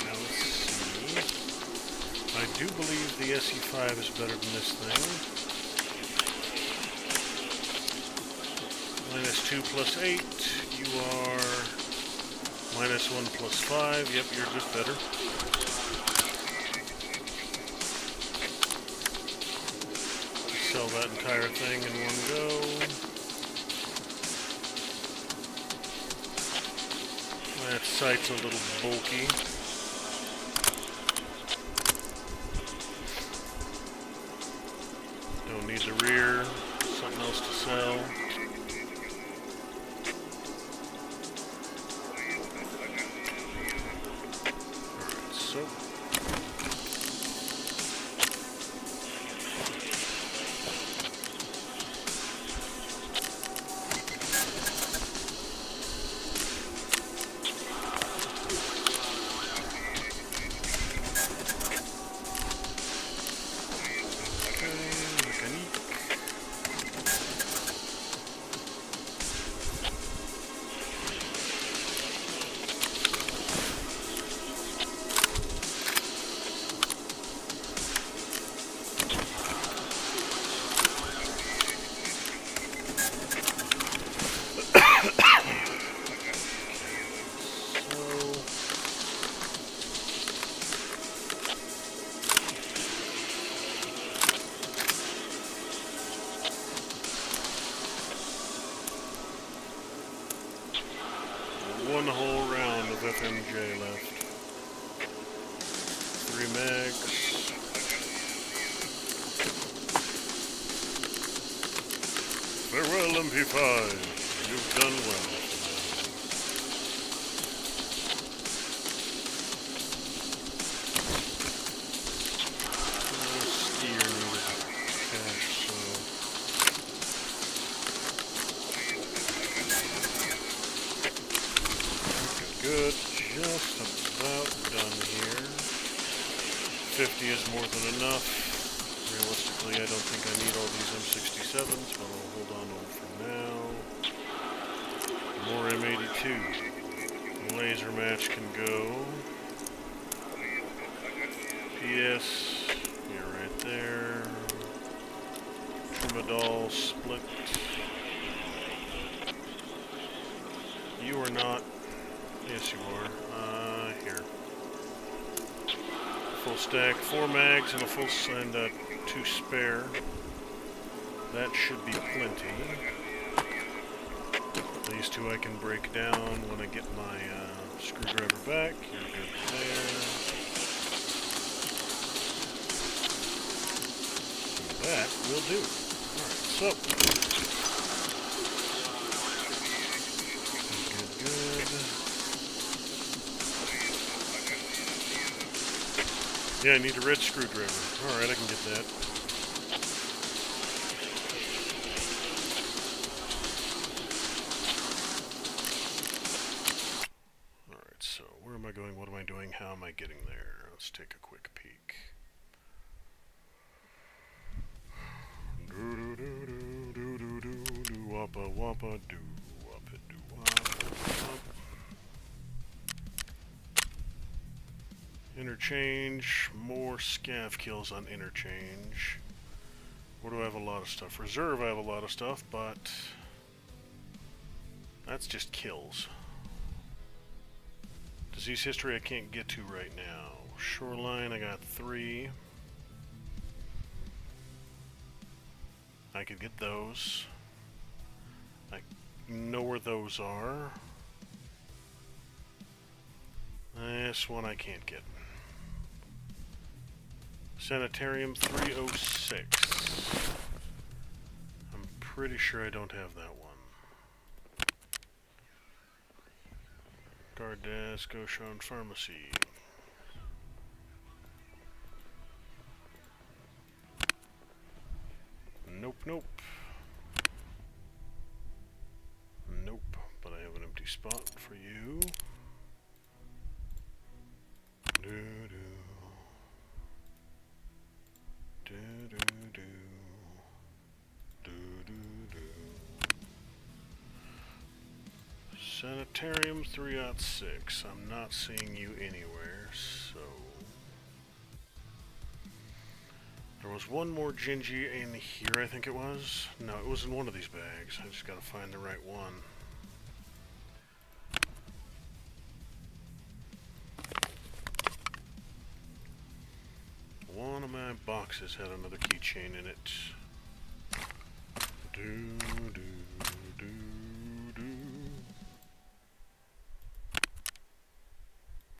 Now let's see. I do believe the SE5 is better than this thing. -2 plus 8, you are -1 plus 5, yep, you're just better. Sell that entire thing in one go. That sight's a little bulky. Don't need the rear. Something else to sell. Alright, so. One whole round of FMJ left. 3 mags. Farewell, MP5. You've done well. Skier needed cash, so. Good, just about done here. 50 is more than enough. Realistically, I don't think I need all these M67s, but I'll hold on to them for now. More M82. Laser match can go. PS, you're right there. Trimadol split. You are not. Yes, you are. Here. Full stack, 4 mags and a full and 2 spare. That should be plenty. These 2 I can break down when I get my screwdriver back. You're good there. That will do. Alright, so. Good. Yeah, I need a red screwdriver. Alright, I can get that. Alright, so where am I going? What am I doing? How am I getting there? Let's take a quick peek. Wappa wappa doo wappa doo wappa. Interchange, more scav kills on interchange. Where do I have a lot of stuff? Reserve, I have a lot of stuff, but that's just kills. Disease history I can't get to right now. Shoreline, I got 3. I could get those. I know where those are. This one I can't get. Sanitarium 306. I'm pretty sure I don't have that one. Guard desk, Ocean Pharmacy. Nope, nope. Nope, but I have an empty spot for you. Do-do. Do-do-do. Do-do-do. Sanitarium 306. I'm not seeing you anywhere, so... There was one more Gingy in here, I think it was. No, it was in one of these bags. I just gotta find the right one. One of my boxes had another keychain in it.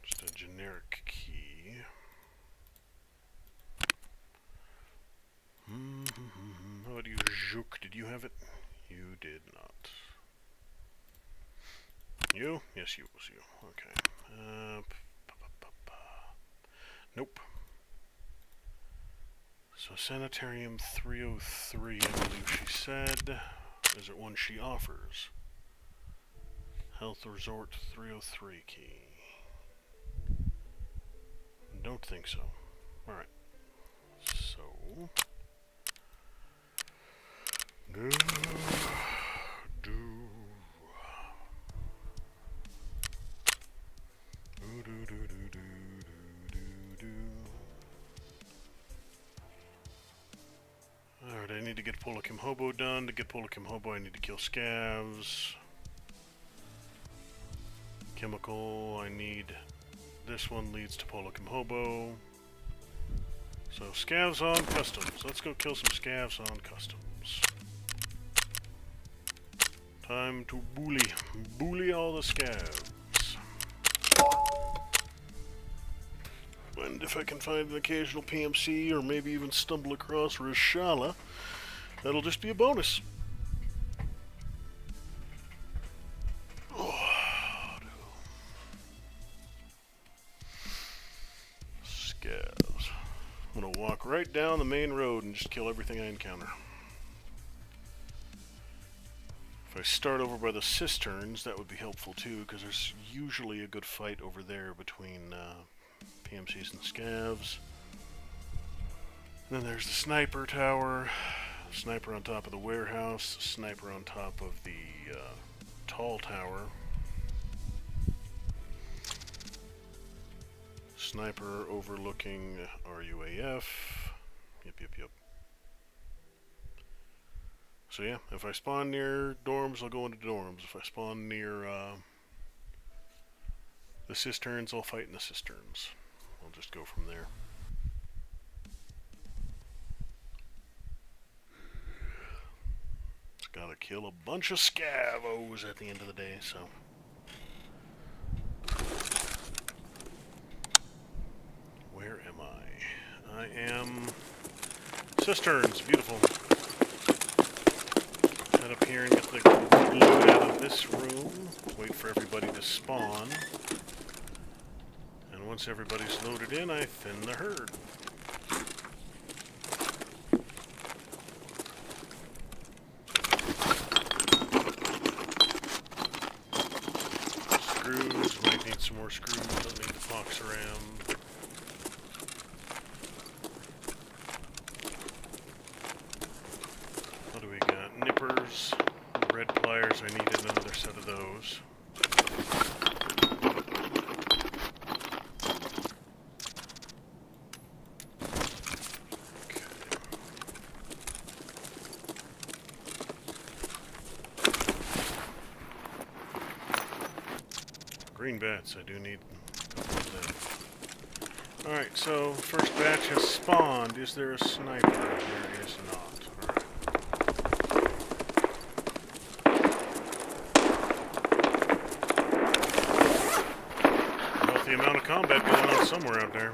Just a generic key. How about you, Juk? Did you have it? You did not. You? Yes, you was you. Okay. Nope. So Sanitarium 303, I believe she said. Is it one she offers? Health Resort 303 key. Don't think so. Alright. So... Do... Alright, I need to get Polakim Hobo done. To get Polakim Hobo, I need to kill scavs. Chemical, I need... This one leads to Polakim Hobo. So, scavs on customs. Let's go kill some scavs on customs. Time to bully. Bully all the scavs. And if I can find an occasional PMC, or maybe even stumble across Rashala, that'll just be a bonus. Oh, scavs. I'm gonna walk right down the main road and just kill everything I encounter. If I start over by the cisterns, that would be helpful too, because there's usually a good fight over there between PMCs and scavs. Then there's the sniper tower, sniper on top of the warehouse, sniper on top of the tall tower, sniper overlooking RUAF. Yep. So yeah, if I spawn near dorms, I'll go into dorms. If I spawn near the cisterns, I'll fight in the cisterns. I'll just go from there. Just gotta kill a bunch of scavos at the end of the day, so. Where am I? I am... Cisterns, beautiful. Head up here and get the loot out of this room. Wait for everybody to spawn. And once everybody's loaded in, I thin the herd. Screws, might need some more screws, don't need to fox around. What do we got? Nippers, red pliers, I needed another set of those. Green bats, I do need a couple of them. Alright, so first batch has spawned. Is there a sniper? There is not. Alright. Healthy amount of combat going on somewhere out there.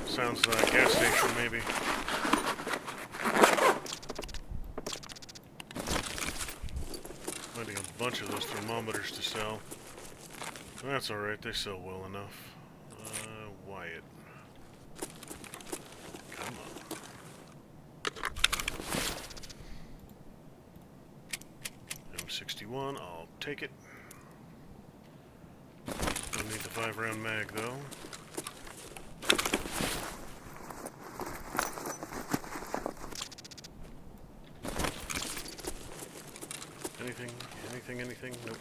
Sounds like a gas station, maybe. Finding a bunch of those thermometers to sell. That's alright, they sell well enough. Wyatt. Come on. M61, I'll take it. Don't need the 5-round mag, though. Anything? Nope.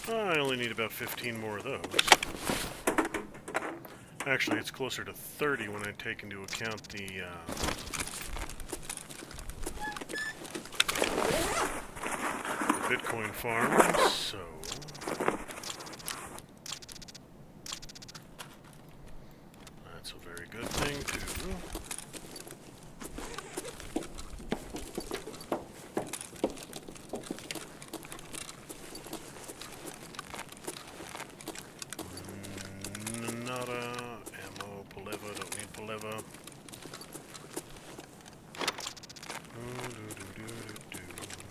I only need about 15 more of those. Actually, it's closer to 30 when I take into account the Bitcoin farm, so... That's a very good thing, too.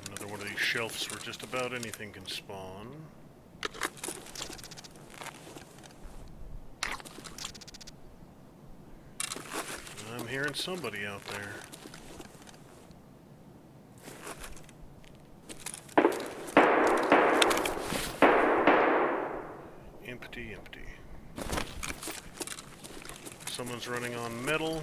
Another one of these shelves where just about anything can spawn. I'm hearing somebody out there. Empty. Someone's running on metal.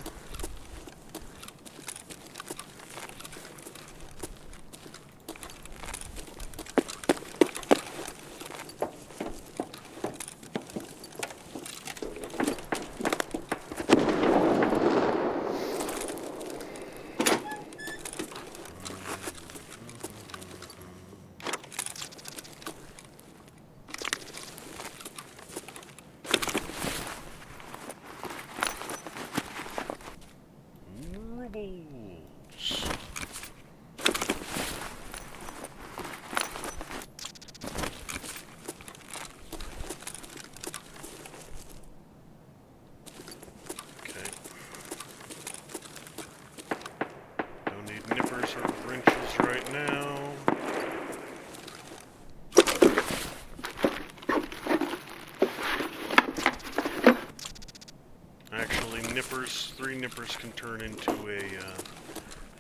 Three nippers can turn into a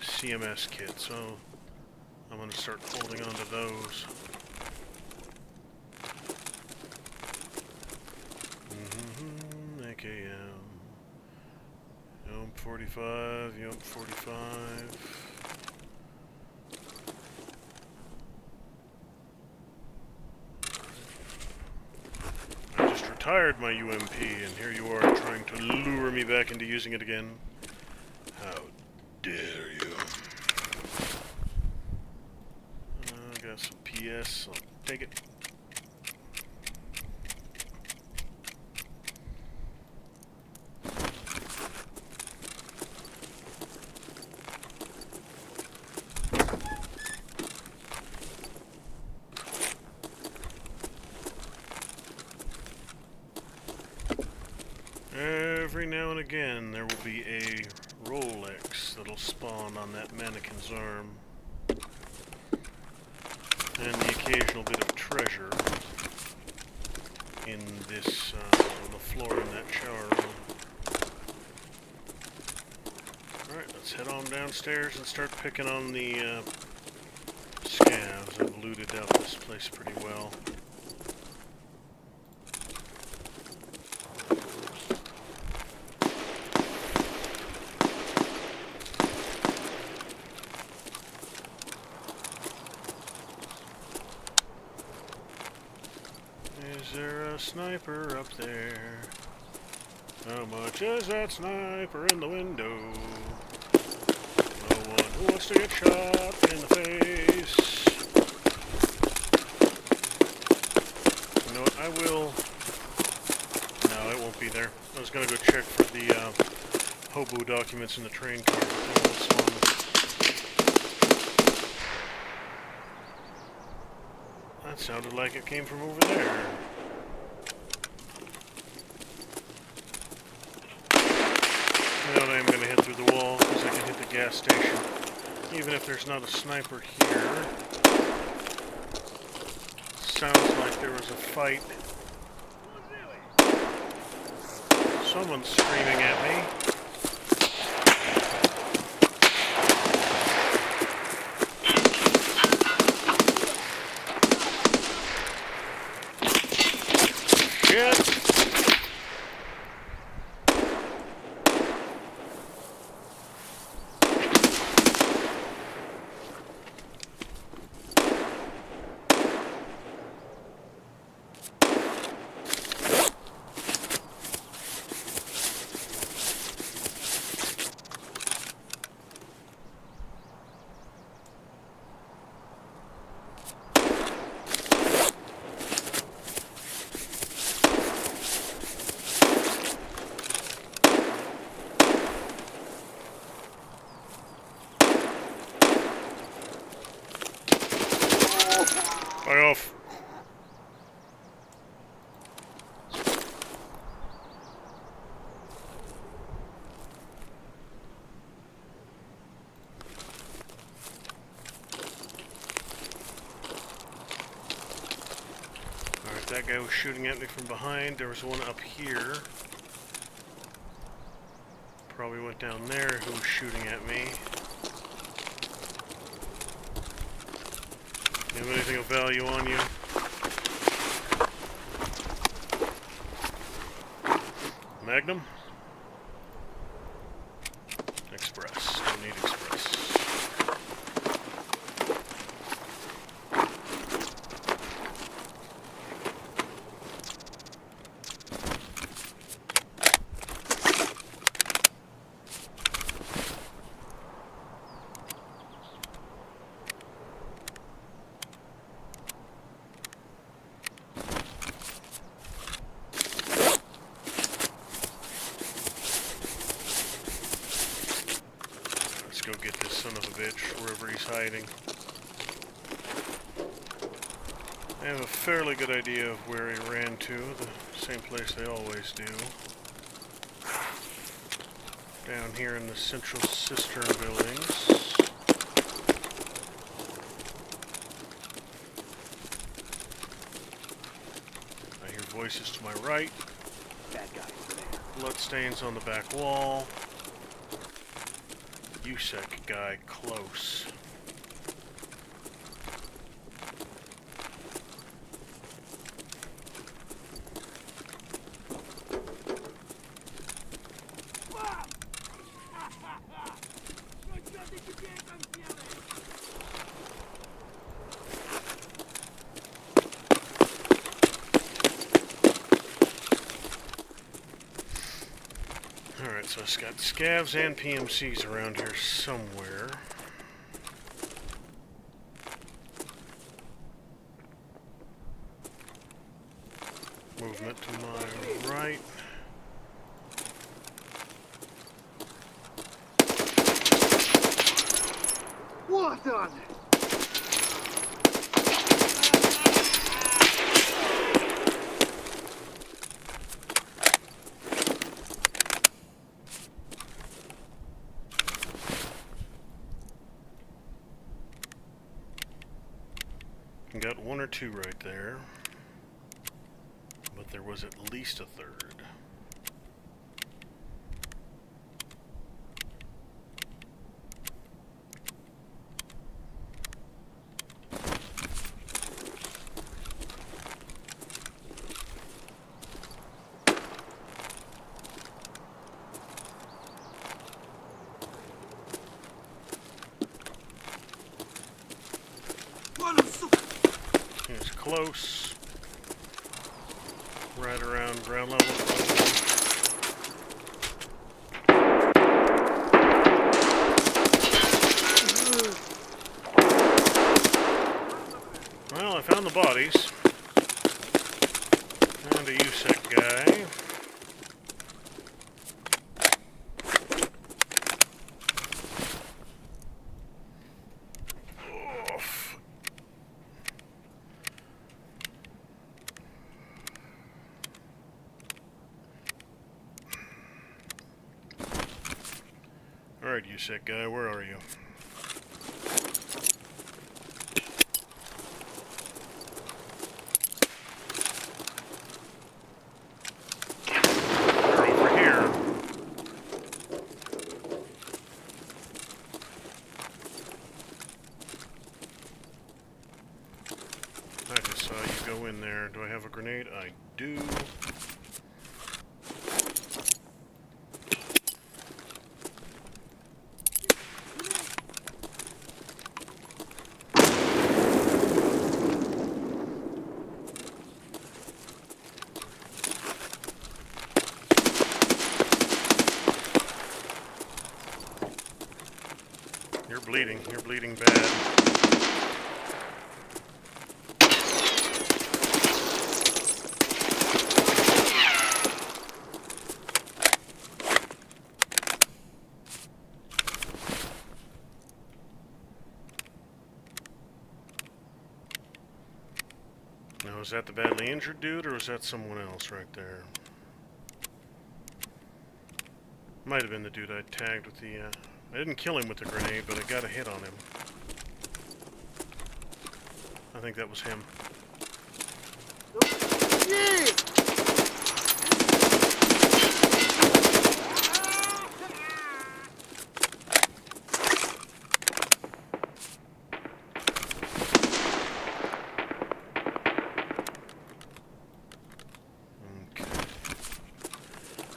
CMS kit, so I'm going to start holding on to those. AKM. Yum 45, Yum 45. Retired my UMP, and here you are trying to lure me back into using it again. How dare you? I got some PS, I'll take it. Every now and again there will be a Rolex that'll spawn on that mannequin's arm. And the occasional bit of treasure in this, on the floor in that shower room. Alright, let's head on downstairs and start picking on the scavs. I've looted out this place pretty well. Is there a sniper up there? How much is that sniper in the window? No one who wants to get shot in the face. You know what, I will... No, it won't be there. I was gonna go check for the hobo documents in the train car, but that's fun. That sounded like it came from over there. You know what, I'm gonna hit through the wall, because I can hit the gas station. Even if there's not a sniper here. Sounds like there was a fight. Someone's screaming at me. Shit! Fuck off. Alright, that guy was shooting at me from behind. There was one up here. Probably went down there who was shooting at me. You have anything of value on you? Magnum? Express. Don't need express. Go get this son of a bitch wherever he's hiding. I have a fairly good idea of where he ran to, the same place they always do. Down here in the central cistern buildings. I hear voices to my right. Bad guy over there. Bloodstains on the back wall. USEC guy close. Alright, so it's got scavs and PMCs around here somewhere. Movement to my right. What on it? Got one or two right there, but there was at least a third. It's close. Right around ground level. bodies. And a USEC guy. Oof. Alright, USEC guy, where are you? I just saw you go in there. Do I have a grenade? I do. You're bleeding. You're bleeding bad. Now, was that the badly injured dude, or was that someone else right there? Might have been the dude I tagged with the, I didn't kill him with the grenade, but I got a hit on him. I think that was him. Yeah!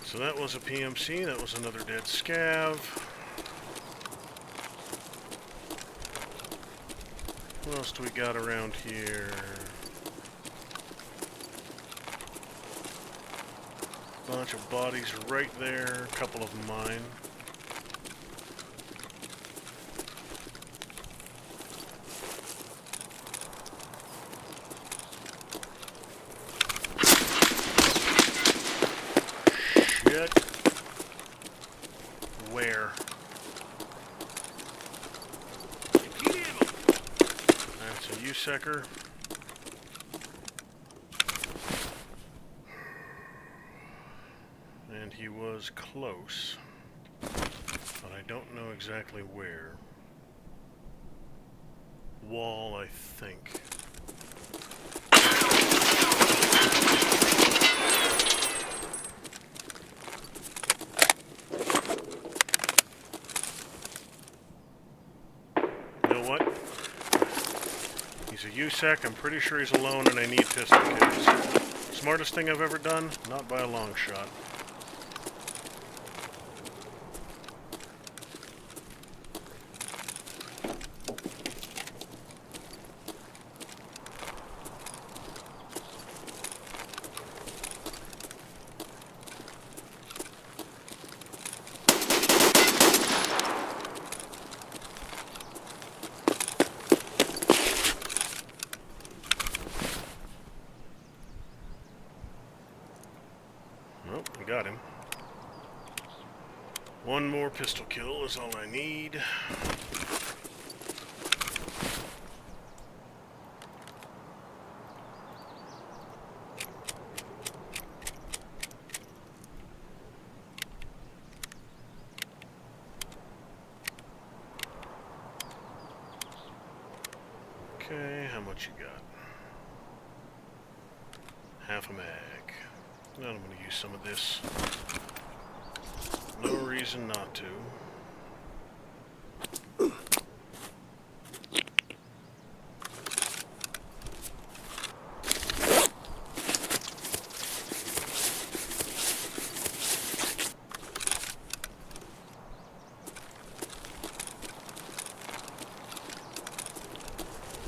So that was a PMC, that was another dead scav. What else do we got around here? Bunch of bodies right there, a couple of mine. Where? That's a USECer. And he was close, but I don't know exactly where. Wall, I think. He's a USEC, I'm pretty sure he's alone, and I need pistol kills. Smartest thing I've ever done? Not by a long shot. Nope, I got him. One more pistol kill is all I need. Okay, how much you got? Half a mag. Now I'm going to use some of this. No reason not to.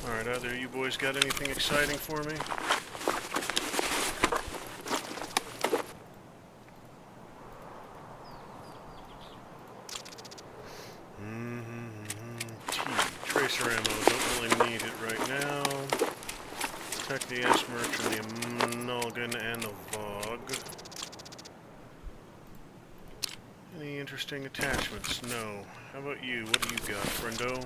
Alright, either you boys got anything exciting for me? Tracer ammo, don't really need it right now. Check the CS Merchant, the Amalgam, and the Vogue. Any interesting attachments? No. How about you? What do you got, friendo?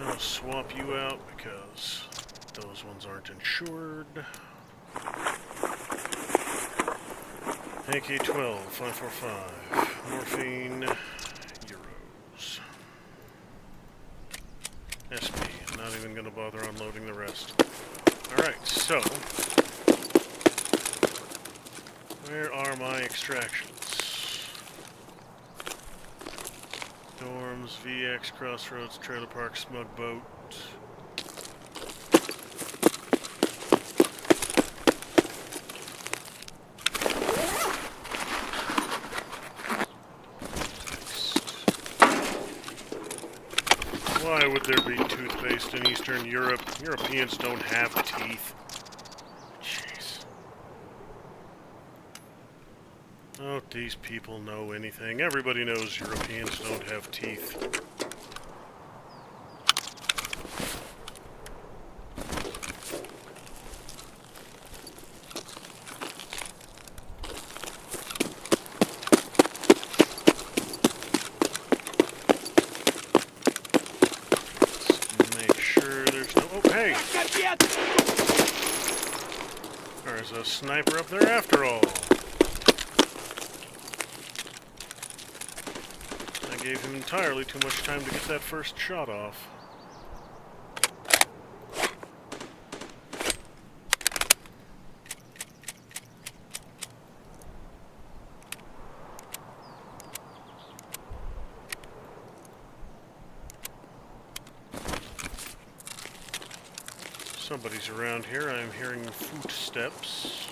I'll swap you out because those ones aren't insured. AK-12, 545. Morphine, euros. SP, I'm not even going to bother unloading the rest. Alright, so... where are my extractions? Dorms, VX, Crossroads, Trailer Park, Smug Boat. Why would there be toothpaste in Eastern Europe? Europeans don't have teeth. Jeez. Don't these people know anything? Everybody knows Europeans don't have teeth. There's a sniper up there after all. I gave him entirely too much time to get that first shot off. Somebody's around here. I'm hearing footsteps.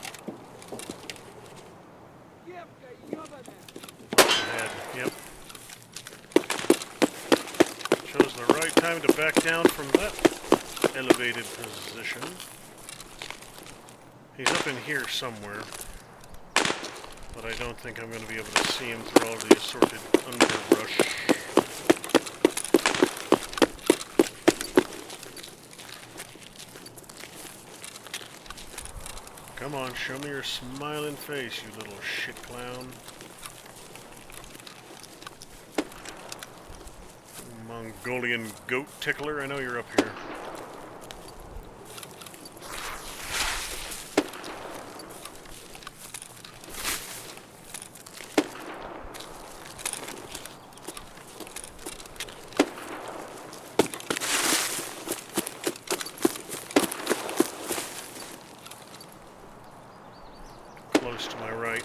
Ahead. Yep. Chose the right time to back down from that elevated position. He's up in here somewhere, but I don't think I'm going to be able to see him through all the assorted underbrush. Come on, show me your smiling face, you little shit clown. Mongolian goat tickler, I know you're up here. Close to my right.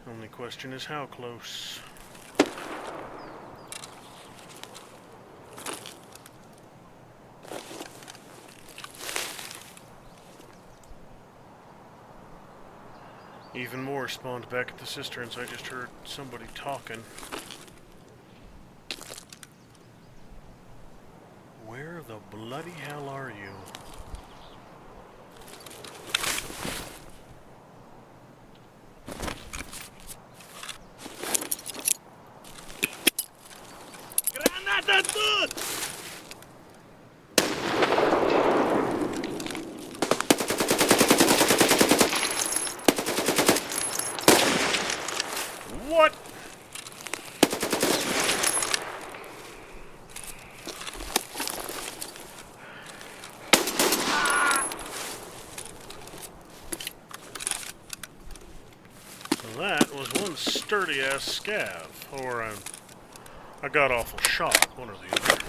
Only question is how close. Even more spawned back at the cisterns. I just heard somebody talking. Where the bloody hell are you? What? Well, that was one sturdy-ass scav, or a god-awful shot, one or the other.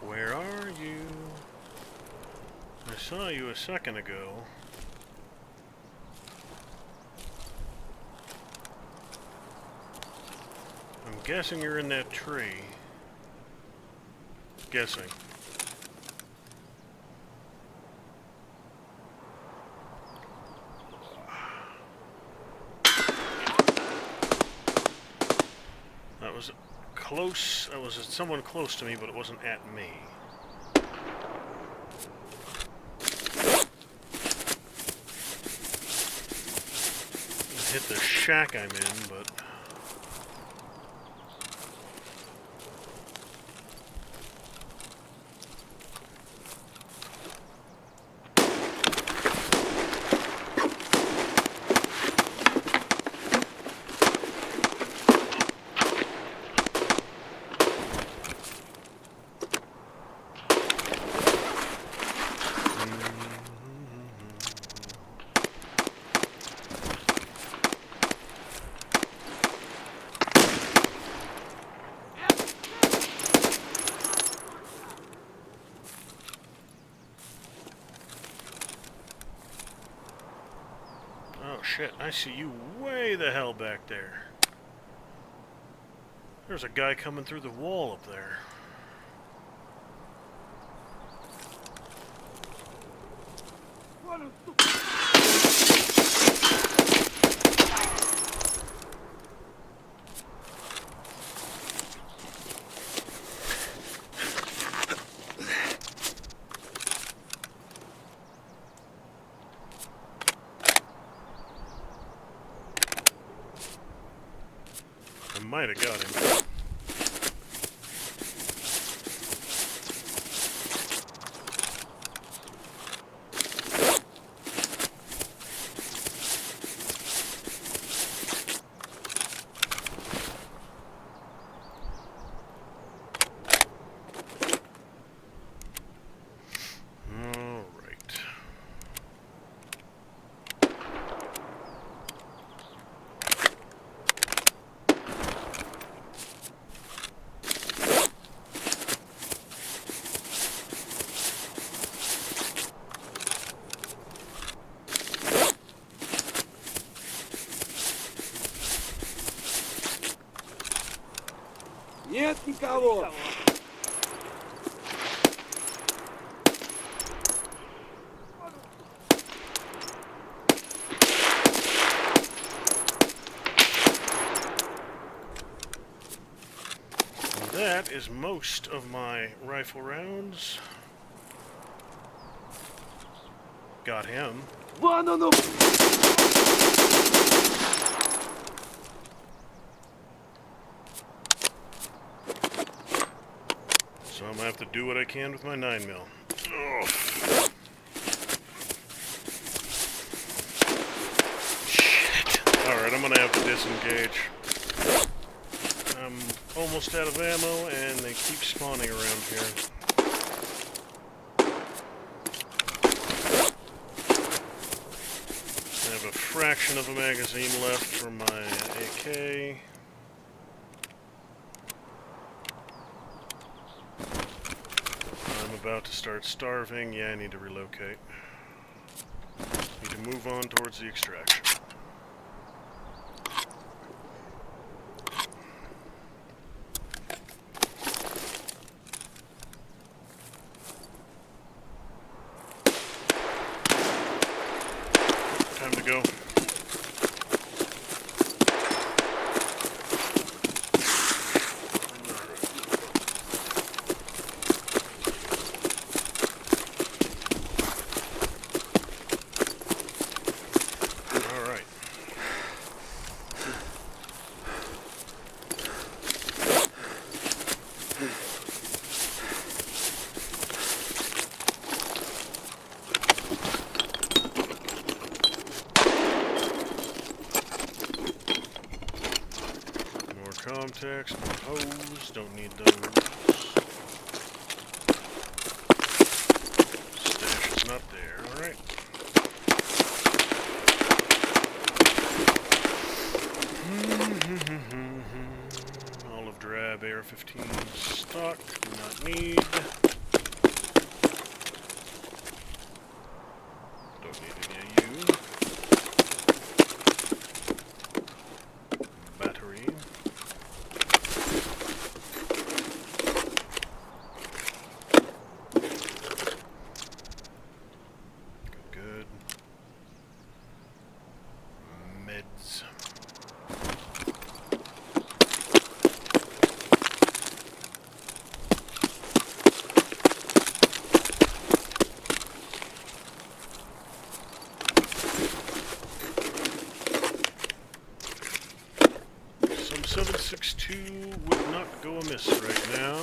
Where are you? I saw you a second ago. guessing you're in that tree. Guessing. That was close. That was someone close to me, but it wasn't at me. It hit the shack I'm in, but... Shit, I see you way the hell back there. There's a guy coming through the wall up there. Might have got him. Нет никого. That is most of my rifle rounds. Got him. Вон он! So I'm gonna have to do what I can with my 9mm. Ugh. Shit. Alright, I'm gonna have to disengage. I'm almost out of ammo and they keep spawning around here. I have a fraction of a magazine left for my AK. I'm about to start starving. Yeah, I need to relocate. Need to move on towards the extraction. Time to go. Contacts, hose, don't need those. Stash is not there, alright. Olive drab AR-15 stock, do not need. Don't need any of you. Battery. two would not go amiss right now.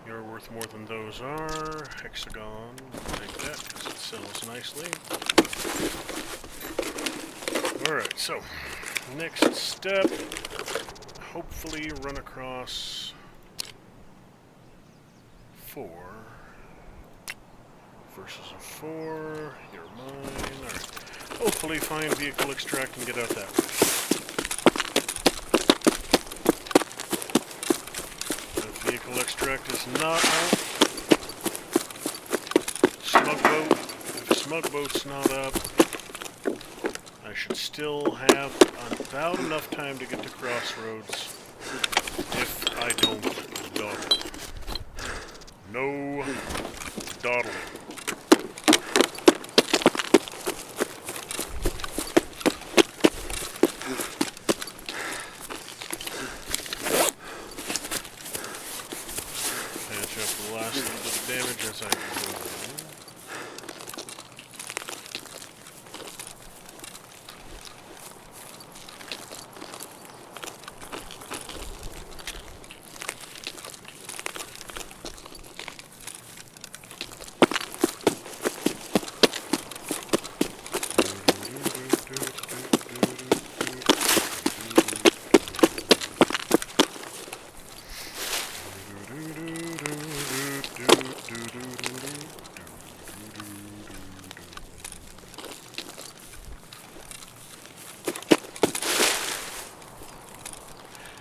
You're worth more than those are. Hexagon, take that because it sells nicely. Alright, so, next step, hopefully run across 4 versus a 4. You're mine. Alright. Hopefully find vehicle extract and get out that way. If vehicle extract is not out, smug boat. If smug boat's not up, I should still have about enough time to get to Crossroads if I don't dawdle. No dawdling. Patch up the last little bit of damage as I go.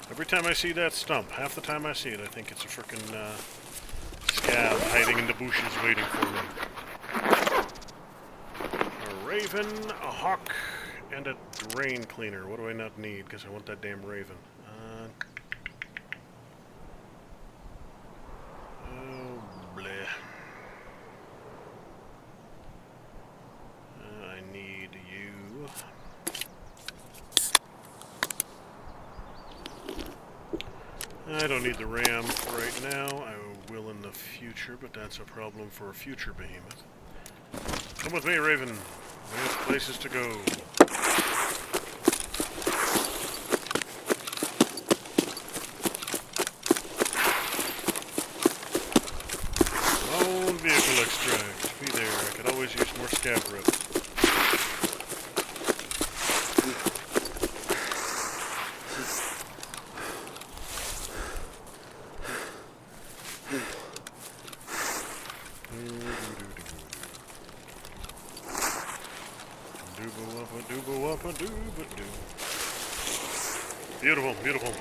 Every time I see that stump, half the time I see it, I think it's a frickin' scab hiding in the bushes waiting for me. A raven, a hawk, and a drain cleaner. What do I not need? Because I want that damn raven. Oh, bleh. I need you. I don't need the ram right now. I will in the future, but that's a problem for a future behemoth. Come with me, Raven. We have places to go. Own vehicle extract. Be there. I could always use more scab rope. Beautiful, beautiful.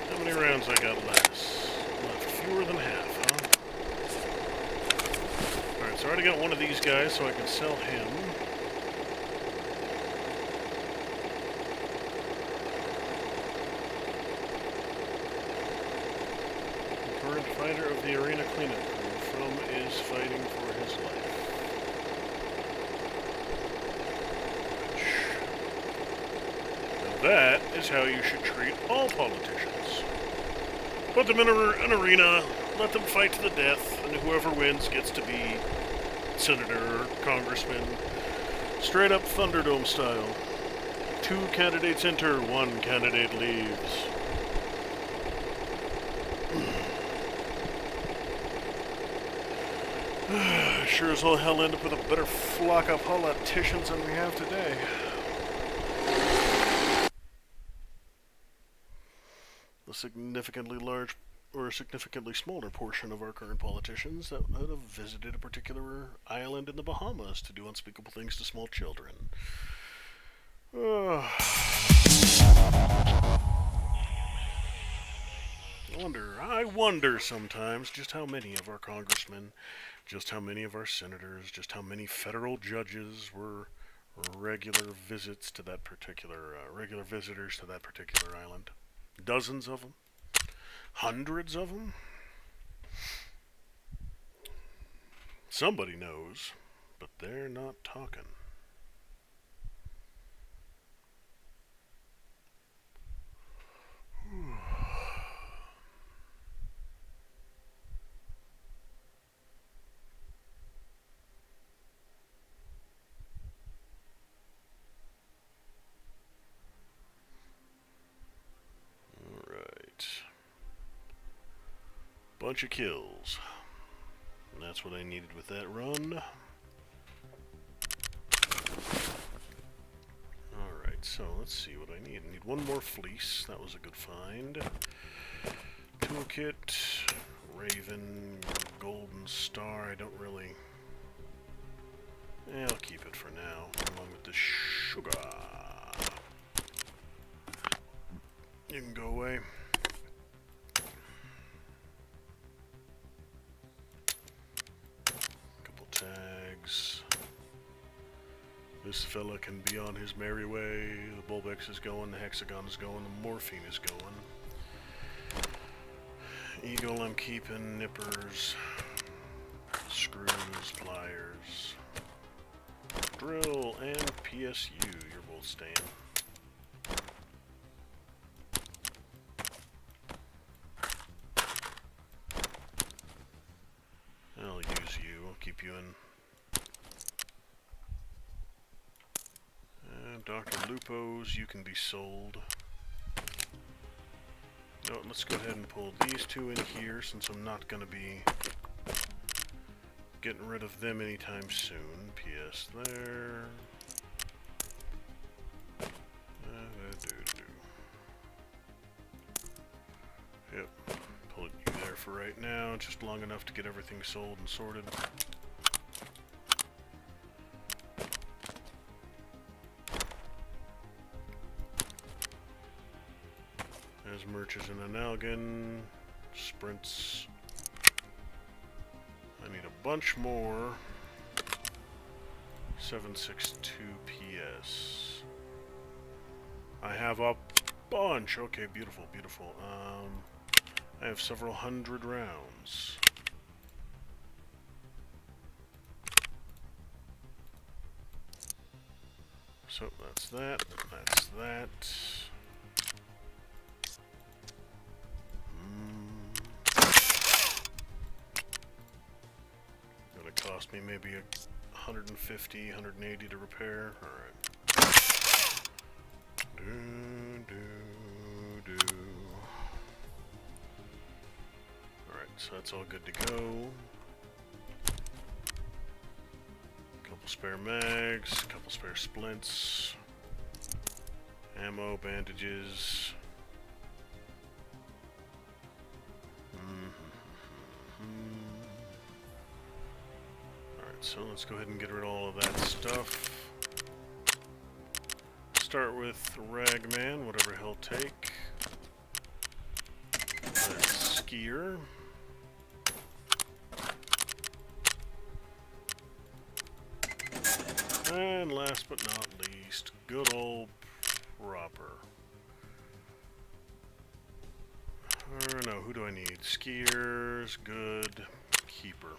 How many rounds I got left? Fewer than half, huh? Alright, so I already got one of these guys, so I can sell him. Current fighter of the arena cleanup crew from is fighting for his life. Now that is how you should treat all politicians. Put them in an arena, let them fight to the death, and whoever wins gets to be senator or congressman. Straight up Thunderdome style. 2 candidates enter, 1 candidate leaves. Sure as all hell end up with a better flock of politicians than we have today. A significantly large or a significantly smaller portion of our current politicians that would have visited a particular island in the Bahamas to do unspeakable things to small children. I wonder sometimes just how many of our congressmen, just how many of our senators, just how many federal judges were regular visits to that particular, regular visitors to that particular island. Dozens of them? Hundreds of them? Somebody knows, but they're not talking. Bunch of kills. And that's what I needed with that run. Alright, so let's see what I need. I need one more fleece. That was a good find. Toolkit, Raven, Golden Star. I don't really... I'll keep it for now, along with the sugar. You can go away. Couple tags. This fella can be on his merry way. The Bulbex is going, the Hexagon is going, the Morphine is going. Eagle I'm keeping, nippers, screws, pliers, drill, and PSU, you're both staying. I'll use you, I'll keep you in. Dr. Lupo's, you can be sold. No, let's go ahead and pull these two in here since I'm not going to be getting rid of them anytime soon. PS there. Yep, pull you there for right now, just long enough to get everything sold and sorted. As merches in Analgan, sprints. I need a bunch more. 762 PS. I have a bunch. Okay, beautiful, beautiful. I have several hundred rounds. So that's that. That's that. Gonna cost me maybe 150, 180 to repair. Alright. Alright, so that's all good to go. Couple spare mags, couple spare splints, ammo, bandages. So let's go ahead and get rid of all of that stuff. Start with Ragman, whatever he'll take. That's Skier. And last but not least, good old Proper. Or no, who do I need? Skier's good. Keeper.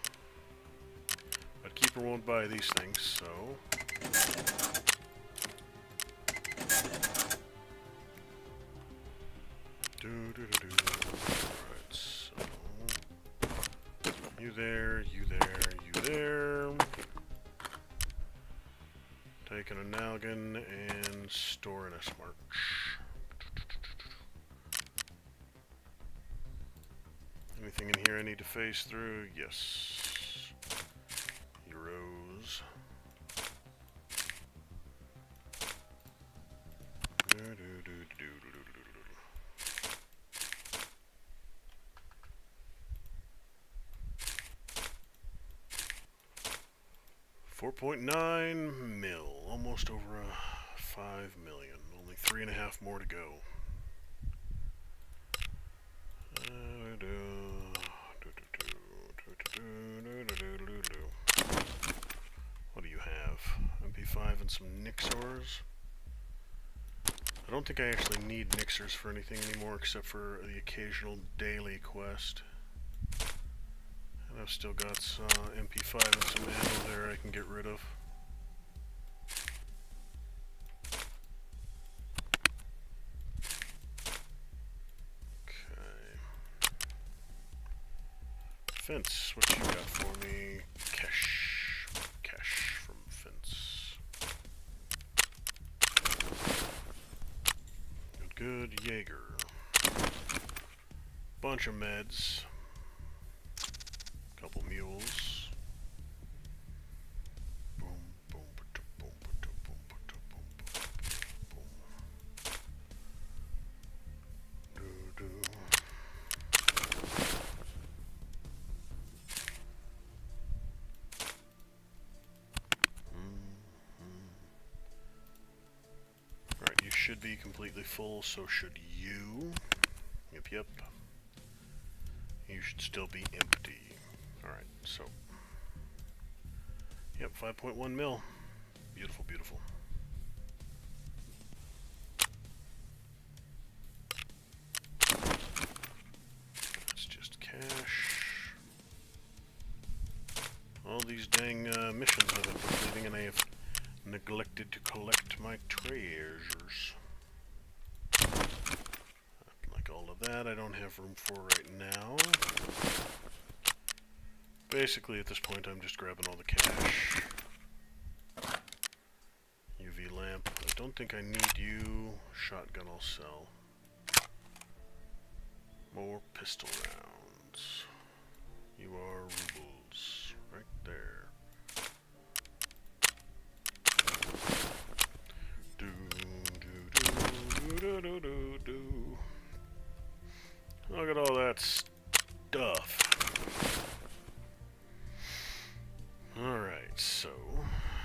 But Keeper won't buy these things, so... Alright, so... You there, you there, you there. Taking a Nalgan and storing a Smart. Anything in here I need to phase through? Yes. Euros. $4.9 mil, almost over 5 million. Only 3.5 more to go. What do you have? MP5 and some Nixors. I don't think I actually need Nixors for anything anymore except for the occasional daily quest. And I've still got some MP5 and some ammo there I can get rid of. Fence, what you got for me? Cash. Cash from Fence. Good, good. Jaeger. Bunch of meds. should be completely full, so should you. Yep, yep. You should still be empty. Alright, so. Yep, 5.1 mil. Beautiful, beautiful. That's just cash. All these dang missions I've been completing, and I have neglected to collect my treasures. Like all of that, I don't have room for right now. Basically, at this point, I'm just grabbing all the cash. UV lamp. I don't think I need you. Shotgun I'll sell. More pistol rounds. You are rubles. Right there. Do, do, do, do, do, do, do. Look at all that stuff. Alright, so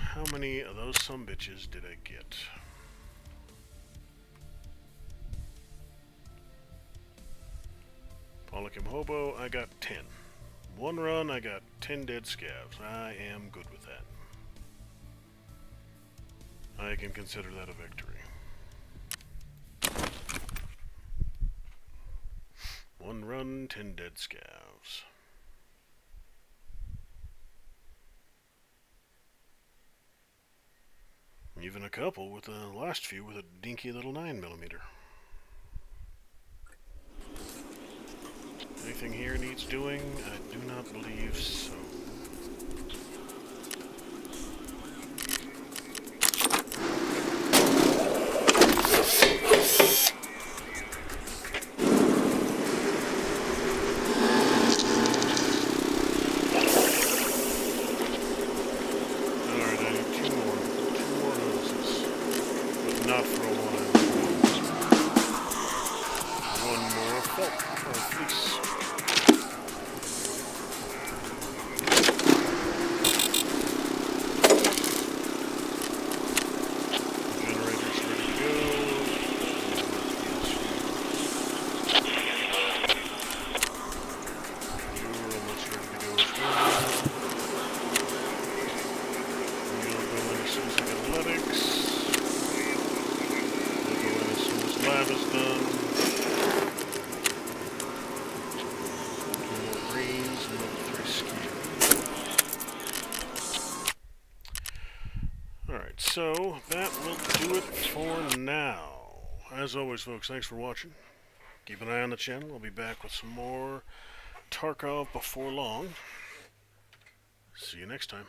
how many of those sumbitches did I get? Polychem Hobo, I got 10. One run, I got 10 dead scavs. I am good with that. I can consider that a victory. One run, 10 dead scavs. Even a couple with the last few with a dinky little 9mm. Anything here needs doing? I do not believe so. Alright, I need two more hoses. But not for a while. One more felt, or fleece. Generator's ready to go. You're almost ready to go as well. You'll go in as soon as I get athletics. You'll go in as soon as lab is done. Two more greens and another 3 skill. Alright, so that will do it for now. As always, folks, thanks for watching. Keep an eye on the channel. I'll be back with some more Tarkov before long. See you next time.